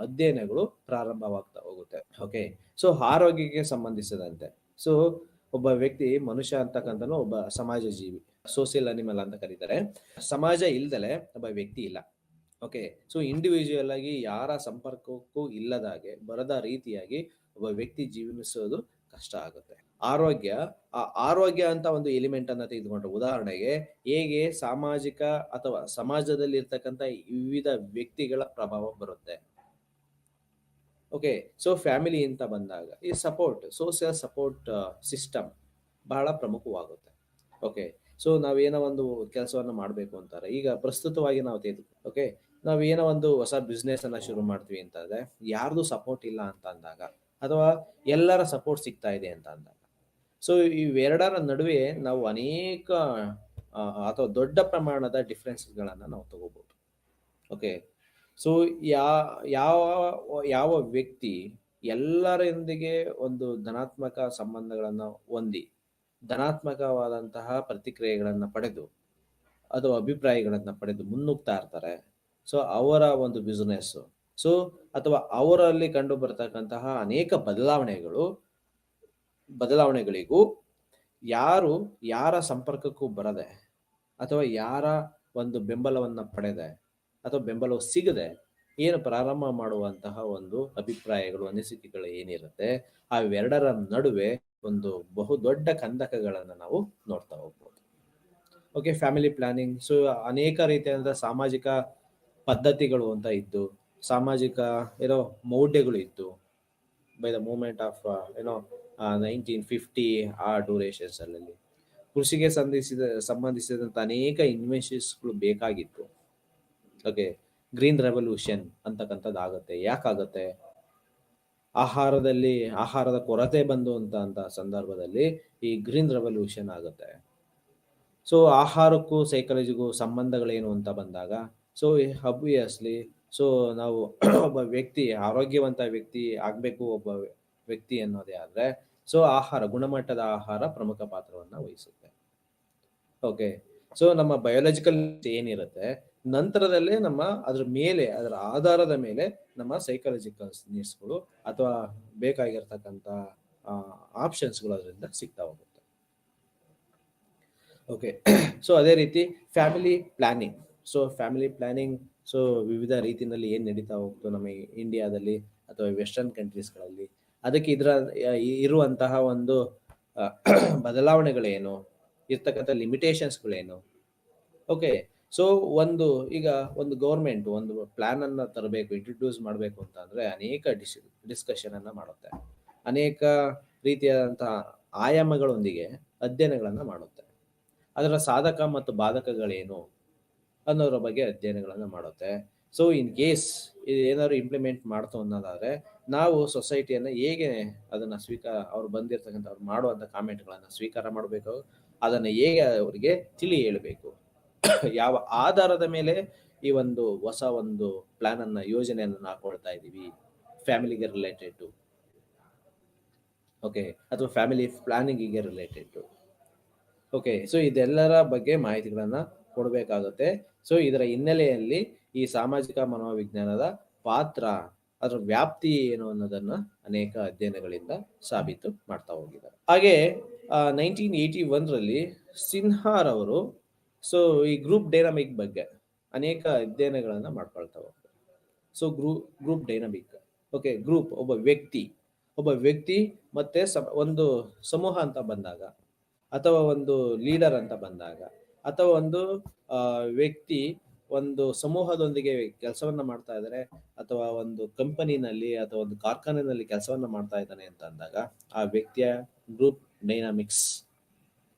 ಅಧ್ಯಯನಗಳು ಪ್ರಾರಂಭವಾಗ್ತಾ ಹೋಗುತ್ತೆ. ಓಕೆ, ಸೊ ಆರೋಗ್ಯಕ್ಕೆ ಸಂಬಂಧಿಸಿದಂತೆ ಸೊ ಒಬ್ಬ ವ್ಯಕ್ತಿ, ಮನುಷ್ಯ ಅಂತಕ್ಕಂಥನು ಒಬ್ಬ ಸಮಾಜ ಜೀವಿ, ಸೋಷಿಯಲ್ ಅನಿಮಲ್ ಅಂತ ಕರೀತಾರೆ. ಸಮಾಜ ಇಲ್ದಲೆ ಒಬ್ಬ ವ್ಯಕ್ತಿ ಇಲ್ಲ. ಓಕೆ, ಸೊ ಇಂಡಿವಿಜುವಲ್ ಆಗಿ ಯಾರ ಸಂಪರ್ಕಕ್ಕೂ ಇಲ್ಲದಾಗೆ ಬರದ ರೀತಿಯಾಗಿ ಒಬ್ಬ ವ್ಯಕ್ತಿ ಜೀವನಿಸೋದು ಕಷ್ಟ ಆಗುತ್ತೆ. ಆರೋಗ್ಯ, ಆ ಆರೋಗ್ಯ ಅಂತ ಒಂದು ಎಲಿಮೆಂಟ್ ಅನ್ನ ತೆಗೆದುಕೊಂಡ್ರೆ ಉದಾಹರಣೆಗೆ ಹೇಗೆ ಸಾಮಾಜಿಕ ಅಥವಾ ಸಮಾಜದಲ್ಲಿ ಇರ್ತಕ್ಕಂಥ ವಿವಿಧ ವ್ಯಕ್ತಿಗಳ ಪ್ರಭಾವ ಬರುತ್ತೆ. ಓಕೆ, ಸೊ ಫ್ಯಾಮಿಲಿ ಅಂತ ಬಂದಾಗ ಈ ಸಪೋರ್ಟ್, ಸೋಷಿಯಲ್ ಸಪೋರ್ಟ್ ಸಿಸ್ಟಮ್ ಬಹಳ ಪ್ರಮುಖವಾಗುತ್ತೆ. ಓಕೆ, ಸೊ ನಾವೇನೋ ಒಂದು ಕೆಲಸವನ್ನು ಮಾಡಬೇಕು ಅಂತಾರೆ, ಈಗ ಪ್ರಸ್ತುತವಾಗಿ ನಾವು ಓಕೆ, ನಾವೇನೋ ಒಂದು ಹೊಸ ಬಿಸ್ನೆಸ್ ಅನ್ನ ಶುರು ಮಾಡ್ತೀವಿ ಅಂತಂದ್ರೆ ಯಾರ್ದು ಸಪೋರ್ಟ್ ಇಲ್ಲ ಅಂತ ಅಂದಾಗ, ಅಥವಾ ಎಲ್ಲರ ಸಪೋರ್ಟ್ ಸಿಗ್ತಾ ಇದೆ ಅಂತ ಅಂದಾಗ, ಸೊ ಇವೆರಡರ ನಡುವೆ ನಾವು ಅನೇಕ ಅಥವಾ ದೊಡ್ಡ ಪ್ರಮಾಣದ ಡಿಫ್ರೆನ್ಸ್ಗಳನ್ನ ನಾವು ತಗೋಬಹುದು. ಓಕೆ, ಸೊ ಯಾವ ಯಾವ ವ್ಯಕ್ತಿ ಎಲ್ಲರೊಂದಿಗೆ ಒಂದು ಧನಾತ್ಮಕ ಸಂಬಂಧಗಳನ್ನ ಹೊಂದಿ ಧನಾತ್ಮಕವಾದಂತಹ ಪ್ರತಿಕ್ರಿಯೆಗಳನ್ನ ಪಡೆದು ಅಥವಾ ಅಭಿಪ್ರಾಯಗಳನ್ನ ಪಡೆದು ಮುನ್ನುಗ್ತಾ ಇರ್ತಾರೆ, ಸೊ ಅವರ ಒಂದು ಬಿಸ್ನೆಸ್, ಸೊ ಅಥವಾ ಅವರಲ್ಲಿ ಕಂಡು ಬರ್ತಕ್ಕಂತಹ ಅನೇಕ ಬದಲಾವಣೆಗಳಿಗೂ ಯಾರ ಸಂಪರ್ಕಕ್ಕೂ ಬರದೆ ಅಥವಾ ಯಾರ ಒಂದು ಬೆಂಬಲವನ್ನ ಪಡೆದೆ ಅಥವಾ ಬೆಂಬಲವು ಸಿಗದೆ ಏನು ಪ್ರಾರಂಭ ಮಾಡುವಂತಹ ಒಂದು ಅಭಿಪ್ರಾಯಗಳು, ಅನಿಸಿಕೆಗಳು ಏನಿರುತ್ತೆ, ಅವೆರಡರ ನಡುವೆ ಒಂದು ಬಹುದೊಡ್ಡ ಕಂದಕಗಳನ್ನು ನಾವು ನೋಡ್ತಾ ಹೋಗ್ಬೋದು. ಓಕೆ, ಫ್ಯಾಮಿಲಿ ಪ್ಲಾನಿಂಗ್, ಸೊ ಅನೇಕ ರೀತಿಯಾದ ಸಾಮಾಜಿಕ ಪದ್ಧತಿಗಳು ಅಂತ ಇದ್ದು, ಸಾಮಾಜಿಕ ಮೌಢ್ಯಗಳು ಇದ್ದು ಬೈ ದ ಮೂವ್ಮೆಂಟ್ ಆಫ್ 1950 ಆ ಡ್ಯೂರೇಷನ್ಸ್ ಅಲ್ಲಿ ಕೃಷಿಗೆ ಸಂಬಂಧಿಸಿದಂತ ಅನೇಕ ಇನ್ವೆನ್ಷನ್ಸ್ಗಳು ಬೇಕಾಗಿತ್ತು. ಓಕೆ, ಗ್ರೀನ್ ರೆವಲ್ಯೂಷನ್ ಅಂತಕ್ಕಂಥದ್ದು ಆಗುತ್ತೆ. ಯಾಕಾಗುತ್ತೆ? ಆಹಾರದ ಕೊರತೆ ಬಂದು ಅಂತ ಸಂದರ್ಭದಲ್ಲಿ ಈ ಗ್ರೀನ್ ರೆವಲ್ಯೂಷನ್ ಆಗುತ್ತೆ. ಸೊ ಆಹಾರಕ್ಕೂ ಸೈಕಾಲಜಿಗೂ ಸಂಬಂಧಗಳೇನು ಅಂತ ಬಂದಾಗ, ಸೊ ಅಬ್ವಿಯಸ್ಲಿ, ಸೊ ನಾವು ಒಬ್ಬ ವ್ಯಕ್ತಿ ಆರೋಗ್ಯವಂತ ವ್ಯಕ್ತಿ ಆಗ್ಬೇಕು, ಒಬ್ಬ ವ್ಯಕ್ತಿ ಅನ್ನೋದೇ ಆದ್ರೆ, ಸೊ ಗುಣಮಟ್ಟದ ಆಹಾರ ಪ್ರಮುಖ ಪಾತ್ರವನ್ನ ವಹಿಸುತ್ತೆ. ಓಕೆ, ಸೊ ನಮ್ಮ ಬಯೋಲಾಜಿಕಲ್ ಏನಿರುತ್ತೆ, ನಂತರದಲ್ಲೇ ಅದರ ಆಧಾರದ ಮೇಲೆ ನಮ್ಮ ಸೈಕಾಲಜಿಕಲ್ ನೀಡ್ಸ್ಗಳು ಅಥವಾ ಬೇಕಾಗಿರ್ತಕ್ಕಂಥ ಆಪ್ಷನ್ಸ್ಗಳು ಅದರಿಂದ ಸಿಗ್ತಾ ಹೋಗುತ್ತೆ. ಓಕೆ, ಸೊ ಅದೇ ರೀತಿ ಫ್ಯಾಮಿಲಿ ಪ್ಲಾನಿಂಗ್, ಸೊ ವಿವಿಧ ರೀತಿಯಲ್ಲಿ ಏನ್ ನಡೀತಾ ಹೋಗ್ತು ನಮ್ಮ ಇಂಡಿಯಾದಲ್ಲಿ ಅಥವಾ ವೆಸ್ಟರ್ನ್ ಕಂಟ್ರೀಸ್ಗಳಲ್ಲಿ, ಅದಕ್ಕೆ ಇರುವಂತಹ ಒಂದು ಬದಲಾವಣೆಗಳೇನು, ಇರ್ತಕ್ಕಂಥ ಲಿಮಿಟೇಷನ್ಸ್ಗಳೇನು. ಓಕೆ, ಸೊ ಈಗ ಒಂದು ಗೌರ್ಮೆಂಟ್ ಒಂದು ಪ್ಲಾನ್ ಅನ್ನ ತರಬೇಕು, ಇಂಟ್ರೊಡ್ಯೂಸ್ ಮಾಡಬೇಕು ಅಂತ ಅಂದ್ರೆ ಅನೇಕ ಡಿಸ್ಕಷನ್ ಅನ್ನ ಮಾಡುತ್ತೆ, ಅನೇಕ ರೀತಿಯಾದಂತಹ ಆಯಾಮಗಳೊಂದಿಗೆ ಅಧ್ಯಯನಗಳನ್ನ ಮಾಡುತ್ತೆ. ಅದರ ಸಾಧಕ ಮತ್ತು ಬಾಧಕಗಳೇನು ಅನ್ನೋದ್ರ ಬಗ್ಗೆ ಅಧ್ಯಯನಗಳನ್ನ ಮಾಡುತ್ತೆ. ಸೊ ಇನ್ ಕೇಸ್ ಏನಾದ್ರು ಇಂಪ್ಲಿಮೆಂಟ್ ಮಾಡ್ತು ಅನ್ನೋದಾದ್ರೆ ನಾವು ಸೊಸೈಟಿಯನ್ನ ಹೇಗೆ ಅದನ್ನ ಅವ್ರು ಬಂದಿರ್ತಕ್ಕಂಥ ಅವ್ರು ಮಾಡುವಂತ ಕಾಮೆಂಟ್ಗಳನ್ನ ಸ್ವೀಕಾರ ಮಾಡಬೇಕು, ಅದನ್ನ ಹೇಗೆ ಅವರಿಗೆ ತಿಳಿ ಹೇಳಬೇಕು, ಯಾವ ಆಧಾರದ ಮೇಲೆ ಈ ಒಂದು ಹೊಸ ಒಂದು ಪ್ಲಾನ್ ಅನ್ನ ಯೋಜನೆಯನ್ನ ಹಾಕೊಳ್ತಾ ಇದೀವಿ, ಫ್ಯಾಮಿಲಿಗೆ ರಿಲೇಟೆಡ್ ಓಕೆ, ಅಥವಾ ಫ್ಯಾಮಿಲಿ ಪ್ಲಾನಿಂಗಿಗೆ ರಿಲೇಟೆಡ್. ಓಕೆ, ಸೊ ಇದೆಲ್ಲರ ಬಗ್ಗೆ ಮಾಹಿತಿಗಳನ್ನ ಕೊಡಬೇಕಾಗುತ್ತೆ. ಸೊ ಇದರ ಹಿನ್ನೆಲೆಯಲ್ಲಿ ಈ ಸಾಮಾಜಿಕ ಮನೋವಿಜ್ಞಾನದ ಪಾತ್ರ, ಅದರ ವ್ಯಾಪ್ತಿ ಏನು ಅನ್ನೋದನ್ನ ಅನೇಕ ಅಧ್ಯಯನಗಳಿಂದ ಸಾಬೀತು ಮಾಡ್ತಾ ಹೋಗಿದ್ದಾರೆ. ಹಾಗೆ 1981ರಲ್ಲಿ ಸಿನ್ಹಾರ್ ಅವರು ಸೊ ಈ ಗ್ರೂಪ್ ಡೈನಾಮಿಕ್ ಬಗ್ಗೆ ಅನೇಕ ಅಧ್ಯಯನಗಳನ್ನ ಮಾಡ್ಕೊಳ್ತಾ ಹೋಗ್ತಾರೆ. So group dynamic, okay, group ಒಬ್ಬ ವ್ಯಕ್ತಿ ಮತ್ತೆ ಒಂದು ಸಮೂಹ ಅಂತ ಬಂದಾಗ, ಅಥವಾ ಒಂದು ಲೀಡರ್ ಅಂತ ಬಂದಾಗ, ಅಥವಾ ಒಂದು ವ್ಯಕ್ತಿ ಒಂದು ಸಮೂಹದೊಂದಿಗೆ ಕೆಲಸವನ್ನ ಮಾಡ್ತಾ ಇದ್ದಾರೆ, ಅಥವಾ ಒಂದು ಕಂಪನಿನಲ್ಲಿ ಅಥವಾ ಒಂದು ಕಾರ್ಖಾನೆಯಲ್ಲಿ ಕೆಲಸವನ್ನ ಮಾಡ್ತಾ ಇದ್ದಾನೆ ಅಂತ ಅಂದಾಗ ಆ ವ್ಯಕ್ತಿಯ ಗ್ರೂಪ್ ಡೈನಾಮಿಕ್ಸ್,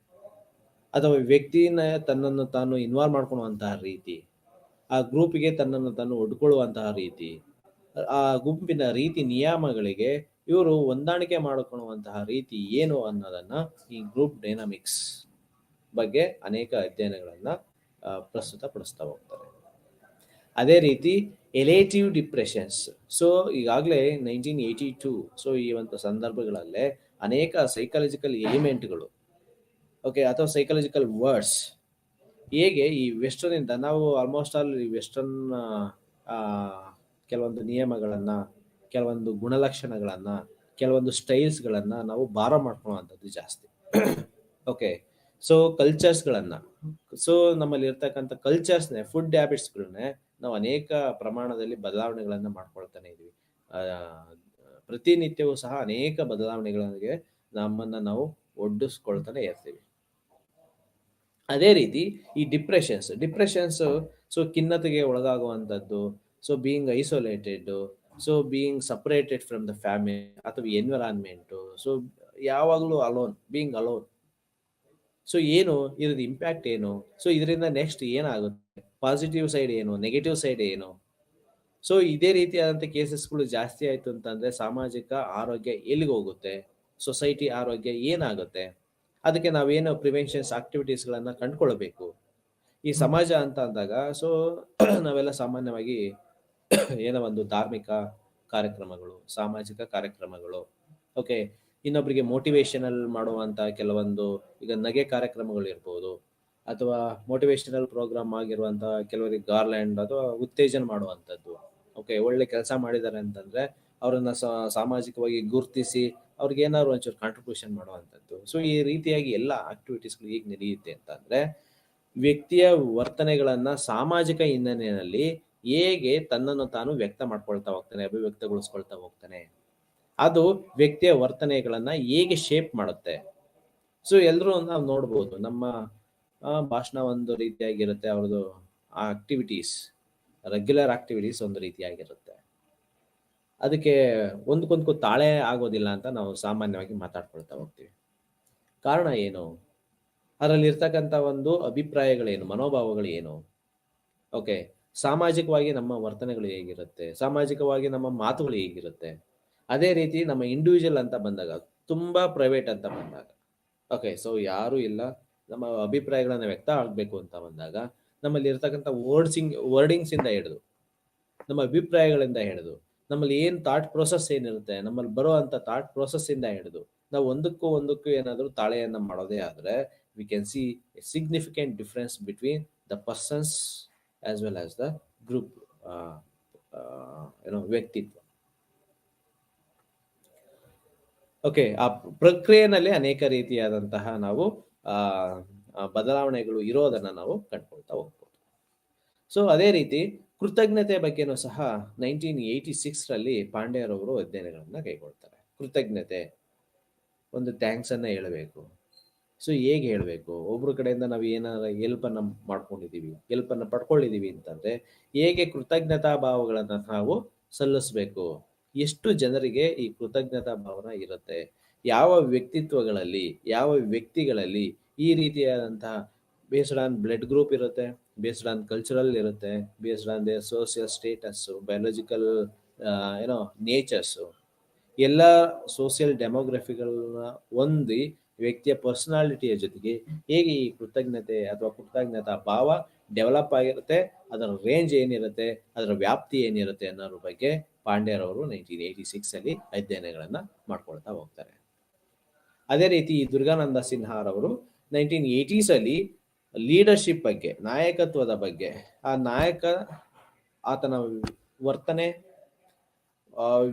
ಅಥವಾ ವ್ಯಕ್ತಿನ ತನ್ನನ್ನು ತಾನು ಇನ್ವಾಲ್ವ್ ಮಾಡ್ಕೊಳ್ಳುವಂತಹ ರೀತಿ, ಆ ಗ್ರೂಪಿಗೆ ತನ್ನನ್ನು ತಾನು ಒಡ್ಕೊಳ್ಳುವಂತಹ ರೀತಿ, ಆ ಗುಂಪಿನ ರೀತಿ ನಿಯಮಗಳಿಗೆ ಇವರು ಹೊಂದಾಣಿಕೆ ಮಾಡಿಕೊಳ್ಳುವಂತಹ ರೀತಿ ಏನು ಅನ್ನೋದನ್ನ ಈ ಗ್ರೂಪ್ ಡೈನಾಮಿಕ್ಸ್ ಬಗ್ಗೆ ಅನೇಕ ಅಧ್ಯಯನಗಳನ್ನ ಪ್ರಸ್ತುತಪಡಿಸ್ತಾ ಹೋಗ್ತಾರೆ. ಅದೇ ರೀತಿ ಎಲೇಟಿವ್ ಡಿಪ್ರೆಷನ್ಸ್, ಸೊ ಈಗಾಗಲೇ 1982, ಸೊ ಈ ಒಂದು ಸಂದರ್ಭಗಳಲ್ಲೇ ಅನೇಕ ಸೈಕಾಲಜಿಕಲ್ ಎಲಿಮೆಂಟ್ಗಳು, ಓಕೆ, ಅಥವಾ ಸೈಕಾಲಜಿಕಲ್ ವರ್ಡ್ಸ್ ಹೇಗೆ ಈ ವೆಸ್ಟರ್ನ್ ಇಂದ ನಾವು ಆಲ್ಮೋಸ್ಟ್ ಆಲ್ ಈ ವೆಸ್ಟರ್ನ್ ಕೆಲವೊಂದು ನಿಯಮಗಳನ್ನ, ಕೆಲವೊಂದು ಗುಣಲಕ್ಷಣಗಳನ್ನ, ಕೆಲವೊಂದು ಸ್ಟೈಲ್ಸ್ಗಳನ್ನ ನಾವು ಬಾರೋ ಮಾಡ್ಕೊಳ್ಳುವಂಥದ್ದು ಜಾಸ್ತಿ. ಓಕೆ, ಸೊ ಕಲ್ಚರ್ಸ್ಗಳನ್ನ, ಸೊ ನಮ್ಮಲ್ಲಿ ಇರ್ತಕ್ಕಂಥ ಕಲ್ಚರ್ಸ್ನೇ, ಫುಡ್ ಹ್ಯಾಬಿಟ್ಸ್ಗಳನ್ನೇ ನಾವು ಅನೇಕ ಪ್ರಮಾಣದಲ್ಲಿ ಬದಲಾವಣೆಗಳನ್ನ ಮಾಡ್ಕೊಳ್ತಾನೆ ಇದೀವಿ. ಪ್ರತಿನಿತ್ಯವೂ ಸಹ ಅನೇಕ ಬದಲಾವಣೆಗಳಿಗೆ ನಮ್ಮನ್ನ ನಾವು ಒಡ್ಡಿಸ್ಕೊಳ್ತಾನೆ ಇರ್ತೀವಿ. ಅದೇ ರೀತಿ ಈ ಡಿಪ್ರೆಷನ್ಸ್ ಸೊ ಖಿನ್ನತೆಗೆ ಒಳಗಾಗುವಂಥದ್ದು, so being isolated, so being separated from the family ಅಥವಾ ಎನ್ವಿರಾನ್ಮೆಂಟು, ಸೊ ಯಾವಾಗಲೂ ಬೀಯಿಂಗ್ ಅಲೋನ್. ಸೊ ಏನು ಇದ್ರದ್ದು ಇಂಪ್ಯಾಕ್ಟ್ ಏನು, ಸೊ ಇದರಿಂದ ನೆಕ್ಸ್ಟ್ ಏನಾಗುತ್ತೆ, ಪಾಸಿಟಿವ್ ಸೈಡ್ ಏನು, ನೆಗೆಟಿವ್ ಸೈಡ್ ಏನು. ಸೊ ಇದೇ ರೀತಿಯಾದಂಥ ಕೇಸಸ್ಗಳು ಜಾಸ್ತಿ ಆಯಿತು ಅಂತಂದರೆ ಸಾಮಾಜಿಕ ಆರೋಗ್ಯ ಎಲ್ಲಿಗೆ ಹೋಗುತ್ತೆ, ಸೊಸೈಟಿ ಆರೋಗ್ಯ ಏನಾಗುತ್ತೆ. ಅದಕ್ಕೆ ನಾವೇನು ಪ್ರಿವೆನ್ಷನ್ಸ್ ಆಕ್ಟಿವಿಟೀಸ್ಗಳನ್ನು ಕಂಡುಕೊಳ್ಬೇಕು. ಈ ಸಮಾಜ ಅಂತ ಅಂದಾಗ ಸೊ ನಾವೆಲ್ಲ ಸಾಮಾನ್ಯವಾಗಿ ಏನೋ ಒಂದು ಧಾರ್ಮಿಕ ಕಾರ್ಯಕ್ರಮಗಳು, ಸಾಮಾಜಿಕ ಕಾರ್ಯಕ್ರಮಗಳು, ಓಕೆ, ಇನ್ನೊಬ್ಬರಿಗೆ ಮೋಟಿವೇಶನಲ್ ಮಾಡುವಂಥ ಕೆಲವೊಂದು ಈಗ ನಗೆ ಕಾರ್ಯಕ್ರಮಗಳು ಇರ್ಬೋದು, ಅಥವಾ ಮೋಟಿವೇಶನಲ್ ಪ್ರೋಗ್ರಾಮ್ ಆಗಿರುವಂಥ ಕೆಲವರಿಗೆ ಗಾರ್ಲ್ಯಾಂಡ್ ಅಥವಾ ಉತ್ತೇಜನ ಮಾಡುವಂಥದ್ದು. ಓಕೆ, ಒಳ್ಳೆ ಕೆಲಸ ಮಾಡಿದ್ದಾರೆ ಅಂತಂದರೆ ಅವರನ್ನು ಸಾಮಾಜಿಕವಾಗಿ ಗುರುತಿಸಿ ಅವ್ರಿಗೆ ಏನಾದ್ರು ಒಂಚೂರು ಕಾಂಟ್ರಿಬ್ಯೂಷನ್ ಮಾಡುವಂಥದ್ದು. ಸೊ ಈ ರೀತಿಯಾಗಿ ಎಲ್ಲ ಆಕ್ಟಿವಿಟೀಸ್ಗಳು ಹೇಗೆ ನಡೆಯುತ್ತೆ ಅಂತಂದರೆ ವ್ಯಕ್ತಿಯ ವರ್ತನೆಗಳನ್ನು ಸಾಮಾಜಿಕ ಹಿನ್ನೆಲೆಯಲ್ಲಿ ಹೇಗೆ ತನ್ನನ್ನು ತಾನು ವ್ಯಕ್ತ ಮಾಡ್ಕೊಳ್ತಾ ಹೋಗ್ತಾನೆ, ಅಭಿವ್ಯಕ್ತಗೊಳಿಸ್ಕೊಳ್ತಾ ಹೋಗ್ತಾನೆ, ಅದು ವ್ಯಕ್ತಿಯ ವರ್ತನೆಗಳನ್ನು ಹೇಗೆ ಶೇಪ್ ಮಾಡುತ್ತೆ. ಸೊ ಎಲ್ಲರೂ ನಾವು ನೋಡ್ಬೋದು, ನಮ್ಮ ಭಾಷಣ ಒಂದು ರೀತಿಯಾಗಿರುತ್ತೆ, ಅವ್ರದ್ದು ಆ ಆಕ್ಟಿವಿಟೀಸ್, ರೆಗ್ಯುಲರ್ ಆಕ್ಟಿವಿಟೀಸ್ ಒಂದು ರೀತಿಯಾಗಿರುತ್ತೆ. ಅದಕ್ಕೆ ಒಂದಕ್ಕೊಂದಕ್ಕೂ ತಾಳೆ ಆಗೋದಿಲ್ಲ ಅಂತ ನಾವು ಸಾಮಾನ್ಯವಾಗಿ ಮಾತಾಡ್ಕೊಳ್ತಾ ಹೋಗ್ತೀವಿ. ಕಾರಣ ಏನು, ಅದರಲ್ಲಿ ಇರ್ತಕ್ಕಂಥ ಒಂದು ಅಭಿಪ್ರಾಯಗಳೇನು, ಮನೋಭಾವಗಳು ಏನು. ಓಕೆ, ಸಾಮಾಜಿಕವಾಗಿ ನಮ್ಮ ವರ್ತನೆಗಳು ಹೇಗಿರುತ್ತೆ, ಸಾಮಾಜಿಕವಾಗಿ ನಮ್ಮ ಮಾತುಗಳು ಹೇಗಿರುತ್ತೆ. ಅದೇ ರೀತಿ ನಮ್ಮ ಇಂಡಿವಿಜುವಲ್ ಅಂತ ಬಂದಾಗ, ತುಂಬ ಪ್ರೈವೇಟ್ ಅಂತ ಬಂದಾಗ, ಓಕೆ, ಸೊ ಯಾರೂ ಇಲ್ಲ, ನಮ್ಮ ಅಭಿಪ್ರಾಯಗಳನ್ನು ವ್ಯಕ್ತ ಆಗಬೇಕು ಅಂತ ಬಂದಾಗ ನಮ್ಮಲ್ಲಿ ಇರ್ತಕ್ಕಂಥ ವರ್ಡಿಂಗ್ಸಿಂದ ಹಿಡಿದು, ನಮ್ಮ ಅಭಿಪ್ರಾಯಗಳಿಂದ ಹಿಡಿದು, ನಮ್ಮಲ್ಲಿ ಏನು ಥಾಟ್ ಪ್ರೊಸೆಸ್ ಏನಿರುತ್ತೆ, ನಮ್ಮಲ್ಲಿ ಬರೋ ಅಂಥ ಥಾಟ್ ಪ್ರೊಸೆಸ್ಸಿಂದ ಹಿಡಿದು ನಾವು ಒಂದಕ್ಕೂ ಏನಾದರೂ ತಾಳೆಯನ್ನು ಮಾಡೋದೇ ಆದರೆ we can see A significant difference between the persons as well as the group ವ್ಯಕ್ತಿತ್ವ. ಓಕೆ, ಆ ಪ್ರಕ್ರಿಯೆನಲ್ಲಿ ಅನೇಕ ರೀತಿಯಾದಂತಹ ನಾವು ಬದಲಾವಣೆಗಳು ಇರೋದನ್ನು ನಾವು ಕಂಡುಕೊಳ್ತಾ ಹೋಗ್ಬೋದು. ಸೊ ಅದೇ ರೀತಿ ಕೃತಜ್ಞತೆ ಬಗ್ಗೆನೂ ಸಹ 1986ರಲ್ಲಿ ಪಾಂಡ್ಯರವರು ಅಧ್ಯಯನಗಳನ್ನು ಕೈಗೊಳ್ತಾರೆ. ಕೃತಜ್ಞತೆ, ಒಂದು ಥ್ಯಾಂಕ್ಸನ್ನು ಹೇಳಬೇಕು. ಸೊ ಹೇಗೆ ಹೇಳಬೇಕು, ಒಬ್ಬರ ಕಡೆಯಿಂದ ನಾವು ಏನಾರ ಹೆಲ್ಪನ್ನು ಮಾಡ್ಕೊಂಡಿದ್ದೀವಿ, ಹೆಲ್ಪನ್ನು ಪಡ್ಕೊಂಡಿದ್ದೀವಿ ಅಂತಂದರೆ ಹೇಗೆ ಕೃತಜ್ಞತಾ ಭಾವಗಳನ್ನು ನಾವು ಸಲ್ಲಿಸಬೇಕು. ಎಷ್ಟು ಜನರಿಗೆ ಈ ಕೃತಜ್ಞತಾ ಭಾವನೆ ಇರುತ್ತೆ, ಯಾವ ವ್ಯಕ್ತಿತ್ವಗಳಲ್ಲಿ, ಯಾವ ವ್ಯಕ್ತಿಗಳಲ್ಲಿ ಈ ರೀತಿಯಾದಂತಹ ಬೇಸ್ಡ್ ಆನ್ ಬ್ಲಡ್ ಗ್ರೂಪ್ ಇರುತ್ತೆ, ಬೇಸ್ಡ್ ಆನ್ ಕಲ್ಚರಲ್ ಇರುತ್ತೆ, based on the social status, biological natures, ಎಲ್ಲ ಸೋಷಿಯಲ್ ಡೆಮೋಗ್ರಫಿಗಳನ್ನ ಹೊಂದಿ ವ್ಯಕ್ತಿಯ ಪರ್ಸನಾಲಿಟಿಯ ಜೊತೆಗೆ ಹೇಗೆ ಈ ಕೃತಜ್ಞತೆ ಅಥವಾ ಕೃತಜ್ಞತಾ ಭಾವ ಡೆವಲಪ್ ಆಗಿರುತ್ತೆ, ಅದರ ರೇಂಜ್ ಏನಿರುತ್ತೆ, ಅದರ ವ್ಯಾಪ್ತಿ ಏನಿರುತ್ತೆ ಅನ್ನೋದ್ರ ಬಗ್ಗೆ ಪಾಂಡ್ಯರವರು 1986ಅಲ್ಲಿ ಅಧ್ಯಯನಗಳನ್ನು ಮಾಡ್ಕೊಳ್ತಾ ಹೋಗ್ತಾರೆ. ಅದೇ ರೀತಿ ದುರ್ಗಾನಂದ ಸಿನ್ಹಾರವರು 1980ಸಲ್ಲಿ ಲೀಡರ್ಶಿಪ್ ಬಗ್ಗೆ, ನಾಯಕತ್ವದ ಬಗ್ಗೆ, ಆತನ ವರ್ತನೆ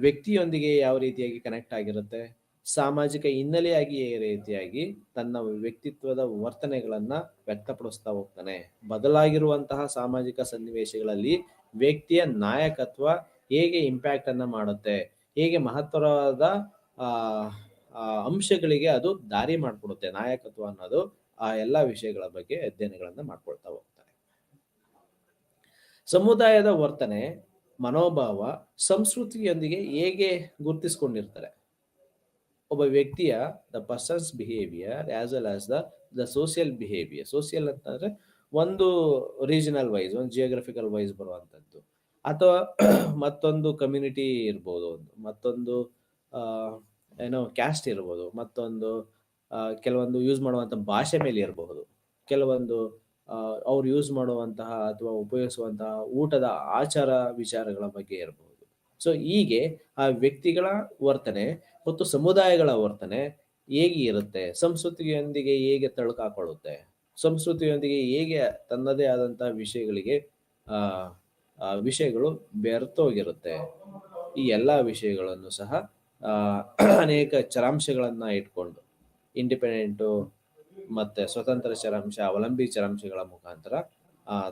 ವ್ಯಕ್ತಿಯೊಂದಿಗೆ ಯಾವ ರೀತಿಯಾಗಿ ಕನೆಕ್ಟ್ ಆಗಿರುತ್ತೆ, ಸಾಮಾಜಿಕ ಹಿನ್ನೆಲೆಯಾಗಿ ಈ ರೀತಿಯಾಗಿ ತನ್ನ ವ್ಯಕ್ತಿತ್ವದ ವರ್ತನೆಗಳನ್ನು ವ್ಯಕ್ತಪಡಿಸ್ತಾ ಹೋಗ್ತಾನೆ. ಬದಲಾಗಿರುವಂತಹ ಸಾಮಾಜಿಕ ಸನ್ನಿವೇಶಗಳಲ್ಲಿ ವ್ಯಕ್ತಿಯ ನಾಯಕತ್ವ ಹೇಗೆ ಇಂಪ್ಯಾಕ್ಟ್ ಅನ್ನು ಮಾಡುತ್ತೆ, ಹೇಗೆ ಮಹತ್ತರವಾದ ಅಂಶಗಳಿಗೆ ಅದು ದಾರಿ ಮಾಡಿಕೊಡುತ್ತೆ ನಾಯಕತ್ವ ಅನ್ನೋದು, ಆ ಎಲ್ಲ ವಿಷಯಗಳ ಬಗ್ಗೆ ಅಧ್ಯಯನಗಳನ್ನು ಮಾಡ್ಕೊಳ್ತಾ ಹೋಗ್ತಾರೆ. ಸಮುದಾಯದ ವರ್ತನೆ, ಮನೋಭಾವ, ಸಂಸ್ಕೃತಿಯೊಂದಿಗೆ ಹೇಗೆ ಗುರುತಿಸ್ಕೊಂಡಿರ್ತಾರೆ. ಒಬ್ಬ ವ್ಯಕ್ತಿಯ the persons behaviour as well as the social behaviour. Social ಅಂತಂದರೆ ಒಂದು ರೀಜನಲ್ ವೈಸ್, ಒಂದು ಜಿಯೋಗ್ರಫಿಕಲ್ ವೈಸ್ ಬರುವಂಥದ್ದು, ಅಥವಾ ಮತ್ತೊಂದು ಕಮ್ಯುನಿಟಿ ಇರ್ಬೋದು, ಮತ್ತೊಂದು ಕ್ಯಾಸ್ಟ್ ಇರ್ಬೋದು, ಮತ್ತೊಂದು ಕೆಲವೊಂದು ಯೂಸ್ ಮಾಡುವಂಥ ಭಾಷೆ ಮೇಲೆ ಇರಬಹುದು, ಕೆಲವೊಂದು ಅವ್ರು ಯೂಸ್ ಮಾಡುವಂತಹ ಅಥವಾ ಉಪಯೋಗಿಸುವಂತಹ ಊಟದ ಆಚಾರ ವಿಚಾರಗಳ ಬಗ್ಗೆ ಇರಬಹುದು. ಸೊ ಹೀಗೆ ಆ ವ್ಯಕ್ತಿಗಳ ವರ್ತನೆ ಮತ್ತು ಸಮುದಾಯಗಳ ವರ್ತನೆ ಹೇಗೆ ಇರುತ್ತೆ, ಸಂಸ್ಕೃತಿಯೊಂದಿಗೆ ಹೇಗೆ ತಳುಕಾಕೊಳ್ಳುತ್ತೆ, ಸಂಸ್ಕೃತಿಯೊಂದಿಗೆ ಹೇಗೆ ತನ್ನದೇ ಆದಂತಹ ವಿಷಯಗಳು ಬೆರೆತೋಗಿರುತ್ತೆ. ಈ ಎಲ್ಲ ವಿಷಯಗಳನ್ನು ಸಹ ಅನೇಕ ಚರಾಂಶಗಳನ್ನು ಇಟ್ಕೊಂಡು, ಇಂಡಿಪೆಂಡೆಂಟು ಮತ್ತು ಸ್ವತಂತ್ರ ಚರಾಂಶ, ಅವಲಂಬಿ ಚರಾಂಶಗಳ ಮುಖಾಂತರ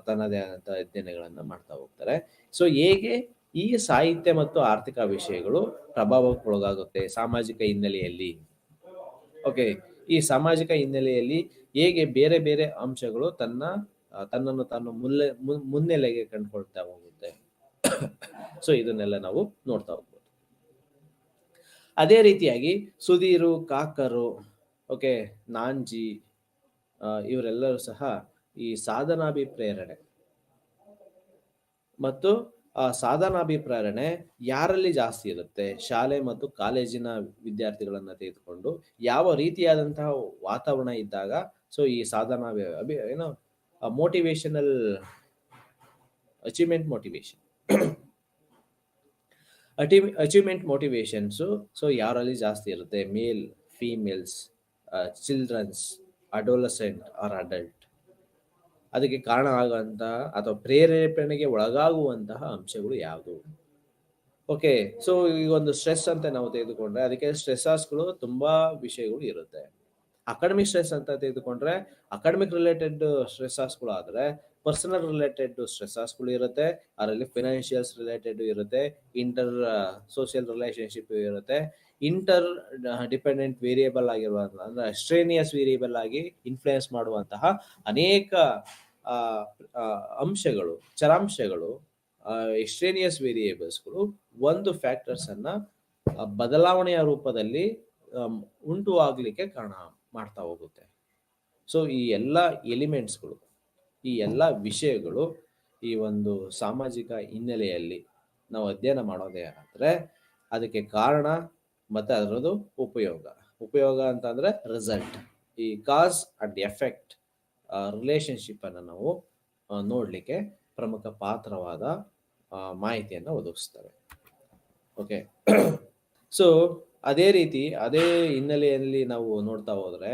ತನ್ನದೇ ಆದಂಥ ಅಧ್ಯಯನಗಳನ್ನು ಮಾಡ್ತಾ ಹೋಗ್ತಾರೆ. ಸೊ ಹೇಗೆ ಈ ಸಾಹಿತ್ಯ ಮತ್ತು ಆರ್ಥಿಕ ವಿಷಯಗಳು ಪ್ರಭಾವಕ್ಕೊಳಗಾಗುತ್ತೆ ಸಾಮಾಜಿಕ ಹಿನ್ನೆಲೆಯಲ್ಲಿ ಓಕೆ, ಈ ಸಾಮಾಜಿಕ ಹಿನ್ನೆಲೆಯಲ್ಲಿ ಹೇಗೆ ಬೇರೆ ಬೇರೆ ಅಂಶಗಳು ತನ್ನನ್ನು ತಾನು ಮುನ್ನೆಲೆಗೆ ಕಂಡುಕೊಳ್ತಾ ಹೋಗುತ್ತೆ. ಸೊ ಇದನ್ನೆಲ್ಲ ನಾವು ನೋಡ್ತಾ ಹೋಗ್ಬೋದು. ಅದೇ ರೀತಿಯಾಗಿ ಸುಧೀರು, ಕಾಕರು, ಓಕೆ, ನಾಂಜಿ, ಇವರೆಲ್ಲರೂ ಸಹ ಈ ಸಾಧನಾಭಿಪ್ರೇರಣೆ ಮತ್ತು ಸಾಧನಾಭಿಪ್ರೇರಣೆ ಯಾರಲ್ಲಿ ಜಾಸ್ತಿ ಇರುತ್ತೆ, ಶಾಲೆ ಮತ್ತು ಕಾಲೇಜಿನ ವಿದ್ಯಾರ್ಥಿಗಳನ್ನ ತೆಗೆದುಕೊಂಡು ಯಾವ ರೀತಿಯಾದಂತಹ ವಾತಾವರಣ ಇದ್ದಾಗ ಸೊ ಈ ಸಾಧನಾ ಏನೋ motivational achievement motivation achievement motivations so ಯಾರಲ್ಲಿ ಜಾಸ್ತಿ ಇರುತ್ತೆ, male, females, childrens, adolescent or adult, ಅದಕ್ಕೆ ಕಾರಣ ಆಗುವಂತ ಅಥವಾ ಪ್ರೇರೇಪಣೆಗೆ ಒಳಗಾಗುವಂತಹ ಅಂಶಗಳು ಯಾವುದು. ಓಕೆ, ಸೊ ಈಗ ಒಂದು ಸ್ಟ್ರೆಸ್ ಅಂತ ನಾವು ತೆಗೆದುಕೊಂಡ್ರೆ ಅದಕ್ಕೆ ಸ್ಟ್ರೆಸರ್ಸ್ಗಳು ತುಂಬಾ ವಿಷಯಗಳು ಇರುತ್ತೆ. ಅಕಾಡೆಮಿಕ್ ಸ್ಟ್ರೆಸ್ ಅಂತ ತೆಗೆದುಕೊಂಡ್ರೆ ಅಕಾಡೆಮಿಕ್ ರಿಲೇಟೆಡ್ ಸ್ಟ್ರೆಸರ್ಸ್ಗಳು ಆದ್ರೆ ಪರ್ಸನಲ್ ರಿಲೇಟೆಡ್ ಸ್ಟ್ರೆಸರ್ಸ್ಗಳು ಇರುತ್ತೆ, ಅದರಲ್ಲಿ ಫೈನಾನ್ಷಿಯಲ್ಸ್ ರಿಲೇಟೆಡ್ ಇರುತ್ತೆ, ಇಂಟರ್ ಸೋಷಿಯಲ್ ರಿಲೇಶನ್ಶಿಪ್ ಇರುತ್ತೆ, ಇಂಟರ್ ಡಿಪೆಂಡೆಂಟ್ ವೇರಿಯೇಬಲ್ ಆಗಿರುವಂತಹ ಅಂದ್ರೆ ಸ್ಟ್ರೇನಿಯಸ್ ವೇರಿಯೇಬಲ್ ಆಗಿ ಇನ್ಫ್ಲೂಯೆನ್ಸ್ ಮಾಡುವಂತಹ ಅನೇಕ ಅಂಶಗಳು, ಚರಾಂಶಗಳು, ಎಕ್ಸ್ಟ್ರೇನಿಯಸ್ ವೇರಿಯೇಬಲ್ಸ್ಗಳು ಒಂದು ಫ್ಯಾಕ್ಟರ್ಸ್ ಅನ್ನ ಬದಲಾವಣೆಯ ರೂಪದಲ್ಲಿ ಉಂಟು ಆಗ್ಲಿಕ್ಕೆ ಕಾರಣ ಮಾಡ್ತಾ ಹೋಗುತ್ತೆ. ಸೊ ಈ ಎಲ್ಲ ಎಲಿಮೆಂಟ್ಸ್ಗಳು, ಈ ಎಲ್ಲ ವಿಷಯಗಳು ಈ ಒಂದು ಸಾಮಾಜಿಕ ಹಿನ್ನೆಲೆಯಲ್ಲಿ ನಾವು ಅಧ್ಯಯನ ಮಾಡೋದೇ ಆದ್ರೆ ಅದಕ್ಕೆ ಕಾರಣ ಮತ್ತೆ ಅದರದ್ದು ಉಪಯೋಗ ಅಂತ ಅಂದ್ರೆ ರಿಸಲ್ಟ್, ಈ ಕಾಸ್ ಅಂಡ್ ಎಫೆಕ್ಟ್ ರಿಲೇಶನ್ಶಿಪ್ ಅನ್ನು ನಾವು ನೋಡ್ಲಿಕ್ಕೆ ಪ್ರಮುಖ ಪಾತ್ರವಾದ ಮಾಹಿತಿಯನ್ನು ಒದಗಿಸ್ತವೆ. ಓಕೆ, ಸೊ ಅದೇ ರೀತಿ ಅದೇ ಹಿನ್ನೆಲೆಯಲ್ಲಿ ನಾವು ನೋಡ್ತಾ ಹೋದ್ರೆ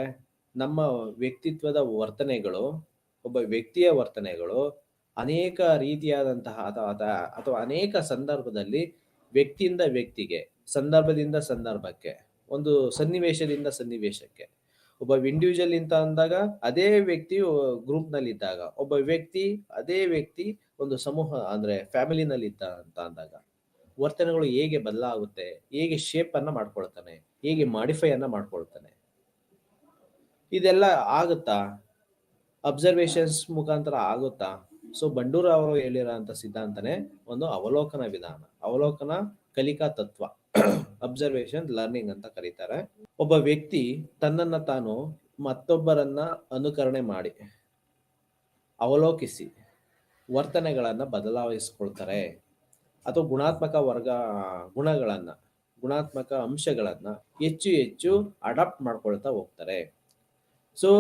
ನಮ್ಮ ವ್ಯಕ್ತಿತ್ವದ ವರ್ತನೆಗಳು, ಒಬ್ಬ ವ್ಯಕ್ತಿಯ ವರ್ತನೆಗಳು ಅನೇಕ ರೀತಿಯಾದಂತಹ ಅಥವಾ ಅನೇಕ ಸಂದರ್ಭದಲ್ಲಿ ವ್ಯಕ್ತಿಯಿಂದ ವ್ಯಕ್ತಿಗೆ, ಸಂದರ್ಭದಿಂದ ಸಂದರ್ಭಕ್ಕೆ, ಒಂದು ಸನ್ನಿವೇಶದಿಂದ ಸನ್ನಿವೇಶಕ್ಕೆ, ಒಬ್ಬ ಇಂಡಿವಿಜುವಲ್ ಅಂತ ಅಂದಾಗ ಅದೇ ವ್ಯಕ್ತಿ ಗ್ರೂಪ್ ನಲ್ಲಿ ಇದ್ದಾಗ, ಒಬ್ಬ ವ್ಯಕ್ತಿ ಅದೇ ವ್ಯಕ್ತಿ ಒಂದು ಸಮೂಹ ಅಂದ್ರೆ ಫ್ಯಾಮಿಲಿನಲ್ಲಿ ಇದ್ದ ಅಂತ ಅಂದಾಗ ವರ್ತನೆಗಳು ಹೇಗೆ ಬದಲಾಗುತ್ತೆ, ಹೇಗೆ ಶೇಪ್ ಅನ್ನ ಮಾಡ್ಕೊಳ್ತಾನೆ, ಹೇಗೆ ಮಾಡಿಫೈ ಅನ್ನ ಮಾಡ್ಕೊಳ್ತಾನೆ, ಇದೆಲ್ಲ ಆಗುತ್ತಾ, ಅಬ್ಸರ್ವೇಷನ್ಸ್ ಮುಖಾಂತರ ಆಗುತ್ತಾ. ಸೊ ಬಂಡೂರ ಅವರು ಹೇಳಿರೋಂಥ ಸಿದ್ಧಾಂತನೇ ಒಂದು ಅವಲೋಕನ ವಿಧಾನ, ಅವಲೋಕನ ಕಲಿಕಾ ತತ್ವ, ಅಬ್ಸರ್ವೇಷನ್ ಲರ್ನಿಂಗ್ ಅಂತ ಕರೀತಾರೆ. ಒಬ್ಬ ವ್ಯಕ್ತಿ ತನ್ನನ್ನ ತಾನು ಮತ್ತೊಬ್ಬರನ್ನ ಅನುಕರಣೆ ಮಾಡಿ ಅವಲೋಕಿಸಿ ವರ್ತನೆಗಳನ್ನ ಬದಲಾಯಿಸ್ಕೊಳ್ತಾರೆ ಅಥವಾ ಗುಣಾತ್ಮಕ ಅಂಶಗಳನ್ನ ಹೆಚ್ಚು ಅಡಾಪ್ಟ್ ಮಾಡ್ಕೊಳ್ತಾ ಹೋಗ್ತಾರೆ. ಸೊ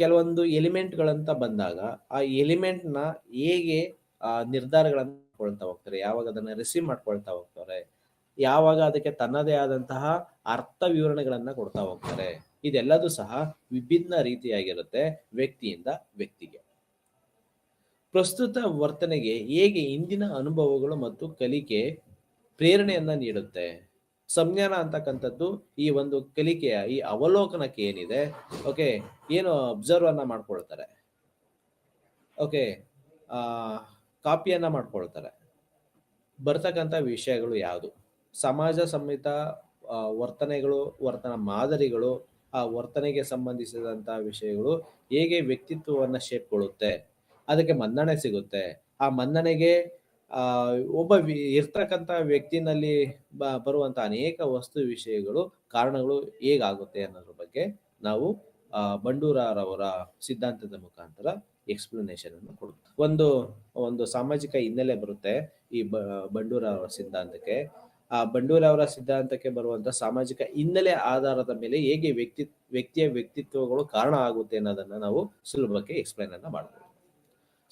ಕೆಲವೊಂದು ಎಲಿಮೆಂಟ್ಗಳಂತ ಬಂದಾಗ ಆ ಎಲಿಮೆಂಟ್ನ ಹೇಗೆ ನಿರ್ಧಾರಗಳನ್ನ ಮಾಡ್ಕೊಳ್ತಾ ಹೋಗ್ತಾರೆ, ಯಾವಾಗ ಅದನ್ನ ರಿಸೀವ್ ಮಾಡ್ಕೊಳ್ತಾ ಹೋಗ್ತಾರೆ, ಯಾವಾಗ ಅದಕ್ಕೆ ತನ್ನದೇ ಆದಂತಹ ಅರ್ಥ ವಿವರಣೆಗಳನ್ನ ಕೊಡ್ತಾ ಹೋಗ್ತಾರೆ, ಇದೆಲ್ಲದೂ ಸಹ ವಿಭಿನ್ನ ರೀತಿಯಾಗಿರುತ್ತೆ ವ್ಯಕ್ತಿಯಿಂದ ವ್ಯಕ್ತಿಗೆ. ಪ್ರಸ್ತುತ ವರ್ತನೆಗೆ ಹೇಗೆ ಇಂದಿನ ಅನುಭವಗಳು ಮತ್ತು ಕಲಿಕೆ ಪ್ರೇರಣೆಯನ್ನ ನೀಡುತ್ತೆ. ಸಂಜ್ಞಾನ ಅಂತಕ್ಕಂಥದ್ದು ಈ ಒಂದು ಕಲಿಕೆಯ ಈ ಅವಲೋಕನಕ್ಕೆ ಏನಿದೆ, ಓಕೆ, ಏನು ಅಬ್ಸರ್ವ್ ಅನ್ನ ಮಾಡ್ಕೊಳ್ತಾರೆ, ಓಕೆ, ಕಾಪಿಯನ್ನ ಮಾಡ್ಕೊಳ್ತಾರೆ, ಬರ್ತಕ್ಕಂಥ ವಿಷಯಗಳು ಯಾವುದು, ಸಮಾಜ ಸಂಹಿತ ವರ್ತನೆಗಳು, ವರ್ತನ ಮಾದರಿಗಳು, ಆ ವರ್ತನೆಗೆ ಸಂಬಂಧಿಸಿದಂತಹ ವಿಷಯಗಳು ಹೇಗೆ ವ್ಯಕ್ತಿತ್ವವನ್ನ ಶೇಪ್ಕೊಳ್ಳುತ್ತೆ, ಅದಕ್ಕೆ ಮನ್ನಣೆ ಸಿಗುತ್ತೆ, ಆ ಮನ್ನಣೆಗೆ ಒಬ್ಬ ಇರ್ತಕ್ಕಂಥ ವ್ಯಕ್ತಿನಲ್ಲಿ ಬರುವಂತ ಅನೇಕ ವಸ್ತು ವಿಷಯಗಳು ಕಾರಣಗಳು ಹೇಗಾಗುತ್ತೆ ಅನ್ನೋದ್ರ ಬಗ್ಗೆ ನಾವು ಬಂಡೂರವರ ಸಿದ್ಧಾಂತದ ಮುಖಾಂತರ ಎಕ್ಸ್ಪ್ಲನೇಷನ್ ಅನ್ನು ಕೊಡುತ್ತೆ. ಒಂದು ಸಾಮಾಜಿಕ ಹಿನ್ನೆಲೆ ಬರುತ್ತೆ ಈ ಬಂಡೂರವರ ಸಿದ್ಧಾಂತಕ್ಕೆ. ಆ ಬಂಡೂರವರ ಸಿದ್ಧಾಂತಕ್ಕೆ ಬರುವಂತ ಸಾಮಾಜಿಕ ಹಿನ್ನೆಲೆ ಆಧಾರದ ಮೇಲೆ ಹೇಗೆ ವ್ಯಕ್ತಿಯ ವ್ಯಕ್ತಿತ್ವಗಳು ಕಾರಣ ಆಗುತ್ತೆ ಅನ್ನೋದನ್ನ ನಾವು ಸುಲಭಕ್ಕೆ ಎಕ್ಸ್ಪ್ಲೈನ್ ಅನ್ನ ಮಾಡಬಹುದು.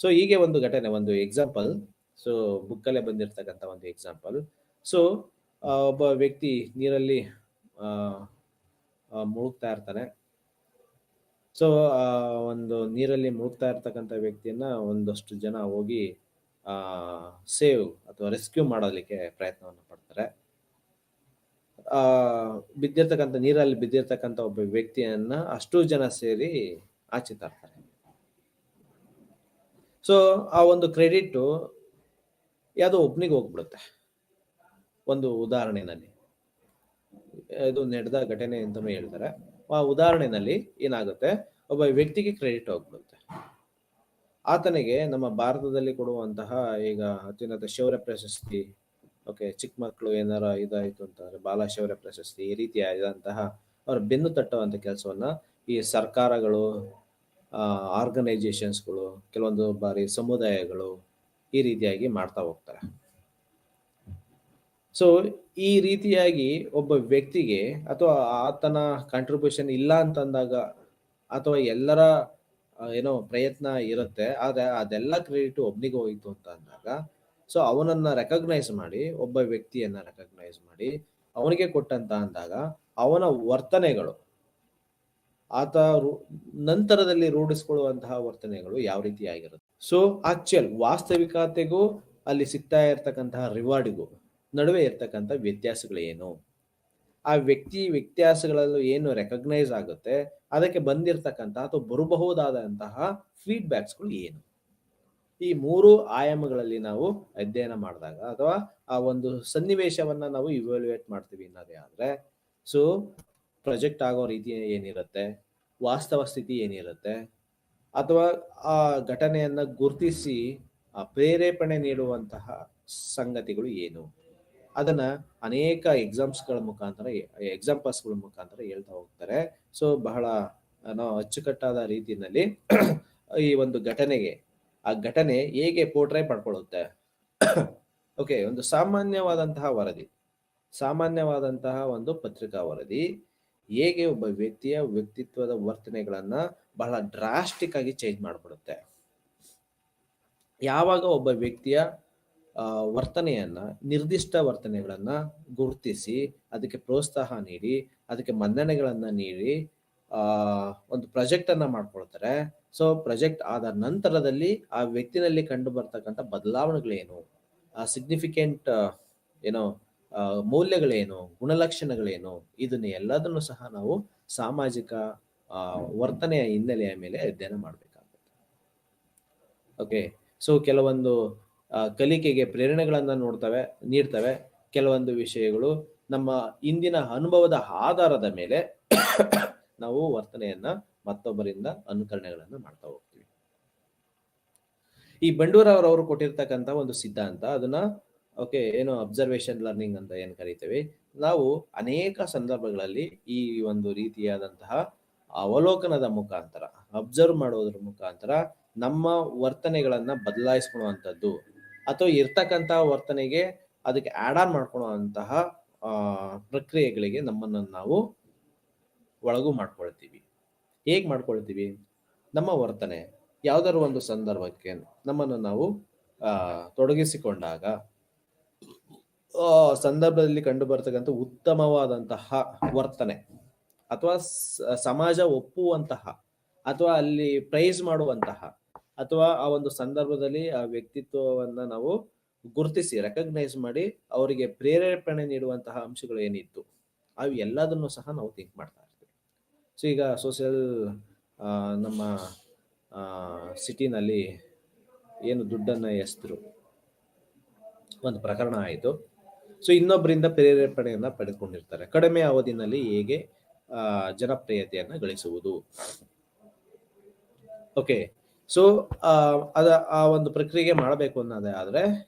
ಸೊ ಹೀಗೆ ಒಂದು ಘಟನೆ, ಒಂದು ಎಕ್ಸಾಂಪಲ್, ಸೊ ಬುಕ್ಕಲ್ಲೇ ಬಂದಿರ್ತಕ್ಕಂಥ ಒಂದು ಎಕ್ಸಾಂಪಲ್. ಸೊ ಒಬ್ಬ ವ್ಯಕ್ತಿ ನೀರಲ್ಲಿ ಮುಳುಗ್ತಾ ಇರ್ತಾನೆ. ಸೊ ಒಂದು ನೀರಲ್ಲಿ ಮುಳುಗ್ತಾ ಇರ್ತಕ್ಕಂಥ ವ್ಯಕ್ತಿಯನ್ನ ಒಂದಷ್ಟು ಜನ ಹೋಗಿ ಸೇವ್ ಅಥವಾ ರೆಸ್ಕ್ಯೂ ಮಾಡೋದಕ್ಕೆ ಪ್ರಯತ್ನವನ್ನು ಪಡ್ತಾರೆ. ನೀರಲ್ಲಿ ಬಿದ್ದಿರ್ತಕ್ಕಂಥ ಒಬ್ಬ ವ್ಯಕ್ತಿಯನ್ನ ಅಷ್ಟು ಜನ ಸೇರಿ ಆಚೆ ತರ್ತಾರೆ. ಸೊ ಆ ಒಂದು ಕ್ರೆಡಿಟ್ ಯಾವುದೋ ಒಬ್ನಿಗೆ ಹೋಗ್ಬಿಡುತ್ತೆ. ಒಂದು ಉದಾಹರಣೆನಲ್ಲಿ ಇದು ನಡೆದ ಘಟನೆ ಅಂತಾನೂ ಹೇಳ್ತಾರೆ. ಆ ಉದಾಹರಣೆನಲ್ಲಿ ಏನಾಗುತ್ತೆ, ಒಬ್ಬ ವ್ಯಕ್ತಿಗೆ ಕ್ರೆಡಿಟ್ ಹೋಗ್ಬಿಡುತ್ತೆ. ಆತನಿಗೆ ನಮ್ಮ ಭಾರತದಲ್ಲಿ ಕೊಡುವಂತಹ ಈಗ ಅತ್ಯುನ್ನತ ಶೌರ್ಯ ಪ್ರಶಸ್ತಿ, ಓಕೆ, ಚಿಕ್ಕ ಮಕ್ಕಳು ಏನಾರ ಇದಾಯ್ತು ಅಂತಂದ್ರೆ ಬಾಲ ಶೌರ್ಯ ಪ್ರಶಸ್ತಿ, ಈ ರೀತಿಯಾದಂತಹ ಅವ್ರ ಬೆನ್ನು ತಟ್ಟುವಂತ ಕೆಲಸವನ್ನ ಈ ಸರ್ಕಾರಗಳು, ಆರ್ಗನೈಸೇಷನ್ಸ್ಗಳು, ಕೆಲವೊಂದು ಬಾರಿ ಸಮುದಾಯಗಳು ಈ ರೀತಿಯಾಗಿ ಮಾಡ್ತಾ ಹೋಗ್ತಾರೆ. ಸೊ ಈ ರೀತಿಯಾಗಿ ಒಬ್ಬ ವ್ಯಕ್ತಿಗೆ ಅಥವಾ ಆತನ ಕಾಂಟ್ರಿಬ್ಯೂಷನ್ ಇಲ್ಲ ಅಂತಂದಾಗ, ಅಥವಾ ಎಲ್ಲರ ಏನೋ ಪ್ರಯತ್ನ ಇರುತ್ತೆ, ಆದ್ರೆ ಅದೆಲ್ಲ ಕ್ರೆಡಿಟ್ ಒಬ್ನಿಗೆ ಹೋಯ್ತು ಅಂತ ಅಂದಾಗ, ಸೊ ಅವನನ್ನ ರೆಕಗ್ನೈಸ್ ಮಾಡಿ, ಒಬ್ಬ ವ್ಯಕ್ತಿಯನ್ನ ರೆಕಗ್ನೈಸ್ ಮಾಡಿ ಅವನಿಗೆ ಕೊಟ್ಟಂತ ಅಂದಾಗ ಅವನ ವರ್ತನೆಗಳು, ಆತ ನಂತರದಲ್ಲಿ ರೂಢಿಸ್ಕೊಳ್ಳುವಂತಹ ವರ್ತನೆಗಳು ಯಾವ ರೀತಿ ಆಗಿರುತ್ತೆ. ಸೊ ಆಕ್ಚುಯಲ್ ವಾಸ್ತವಿಕತೆಗೂ ಅಲ್ಲಿ ಸಿಗ್ತಾ ಇರ್ತಕ್ಕಂತಹ ರಿವಾರ್ಡ್ಗೂ ನಡುವೆ ಇರ್ತಕ್ಕಂಥ ವ್ಯತ್ಯಾಸಗಳೇನು, ಆ ವ್ಯತ್ಯಾಸಗಳಲ್ಲೂ ಏನು ರೆಕಗ್ನೈಸ್ ಆಗುತ್ತೆ, ಅದಕ್ಕೆ ಬಂದಿರತಕ್ಕಂತಹ ಅಥವಾ ಬರಬಹುದಾದಂತಹ ಫೀಡ್ಬ್ಯಾಕ್ಸ್ಗಳು ಏನು, ಈ 3 ಆಯಾಮಗಳಲ್ಲಿ ನಾವು ಅಧ್ಯಯನ ಮಾಡಿದಾಗ ಅಥವಾ ಆ ಒಂದು ಸನ್ನಿವೇಶವನ್ನ ನಾವು ಇವ್ಯಾಲ್ಯೂಯೇಟ್ ಮಾಡ್ತೀವಿ ಅನ್ನೋದೇ ಆದ್ರೆ, ಸೊ ಪ್ರೊಜೆಕ್ಟ್ ಆಗೋ ರೀತಿ ಏನಿರುತ್ತೆ, ವಾಸ್ತವ ಸ್ಥಿತಿ ಏನಿರುತ್ತೆ, ಅಥವಾ ಆ ಘಟನೆಯನ್ನ ಗುರುತಿಸಿ ಪ್ರೇರೇಪಣೆ ನೀಡುವಂತಹ ಸಂಗತಿಗಳು ಏನು, ಅದನ್ನ ಅನೇಕ ಎಕ್ಸಾಂಪಲ್ಸ್ಗಳ ಮುಖಾಂತರ ಹೇಳ್ತಾ ಹೋಗ್ತಾರೆ. ಸೊ ಬಹಳ ನಾವು ಅಚ್ಚುಕಟ್ಟಾದ ರೀತಿಯಲ್ಲಿ ಈ ಒಂದು ಆ ಘಟನೆ ಹೇಗೆ ಪೋರ್ಟ್ರೇ ಪಡ್ಕೊಳ್ಳುತ್ತೆ. ಓಕೆ, ಒಂದು ಸಾಮಾನ್ಯವಾದಂತಹ ಒಂದು ಪತ್ರಿಕಾ ವರದಿ ಹೇಗೆ ಒಬ್ಬ ವ್ಯಕ್ತಿಯ ವ್ಯಕ್ತಿತ್ವದ ವರ್ತನೆಗಳನ್ನ ಬಹಳ ಡ್ರಾಸ್ಟಿಕ್ ಆಗಿ ಚೇಂಜ್ ಮಾಡ್ಬಿಡುತ್ತೆ. ಯಾವಾಗ ಒಬ್ಬ ವ್ಯಕ್ತಿಯ ವರ್ತನೆಯನ್ನ, ನಿರ್ದಿಷ್ಟ ವರ್ತನೆಗಳನ್ನ ಗುರುತಿಸಿ ಅದಕ್ಕೆ ಪ್ರೋತ್ಸಾಹ ನೀಡಿ, ಅದಕ್ಕೆ ಮನ್ನಣೆಗಳನ್ನ ನೀಡಿ ಒಂದು ಪ್ರಾಜೆಕ್ಟ್ ಅನ್ನ ಮಾಡ್ಕೊಳ್ತಾರೆ. ಸೊ ಪ್ರಾಜೆಕ್ಟ್ ಆದ ನಂತರದಲ್ಲಿ ಆ ವ್ಯಕ್ತಿನಲ್ಲಿ ಕಂಡು ಬರ್ತಕ್ಕಂಥ ಬದಲಾವಣೆಗಳೇನು, ಆ ಸಿಗ್ನಿಫಿಕೆಂಟ್ ಮೌಲ್ಯಗಳೇನು, ಗುಣಲಕ್ಷಣಗಳೇನು, ಇದನ್ನ ಎಲ್ಲದನ್ನು ಸಹ ನಾವು ಸಾಮಾಜಿಕ ವರ್ತನೆಯ ಹಿನ್ನೆಲೆಯ ಮೇಲೆ ಅಧ್ಯಯನ ಮಾಡ್ಬೇಕಾಗುತ್ತೆ. ಓಕೆ, ಸೊ ಕೆಲವೊಂದು ಕಲಿಕೆಗೆ ಪ್ರೇರಣೆಗಳನ್ನ ನೀಡ್ತವೆ. ಕೆಲವೊಂದು ವಿಷಯಗಳು ನಮ್ಮ ಇಂದಿನ ಅನುಭವದ ಆಧಾರದ ಮೇಲೆ ನಾವು ವರ್ತನೆಯನ್ನ ಮತ್ತೊಬ್ಬರಿಂದ ಅನುಕರಣೆಗಳನ್ನ ಮಾಡ್ತಾ ಹೋಗ್ತೀವಿ. ಈ ಬಂಡೂರ ಅವರು ಕೊಟ್ಟಿರ್ತಕ್ಕಂಥ ಒಂದು ಸಿದ್ಧಾಂತ, ಅದನ್ನ ಅಬ್ಸರ್ವೇಷನ್ ಲರ್ನಿಂಗ್ ಅಂತ ಏನ್ ಕರಿತೇವೆ ನಾವು, ಅನೇಕ ಸಂದರ್ಭಗಳಲ್ಲಿ ಈ ಒಂದು ರೀತಿಯಾದಂತಹ ಅವಲೋಕನದ ಮುಖಾಂತರ, ಅಬ್ಸರ್ವ್ ಮಾಡೋದ್ರ ಮುಖಾಂತರ ನಮ್ಮ ವರ್ತನೆಗಳನ್ನ ಬದಲಾಯಿಸ್ಕೊಳ್ಳುವಂಥದ್ದು, ಅಥವಾ ಇರ್ತಕ್ಕಂತಹ ವರ್ತನೆಗೆ ಅದಕ್ಕೆ ಆಡ್ ಆನ್ ಮಾಡ್ಕೊಳ್ಳುವಂತಹ ಪ್ರಕ್ರಿಯೆಗಳಿಗೆ ನಮ್ಮನ್ನು ನಾವು ಒಳಗು ಮಾಡ್ಕೊಳ್ತೀವಿ. ಹೇಗ್ ಮಾಡ್ಕೊಳ್ತೀವಿ? ನಮ್ಮ ವರ್ತನೆ ಯಾವ್ದಾದ್ರು ಒಂದು ಸಂದರ್ಭಕ್ಕೆ ನಮ್ಮನ್ನು ನಾವು ತೊಡಗಿಸಿಕೊಂಡಾಗ ಸಂದರ್ಭದಲ್ಲಿ ಕಂಡು ಬರ್ತಕ್ಕಂಥ ಉತ್ತಮವಾದಂತಹ ವರ್ತನೆ, ಅಥವಾ ಸಮಾಜ ಒಪ್ಪುವಂತಹ, ಅಥವಾ ಅಲ್ಲಿ ಪ್ರೈಸ್ ಮಾಡುವಂತಹ, ಅಥವಾ ಆ ಒಂದು ಸಂದರ್ಭದಲ್ಲಿ ಆ ವ್ಯಕ್ತಿತ್ವವನ್ನ ನಾವು ಗುರುತಿಸಿ ರೆಕಗ್ನೈಸ್ ಮಾಡಿ ಅವರಿಗೆ ಪ್ರೇರೇಪಣೆ ನೀಡುವಂತಹ ಅಂಶಗಳು ಏನಿತ್ತು, ಅವು ಎಲ್ಲದನ್ನು ಸಹ ನಾವು ಥಿಂಕ್ ಮಾಡ್ತಾ ಇರ್ತೀವಿ. ಸೊ ಈಗ ನಮ್ಮ ಸಿಟಿನಲ್ಲಿ ಏನು ದುಡ್ಡನ್ನ ಎಸೆದ್ರು ಒಂದು ಪ್ರಕರಣ ಆಯಿತು. ಸೊ ಇನ್ನೊಬ್ಬರಿಂದ ಪ್ರೇರೇಪಣೆಯನ್ನ ಪಡೆದುಕೊಂಡಿರ್ತಾರೆ. ಕಡಿಮೆ ಅವಧಿನಲ್ಲಿ ಹೇಗೆ ಜನಪ್ರಿಯತೆಯನ್ನ ಗಳಿಸುವುದು. ಓಕೆ, ಸೊ ಆ ಒಂದು ಪ್ರಕ್ರಿಯೆ ಮಾಡಬೇಕು ಅನ್ನೋದೇ ಆದ್ರೆ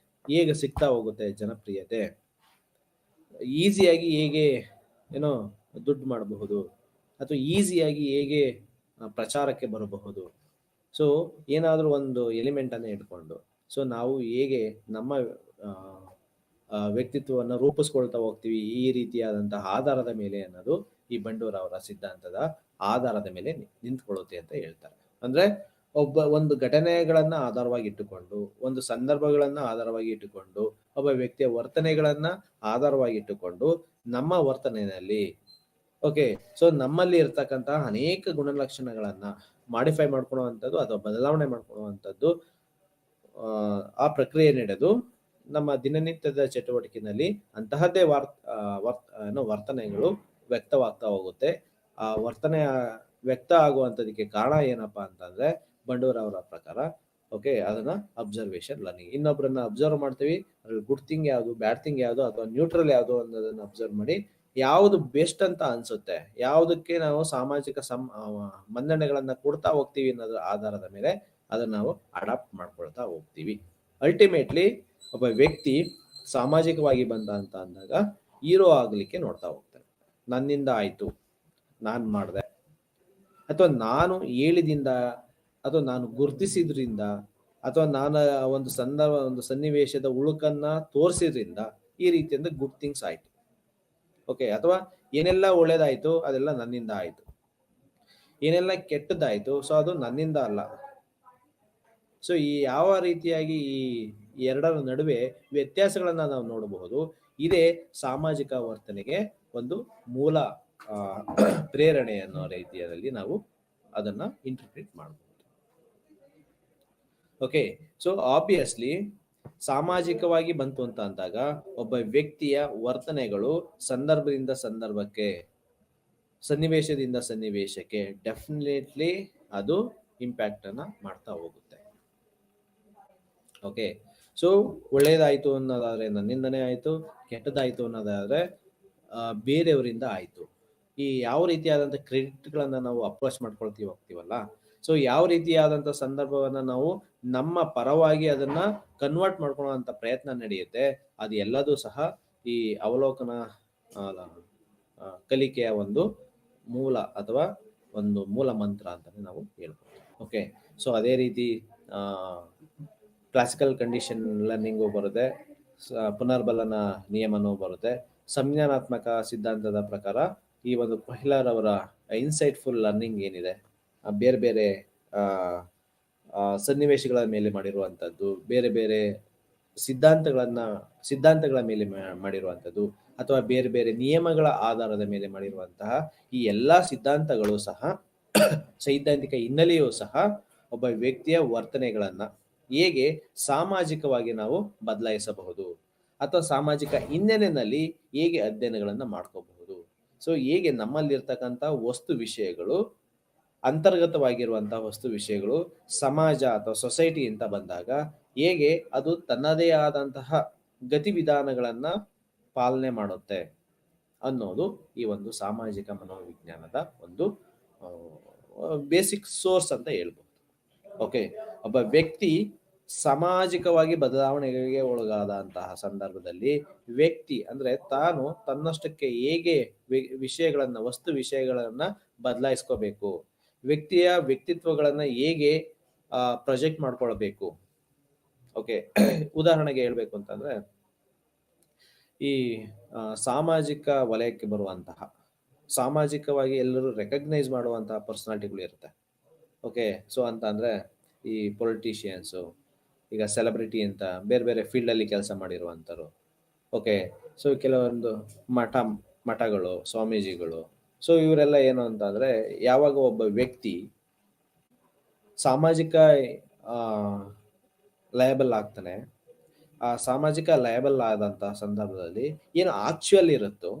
ಹೇಗೆ ಸಿಗ್ತಾ ಹೋಗುತ್ತೆ ಜನಪ್ರಿಯತೆ, ಈಸಿಯಾಗಿ ಹೇಗೆ ದುಡ್ಡು ಮಾಡಬಹುದು, ಅಥವಾ ಈಸಿಯಾಗಿ ಹೇಗೆ ಪ್ರಚಾರಕ್ಕೆ ಬರಬಹುದು. ಸೊ ಏನಾದ್ರೂ ಒಂದು ಎಲಿಮೆಂಟ್ ಅನ್ನ ಇಟ್ಕೊಂಡು ಸೊ ನಾವು ಹೇಗೆ ನಮ್ಮ ವ್ಯಕ್ತಿತ್ವವನ್ನು ರೂಪಿಸ್ಕೊಳ್ತಾ ಹೋಗ್ತೀವಿ ಈ ರೀತಿಯಾದಂತಹ ಆಧಾರದ ಮೇಲೆ ಅನ್ನೋದು ಈ ಬಂಡೂರ ಅವರ ಸಿದ್ಧಾಂತದ ಆಧಾರದ ಮೇಲೆ ನಿಂತ್ಕೊಳ್ಳುತ್ತೆ ಅಂತ ಹೇಳ್ತಾರೆ. ಅಂದ್ರೆ ಒಂದು ಘಟನೆಗಳನ್ನ ಆಧಾರವಾಗಿ ಇಟ್ಟುಕೊಂಡು, ಒಂದು ಸಂದರ್ಭಗಳನ್ನ ಆಧಾರವಾಗಿ ಇಟ್ಟುಕೊಂಡು, ಒಬ್ಬ ವ್ಯಕ್ತಿಯ ವರ್ತನೆಗಳನ್ನ ಆಧಾರವಾಗಿ ಇಟ್ಟುಕೊಂಡು ನಮ್ಮ ವರ್ತನೆಯಲ್ಲಿ ಸೊ ನಮ್ಮಲ್ಲಿ ಇರ್ತಕ್ಕಂತಹ ಅನೇಕ ಗುಣಲಕ್ಷಣಗಳನ್ನ ಮಾಡಿಫೈ ಮಾಡ್ಕೊಳ್ಳುವಂಥದ್ದು ಅಥವಾ ಬದಲಾವಣೆ ಮಾಡ್ಕೊಳ್ಳುವಂಥದ್ದು ಆ ಪ್ರಕ್ರಿಯೆ ನಡೆದು ನಮ್ಮ ದಿನನಿತ್ಯದ ಚಟುವಟಿಕೆಯಲ್ಲಿ ಅಂತಹದ್ದೇ ವರ್ತನೆಗಳು ವ್ಯಕ್ತವಾಗ್ತಾ ಹೋಗುತ್ತೆ. ಆ ವರ್ತನೆ ವ್ಯಕ್ತ ಆಗುವಂಥದಕ್ಕೆ ಕಾರಣ ಏನಪ್ಪಾ ಅಂತಂದ್ರೆ ಬಂಡೂರ ಅವರ ಪ್ರಕಾರ ಅದನ್ನ ಅಬ್ಸರ್ವೇಷನ್ ಲರ್ನಿಂಗ್. ಇನ್ನೊಬ್ಬರನ್ನ ಅಬ್ಸರ್ವ್ ಮಾಡ್ತೀವಿ, ಅದ್ರಲ್ಲಿ ಗುಡ್ ಥಿಂಗ್ ಯಾವುದು, ಬ್ಯಾಡ್ ಥಿಂಗ್ ಯಾವುದು, ಅಥವಾ ನ್ಯೂಟ್ರಲ್ ಯಾವುದು ಅನ್ನೋದನ್ನ ಅಬ್ಸರ್ವ್ ಮಾಡಿ ಯಾವುದು ಬೆಸ್ಟ್ ಅಂತ ಅನ್ಸುತ್ತೆ, ಯಾವುದಕ್ಕೆ ನಾವು ಸಾಮಾಜಿಕ ಮನ್ನಣೆಗಳನ್ನ ಕೊಡ್ತಾ ಹೋಗ್ತೀವಿ ಅನ್ನೋದ್ರ ಆಧಾರದ ಮೇಲೆ ಅದನ್ನ ನಾವು ಅಡಾಪ್ಟ್ ಮಾಡ್ಕೊಳ್ತಾ ಹೋಗ್ತೀವಿ. ಅಲ್ಟಿಮೇಟ್ಲಿ ಒಬ್ಬ ವ್ಯಕ್ತಿ ಸಾಮಾಜಿಕವಾಗಿ ಬಂದ ಅಂತ ಅಂದಾಗ ಹೀರೋ ಆಗ್ಲಿಕ್ಕೆ ನೋಡ್ತಾ ಹೋಗ್ತಾನೆ. ನನ್ನಿಂದ ಆಯ್ತು, ನಾನ್ ಮಾಡ್ದೆ, ಅಥವಾ ನಾನು ಹೇಳಿದಿಂದ, ಅಥವಾ ನಾನು ಗುರುತಿಸಿದ್ರಿಂದ, ಅಥವಾ ನಾನು ಒಂದು ಒಂದು ಸನ್ನಿವೇಶದ ಉಳುಕನ್ನ ತೋರಿಸಿದ್ರಿಂದ ಈ ರೀತಿಯಿಂದ ಗುಡ್ ಥಿಂಗ್ಸ್ ಆಯ್ತು. ಓಕೆ, ಅಥವಾ ಏನೆಲ್ಲ ಒಳ್ಳೇದಾಯ್ತು ಅದೆಲ್ಲ ನನ್ನಿಂದ ಆಯ್ತು, ಏನೆಲ್ಲ ಕೆಟ್ಟದ್ದಾಯ್ತು ಸೊ ಅದು ನನ್ನಿಂದ ಅಲ್ಲ. ಸೊ ಈ ಯಾವ ರೀತಿಯಾಗಿ ಈ ಎರಡರ ನಡುವೆ ವ್ಯತ್ಯಾಸಗಳನ್ನ ನಾವು ನೋಡಬಹುದು. ಇದೇ ಸಾಮಾಜಿಕ ವರ್ತನೆಗೆ ಒಂದು ಮೂಲ ಪ್ರೇರಣೆ ಅನ್ನೋ ರೀತಿಯಲ್ಲಿ ನಾವು ಅದನ್ನ ಇಂಟರ್ಪ್ರಿಟ್ ಮಾಡಬಹುದು. ಓಕೆ, ಸೊ ಆಬ್ವಿಯಸ್ಲಿ ಸಾಮಾಜಿಕವಾಗಿ ಬಂತು ಅಂತ ಅಂದಾಗ ಒಬ್ಬ ವ್ಯಕ್ತಿಯ ವರ್ತನೆಗಳು ಸಂದರ್ಭದಿಂದ ಸಂದರ್ಭಕ್ಕೆ, ಸನ್ನಿವೇಶದಿಂದ ಸನ್ನಿವೇಶಕ್ಕೆ ಡೆಫಿನೆಟ್ಲಿ ಅದು ಇಂಪ್ಯಾಕ್ಟ್ ಅನ್ನ ಮಾಡ್ತಾ ಹೋಗುತ್ತೆ. ಓಕೆ, ಸೊ ಒಳ್ಳೇದಾಯ್ತು ಅನ್ನೋದಾದ್ರೆ ನನ್ನಿಂದನೇ ಆಯ್ತು, ಕೆಟ್ಟದಾಯ್ತು ಅನ್ನೋದಾದ್ರೆ ಬೇರೆಯವರಿಂದ ಆಯ್ತು. ಈ ಯಾವ ರೀತಿಯಾದಂಥ ಕ್ರೆಡಿಟ್ಗಳನ್ನ ನಾವು ಅಪ್ರೋಚ್ ಹೋಗ್ತೀವಲ್ಲ, ಸೊ ಯಾವ ರೀತಿಯಾದಂಥ ಸಂದರ್ಭವನ್ನ ನಾವು ನಮ್ಮ ಪರವಾಗಿ ಅದನ್ನ ಕನ್ವರ್ಟ್ ಮಾಡ್ಕೊಳ್ಳೋ ಪ್ರಯತ್ನ ನಡೆಯುತ್ತೆ. ಅದು ಎಲ್ಲದೂ ಸಹ ಈ ಅವಲೋಕನ ಕಲಿಕೆಯ ಒಂದು ಮೂಲ ಅಥವಾ ಒಂದು ಮೂಲ ಮಂತ್ರ ಅಂತಾನೆ ನಾವು ಹೇಳ್ಬೋದು. ಓಕೆ, ಸೊ ಅದೇ ರೀತಿ ಕ್ಲಾಸಿಕಲ್ ಕಂಡೀಷನ್ ಲರ್ನಿಂಗು ಬರುತ್ತೆ, ಪುನರ್ಬಲನ ನಿಯಮನೂ ಬರುತ್ತೆ. ಸಂಜ್ಞಾನಾತ್ಮಕ ಸಿದ್ಧಾಂತದ ಪ್ರಕಾರ ಈ ಒಂದು ಕೊಹ್ಲರ್ ಅವರ ಇನ್ಸೈಟ್ಫುಲ್ ಲರ್ನಿಂಗ್ ಏನಿದೆ, ಬೇರೆ ಬೇರೆ ಸನ್ನಿವೇಶಗಳ ಮೇಲೆ ಮಾಡಿರುವಂಥದ್ದು, ಬೇರೆ ಬೇರೆ ಸಿದ್ಧಾಂತಗಳ ಮೇಲೆ ಮಾಡಿರುವಂಥದ್ದು, ಅಥವಾ ಬೇರೆ ಬೇರೆ ನಿಯಮಗಳ ಆಧಾರದ ಮೇಲೆ ಮಾಡಿರುವಂತಹ ಈ ಎಲ್ಲಾ ಸಿದ್ಧಾಂತಗಳು ಸಹ ಸೈದ್ಧಾಂತಿಕ ಹಿನ್ನೆಲೆಯೂ ಸಹ ಒಬ್ಬ ವ್ಯಕ್ತಿಯ ವರ್ತನೆಗಳನ್ನ ಹೇಗೆ ಸಾಮಾಜಿಕವಾಗಿ ನಾವು ಬದಲಾಯಿಸಬಹುದು, ಅಥವಾ ಸಾಮಾಜಿಕ ಹಿನ್ನೆಲೆಯಲ್ಲಿ ಹೇಗೆ ಅಧ್ಯಯನಗಳನ್ನ ಮಾಡ್ಕೋಬಹುದು, ಸೊ ಹೇಗೆ ನಮ್ಮಲ್ಲಿರ್ತಕ್ಕಂಥ ವಸ್ತು ವಿಷಯಗಳು, ಅಂತರ್ಗತವಾಗಿರುವಂತಹ ವಸ್ತು ವಿಷಯಗಳು ಸಮಾಜ ಅಥವಾ ಸೊಸೈಟಿ ಅಂತ ಬಂದಾಗ ಹೇಗೆ ಅದು ತನ್ನದೇ ಆದಂತಹ ಗತಿವಿಧಾನಗಳನ್ನ ಪಾಲನೆ ಮಾಡುತ್ತೆ ಅನ್ನೋದು ಈ ಒಂದು ಸಾಮಾಜಿಕ ಮನೋವಿಜ್ಞಾನದ ಒಂದು ಬೇಸಿಕ್ ಸೋರ್ಸ್ ಅಂತ ಹೇಳ್ಬೋದು. ಓಕೆ, ಒಬ್ಬ ವ್ಯಕ್ತಿ ಸಾಮಾಜಿಕವಾಗಿ ಬದಲಾವಣೆಗೆ ಒಳಗಾದಂತಹ ಸಂದರ್ಭದಲ್ಲಿ ವ್ಯಕ್ತಿ ಅಂದ್ರೆ ತಾನು ತನ್ನಷ್ಟಕ್ಕೆ ಹೇಗೆ ವಸ್ತು ವಿಷಯಗಳನ್ನ ಬದಲಾಯಿಸ್ಕೋಬೇಕು, ವ್ಯಕ್ತಿಯ ವ್ಯಕ್ತಿತ್ವಗಳನ್ನ ಹೇಗೆ ಪ್ರೊಜೆಕ್ಟ್ ಮಾಡ್ಕೊಳ್ಬೇಕು. ಓಕೆ, ಉದಾಹರಣೆಗೆ ಹೇಳ್ಬೇಕು ಅಂತಂದ್ರೆ ಈ ಸಾಮಾಜಿಕ ವಲಯಕ್ಕೆ ಬರುವಂತಹ, ಸಾಮಾಜಿಕವಾಗಿ ಎಲ್ಲರೂ ರೆಕಗ್ನೈಸ್ ಮಾಡುವಂತಹ ಪರ್ಸನಾಲಿಟಿಗಳು ಇರುತ್ತೆ. ಓಕೆ, ಸೊ ಅಂತ ಅಂದ್ರೆ ಈ ಪೊಲಿಟಿಷಿಯನ್ಸು, ಈಗ ಸೆಲೆಬ್ರಿಟಿ ಅಂತ ಬೇರೆ ಬೇರೆ ಫೀಲ್ಡ್ ಅಲ್ಲಿ ಕೆಲಸ ಮಾಡಿರುವಂತರು. ಓಕೆ, ಸೊ ಕೆಲವೊಂದು ಮಠಗಳು, ಸ್ವಾಮೀಜಿಗಳು, ಸೊ ಇವರೆಲ್ಲ ಏನು ಅಂತ ಅಂದ್ರೆ ಯಾವಾಗ ಒಬ್ಬ ವ್ಯಕ್ತಿ ಸಾಮಾಜಿಕ ಲಯಬಲ್ ಆಗ್ತಾನೆ, ಆ ಸಾಮಾಜಿಕ ಲಯಬಲ್ ಆದಂತಹ ಸಂದರ್ಭದಲ್ಲಿ ಏನು ಆಕ್ಚುಯಲ್ ಇರುತ್ತೋ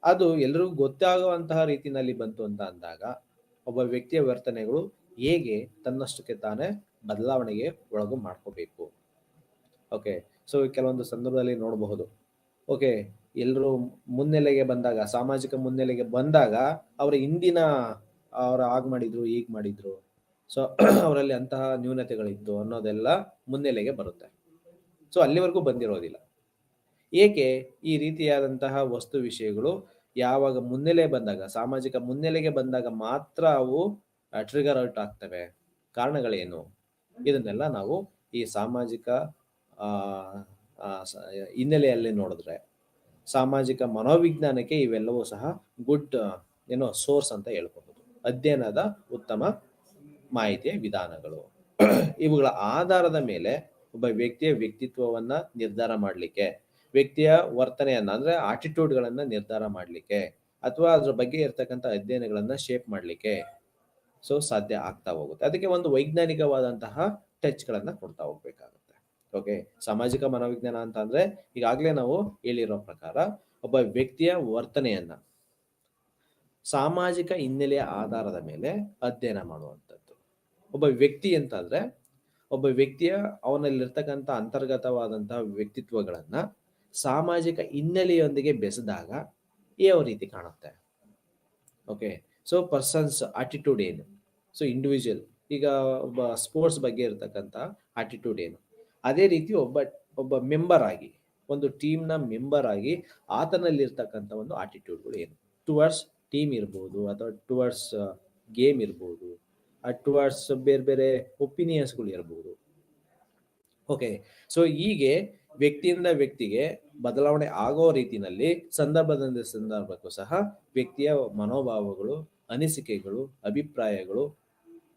ಅದು ಎಲ್ರಿಗೂ ಗೊತ್ತಾಗುವಂತಹ ರೀತಿನಲ್ಲಿ ಬಂತು ಅಂತ ಅಂದಾಗ ಒಬ್ಬ ವ್ಯಕ್ತಿಯ ವರ್ತನೆಗಳು ಹೇಗೆ ತನ್ನಷ್ಟಕ್ಕೆ ತಾನೇ ಬದಲಾವಣೆಗೆ ಒಳಗು ಮಾಡ್ಕೋಬೇಕು. ಓಕೆ, ಸೊ ಕೆಲವೊಂದು ಸಂದರ್ಭದಲ್ಲಿ ನೋಡಬಹುದು. ಓಕೆ, ಎಲ್ಲರೂ ಮುನ್ನೆಲೆಗೆ ಬಂದಾಗ, ಸಾಮಾಜಿಕ ಮುನ್ನೆಲೆಗೆ ಬಂದಾಗ ಅವರ ಹಿಂದಿನ ಅವರ ಆಗ್ ಮಾಡಿದ್ರು, ಈಗ ಮಾಡಿದ್ರು, ಸೊ ಅವರಲ್ಲಿ ಅಂತಹ ನ್ಯೂನತೆಗಳಿತ್ತು ಅನ್ನೋದೆಲ್ಲ ಮುನ್ನೆಲೆಗೆ ಬರುತ್ತೆ. ಸೊ ಅಲ್ಲಿವರೆಗೂ ಬಂದಿರೋದಿಲ್ಲ. ಏಕೆ ಈ ರೀತಿಯಾದಂತಹ ವಸ್ತು ವಿಷಯಗಳು ಯಾವಾಗ ಮುನ್ನೆಲೆ ಬಂದಾಗ, ಸಾಮಾಜಿಕ ಮುನ್ನೆಲೆಗೆ ಬಂದಾಗ ಮಾತ್ರ ಅವು ಟ್ರಿಗರ್ ಔಟ್ ಆಗ್ತವೆ? ಕಾರಣಗಳೇನು? ಇದನ್ನೆಲ್ಲ ನಾವು ಈ ಸಾಮಾಜಿಕ ಹಿನ್ನೆಲೆಯಲ್ಲಿ ನೋಡಿದ್ರೆ, ಸಾಮಾಜಿಕ ಮನೋವಿಜ್ಞಾನಕ್ಕೆ ಇವೆಲ್ಲವೂ ಸಹ ಗುಡ್ ಸೋರ್ಸ್ ಅಂತ ಹೇಳ್ಬಹುದು. ಅಧ್ಯಯನದ ಉತ್ತಮ ಮಾಹಿತಿಯ ವಿಧಾನಗಳು. ಇವುಗಳ ಆಧಾರದ ಮೇಲೆ ಒಬ್ಬ ವ್ಯಕ್ತಿಯ ವ್ಯಕ್ತಿತ್ವವನ್ನ ನಿರ್ಧಾರ ಮಾಡಲಿಕ್ಕೆ, ವ್ಯಕ್ತಿಯ ವರ್ತನೆಯನ್ನ ಅಂದ್ರೆ ಆಟಿಟ್ಯೂಡ್ಗಳನ್ನ ನಿರ್ಧಾರ ಮಾಡಲಿಕ್ಕೆ, ಅಥವಾ ಅದ್ರ ಬಗ್ಗೆ ಇರ್ತಕ್ಕಂಥ ಅಧ್ಯಯನಗಳನ್ನ ಶೇಪ್ ಮಾಡಲಿಕ್ಕೆ ಸೊ ಸಾಧ್ಯ ಆಗ್ತಾ ಹೋಗುತ್ತೆ. ಅದಕ್ಕೆ ಒಂದು ವೈಜ್ಞಾನಿಕವಾದಂತಹ ಟಚ್ ಗಳನ್ನ ಕೊಡ್ತಾ ಹೋಗ್ಬೇಕಾಗುತ್ತೆ. ಓಕೆ, ಸಾಮಾಜಿಕ ಮನೋವಿಜ್ಞಾನ ಅಂತ ಅಂದ್ರೆ ಈಗಾಗಲೇ ನಾವು ಹೇಳಿರೋ ಪ್ರಕಾರ ಒಬ್ಬ ವ್ಯಕ್ತಿಯ ವರ್ತನೆಯನ್ನ ಸಾಮಾಜಿಕ ಹಿನ್ನೆಲೆಯ ಆಧಾರದ ಮೇಲೆ ಅಧ್ಯಯನ ಮಾಡುವಂಥದ್ದು. ಒಬ್ಬ ವ್ಯಕ್ತಿ ಅಂತಂದ್ರೆ ಒಬ್ಬ ವ್ಯಕ್ತಿಯ ಅವನಲ್ಲಿರ್ತಕ್ಕಂಥ ಅಂತರ್ಗತವಾದಂತಹ ವ್ಯಕ್ತಿತ್ವಗಳನ್ನ ಸಾಮಾಜಿಕ ಹಿನ್ನೆಲೆಯೊಂದಿಗೆ ಬೆಸೆದಾಗ ಯಾವ ರೀತಿ ಕಾಣುತ್ತೆ. ಓಕೆ, ಸೊ ಪರ್ಸನ್ಸ್ ಆಟಿಟ್ಯೂಡ್ ಏನು, ಸೊ ಇಂಡಿವಿಜುವಲ್ ಈಗ ಒಬ್ಬ ಸ್ಪೋರ್ಟ್ಸ್ ಬಗ್ಗೆ ಇರತಕ್ಕಂಥ ಆಟಿಟ್ಯೂಡ್ ಏನು, ಅದೇ ರೀತಿ ಒಬ್ಬ ಒಬ್ಬ ಮೆಂಬರ್ ಆಗಿ ಒಂದು ಟೀಮ್ನ ಮೆಂಬರ್ ಆಗಿ ಆತನಲ್ಲಿರ್ತಕ್ಕಂಥ ಒಂದು ಆಟಿಟ್ಯೂಡ್ಗಳು ಏನು, ಟುವರ್ಡ್ಸ್ ಟೀಮ್ ಇರ್ಬೋದು ಅಥವಾ ಟುವರ್ಡ್ಸ್ ಗೇಮ್ ಇರ್ಬೋದು, ಟುವರ್ಡ್ಸ್ ಬೇರೆ ಬೇರೆ ಒಪಿನಿಯನ್ಸ್ಗಳು ಇರ್ಬೋದು. ಓಕೆ, ಸೊ ಹೀಗೆ ವ್ಯಕ್ತಿಯಿಂದ ವ್ಯಕ್ತಿಗೆ ಬದಲಾವಣೆ ಆಗೋ ರೀತಿಯಲ್ಲಿ ಸಂದರ್ಭದಿಂದ ಸಂದರ್ಭಕ್ಕೂ ಸಹ ವ್ಯಕ್ತಿಯ ಮನೋಭಾವಗಳು, ಅನಿಸಿಕೆಗಳು, ಅಭಿಪ್ರಾಯಗಳು,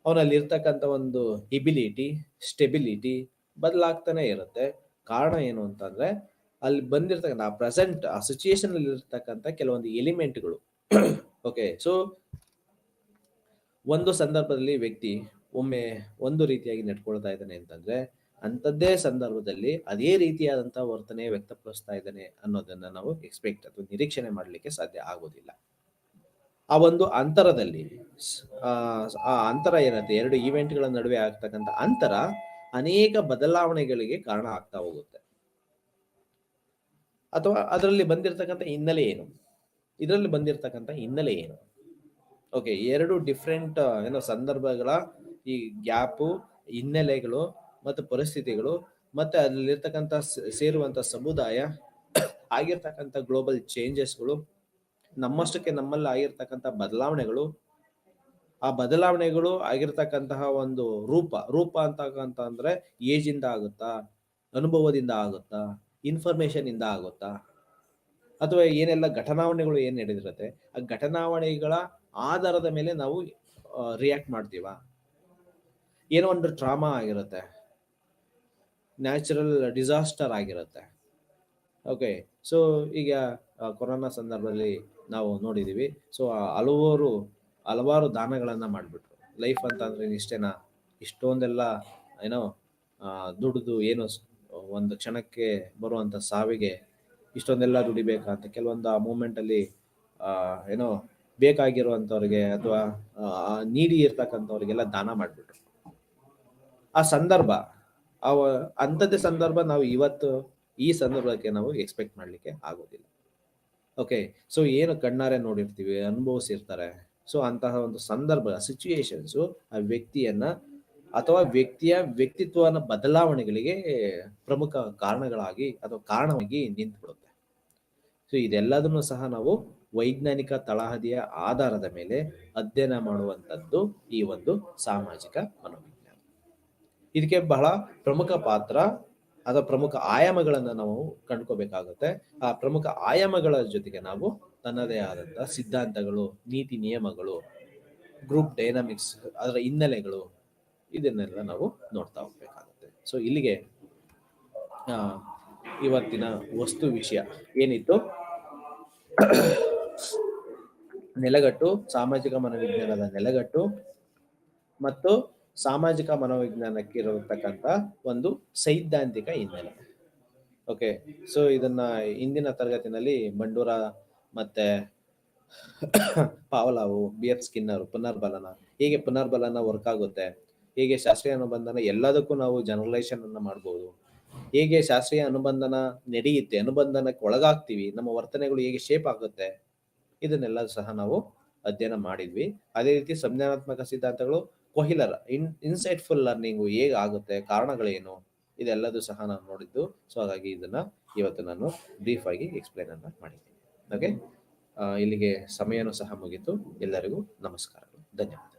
ಅವನಲ್ಲಿ ಇರ್ತಕ್ಕಂಥ ಒಂದು ಎಬಿಲಿಟಿ, ಸ್ಟೆಬಿಲಿಟಿ ಬದಲಾಗ್ತಾನೆ ಇರುತ್ತೆ. ಕಾರಣ ಏನು ಅಂತಂದ್ರೆ ಅಲ್ಲಿ ಬಂದಿರ್ತಕ್ಕಂಥ ಆ ಪ್ರೆಸೆಂಟ್ ಆ ಸಿಚುಯೇಷನ್ ಅಲ್ಲಿ ಇರ್ತಕ್ಕಂಥ ಕೆಲವೊಂದು ಎಲಿಮೆಂಟ್ಗಳು. ಓಕೆ, ಸೊ ಒಂದು ಸಂದರ್ಭದಲ್ಲಿ ವ್ಯಕ್ತಿ ಒಮ್ಮೆ ಒಂದು ರೀತಿಯಾಗಿ ನಡ್ಕೊಳ್ತಾ ಇದ್ದಾನೆ ಅಂತಂದ್ರೆ ಅಂಥದ್ದೇ ಸಂದರ್ಭದಲ್ಲಿ ಅದೇ ರೀತಿಯಾದಂತಹ ವರ್ತನೆ ವ್ಯಕ್ತಪಡಿಸ್ತಾ ಇದ್ದಾನೆ ಅನ್ನೋದನ್ನ ನಾವು ಎಕ್ಸ್ಪೆಕ್ಟ್ ಅಥವಾ ನಿರೀಕ್ಷಣೆ ಮಾಡಲಿಕ್ಕೆ ಸಾಧ್ಯ ಆಗೋದಿಲ್ಲ. ಆ ಒಂದು ಅಂತರದಲ್ಲಿ ಆ ಅಂತರ ಏನಂತೆ, ಎರಡು ಈವೆಂಟ್ಗಳ ನಡುವೆ ಆಗ್ತಕ್ಕಂಥ ಅಂತರ ಅನೇಕ ಬದಲಾವಣೆಗಳಿಗೆ ಕಾರಣ ಆಗ್ತಾ ಹೋಗುತ್ತೆ. ಅಥವಾ ಅದರಲ್ಲಿ ಬಂದಿರತಕ್ಕಂಥ ಹಿನ್ನೆಲೆ ಏನು, ಇದರಲ್ಲಿ ಬಂದಿರತಕ್ಕಂಥ ಹಿನ್ನೆಲೆ ಏನು. ಓಕೆ, ಎರಡು ಡಿಫ್ರೆಂಟ್ ಸಂದರ್ಭಗಳ ಈ ಗ್ಯಾಪು, ಹಿನ್ನೆಲೆಗಳು ಮತ್ತು ಪರಿಸ್ಥಿತಿಗಳು, ಮತ್ತೆ ಅಲ್ಲಿರ್ತಕ್ಕಂಥ ಸೇರುವಂತ ಸಮುದಾಯ, ಆಗಿರ್ತಕ್ಕಂಥ ಗ್ಲೋಬಲ್ ಚೇಂಜಸ್ಗಳು, ನಮ್ಮಷ್ಟಕ್ಕೆ ನಮ್ಮಲ್ಲಿ ಆಗಿರ್ತಕ್ಕಂಥ ಬದಲಾವಣೆಗಳು, ಆ ಬದಲಾವಣೆಗಳು ಆಗಿರ್ತಕ್ಕಂತಹ ಒಂದು ರೂಪ ಅಂತಕ್ಕಂತಂದ್ರೆ ಏಜ್ ಇಂದ ಆಗುತ್ತಾ, ಅನುಭವದಿಂದ ಆಗುತ್ತಾ, ಇನ್ಫಾರ್ಮೇಶನ್ ಇಂದ ಆಗುತ್ತಾ, ಅಥವಾ ಏನೆಲ್ಲ ಘಟನಾವಣೆಗಳು ಏನ್ ನಡೆದಿರುತ್ತೆ ಆ ಘಟನಾವಣೆಗಳ ಆಧಾರದ ಮೇಲೆ ನಾವು ರಿಯಾಕ್ಟ್ ಮಾಡ್ತೀವ. ಏನೋ ಒಂದು ಟ್ರಾಮಾ ಆಗಿರುತ್ತೆ, ನ್ಯಾಚುರಲ್ ಡಿಸಾಸ್ಟರ್ ಆಗಿರುತ್ತೆ. ಓಕೆ, ಸೊ ಈಗ ಕೊರೋನಾ ಸಂದರ್ಭದಲ್ಲಿ ನಾವು ನೋಡಿದೀವಿ. ಸೊ ಹಲವಾರು ದಾನಗಳನ್ನ ಮಾಡಿಬಿಟ್ರು. ಲೈಫ್ ಅಂತ ಅಂದ್ರೆ ಇಷ್ಟೇನಾ, ಇಷ್ಟೊಂದೆಲ್ಲ ಏನೋ ದುಡಿದು ಏನು ಒಂದು ಕ್ಷಣಕ್ಕೆ ಬರುವಂತ ಸಾವಿಗೆ ಇಷ್ಟೊಂದೆಲ್ಲ ದುಡಿಬೇಕಂತ ಕೆಲವೊಂದು ಆ ಮೂಮೆಂಟ್ ಅಲ್ಲಿ ಏನೋ ಬೇಕಾಗಿರುವಂತವ್ರಿಗೆ ಅಥವಾ ನೀಡಿ ಇರ್ತಕ್ಕಂಥವ್ರಿಗೆಲ್ಲ ದಾನ ಮಾಡಿಬಿಟ್ರು. ಆ ಸಂದರ್ಭ ಅಂಥದ್ದೇ ಸಂದರ್ಭ ನಾವು ಇವತ್ತು ಈ ಸಂದರ್ಭಕ್ಕೆ ನಾವು ಎಕ್ಸ್ಪೆಕ್ಟ್ ಮಾಡ್ಲಿಕ್ಕೆ ಆಗೋದಿಲ್ಲ. ಓಕೆ, ಸೊ ಏನು ಕಣ್ಣಾರೆ ನೋಡಿರ್ತೀವಿ, ಅನುಭವಿಸಿರ್ತಾರೆ. ಸೊ ಅಂತಹ ಒಂದು ಸಂದರ್ಭ ಸಿಚುಯೇಷನ್ಸು ಆ ವ್ಯಕ್ತಿಯನ್ನ ಅಥವಾ ವ್ಯಕ್ತಿಯ ವ್ಯಕ್ತಿತ್ವನ ಬದಲಾವಣೆಗಳಿಗೆ ಪ್ರಮುಖ ಕಾರಣಗಳಾಗಿ ಅಥವಾ ಕಾರಣವಾಗಿ ನಿಂತುಬಿಡುತ್ತೆ. ಸೊ ಇದೆಲ್ಲದನ್ನು ಸಹ ನಾವು ವೈಜ್ಞಾನಿಕ ತಳಹದಿಯ ಆಧಾರದ ಮೇಲೆ ಅಧ್ಯಯನ ಮಾಡುವಂಥದ್ದು ಈ ಒಂದು ಸಾಮಾಜಿಕ ಮನೋವಿಜ್ಞಾನ. ಇದಕ್ಕೆ ಬಹಳ ಪ್ರಮುಖ ಪಾತ್ರ ಅಥವಾ ಪ್ರಮುಖ ಆಯಾಮಗಳನ್ನ ನಾವು ಕಂಡ್ಕೋಬೇಕಾಗುತ್ತೆ. ಆ ಪ್ರಮುಖ ಆಯಾಮಗಳ ಜೊತೆಗೆ ನಾವು ತನ್ನದೇ ಆದಂತಹ ಸಿದ್ಧಾಂತಗಳು, ನೀತಿ ನಿಯಮಗಳು, ಗ್ರೂಪ್ ಡೈನಾಮಿಕ್ಸ್, ಅದರ ಹಿನ್ನೆಲೆಗಳು, ಇದನ್ನೆಲ್ಲ ನಾವು ನೋಡ್ತಾ ಹೋಗ್ಬೇಕಾಗುತ್ತೆ. ಸೊ ಇಲ್ಲಿಗೆ ಇವತ್ತಿನ ವಸ್ತು ವಿಷಯ ಏನಿತ್ತು, ನೆಲೆಗಟ್ಟು, ಸಾಮಾಜಿಕ ಮನೋವಿಜ್ಞಾನದ ನೆಲೆಗಟ್ಟು ಮತ್ತು ಸಾಮಾಜಿಕ ಮನೋವಿಜ್ಞಾನಕ್ಕೆ ಇರತಕ್ಕಂಥ ಒಂದು ಸೈದ್ಧಾಂತಿಕ ಹಿನ್ನೆಲೆ. ಓಕೆ, ಸೊ ಇದನ್ನ ಇಂದಿನ ತರಗತಿನಲ್ಲಿ ಬಂಡೂರ ಮತ್ತೆ ಪಾವಲಾವು, BF ಸ್ಕಿನ್ನರ್ ಪುನರ್ಬಲನ, ಹೇಗೆ ಪುನರ್ಬಲನ ವರ್ಕ್ ಆಗುತ್ತೆ, ಹೇಗೆ ಶಾಸ್ತ್ರೀಯ ಅನುಬಂಧನ ಎಲ್ಲದಕ್ಕೂ ನಾವು ಜನರಲೈಸೇಷನ್ ಅನ್ನ ಮಾಡ್ಬೋದು, ಹೇಗೆ ಶಾಸ್ತ್ರೀಯ ಅನುಬಂಧನ ನಡೆಯುತ್ತೆ, ಅನುಬಂಧನಕ್ಕೆ ಒಳಗಾಗ್ತೀವಿ, ನಮ್ಮ ವರ್ತನೆಗಳು ಹೇಗೆ ಶೇಪ್ ಆಗುತ್ತೆ, ಇದನ್ನೆಲ್ಲ ಸಹ ನಾವು ಅಧ್ಯಯನ ಮಾಡಿದ್ವಿ. ಅದೇ ರೀತಿ ಸಂಜ್ಞಾನಾತ್ಮಕ ಸಿದ್ಧಾಂತಗಳು, ಕೊಹಿಲರ್ ಇನ್ಸೈಟ್ಫುಲ್ ಲರ್ನಿಂಗು ಹೇಗೆ ಆಗುತ್ತೆ, ಕಾರಣಗಳೇನು, ಇದೆಲ್ಲದೂ ಸಹ ನಾನು ನೋಡಿದ್ದು. ಸೊ ಹಾಗಾಗಿ ಇದನ್ನ ಇವತ್ತು ನಾನು ಬ್ರೀಫ್ ಆಗಿ ಎಕ್ಸ್ಪ್ಲೈನ್ ಅನ್ನ ಮಾಡಿದ್ದೀನಿ. ಓಕೆ, ಇಲ್ಲಿಗೆ ಸಮಯನೂ ಸಹ ಮುಗಿತು. ಎಲ್ಲರಿಗೂ ನಮಸ್ಕಾರಗಳು, ಧನ್ಯವಾದ.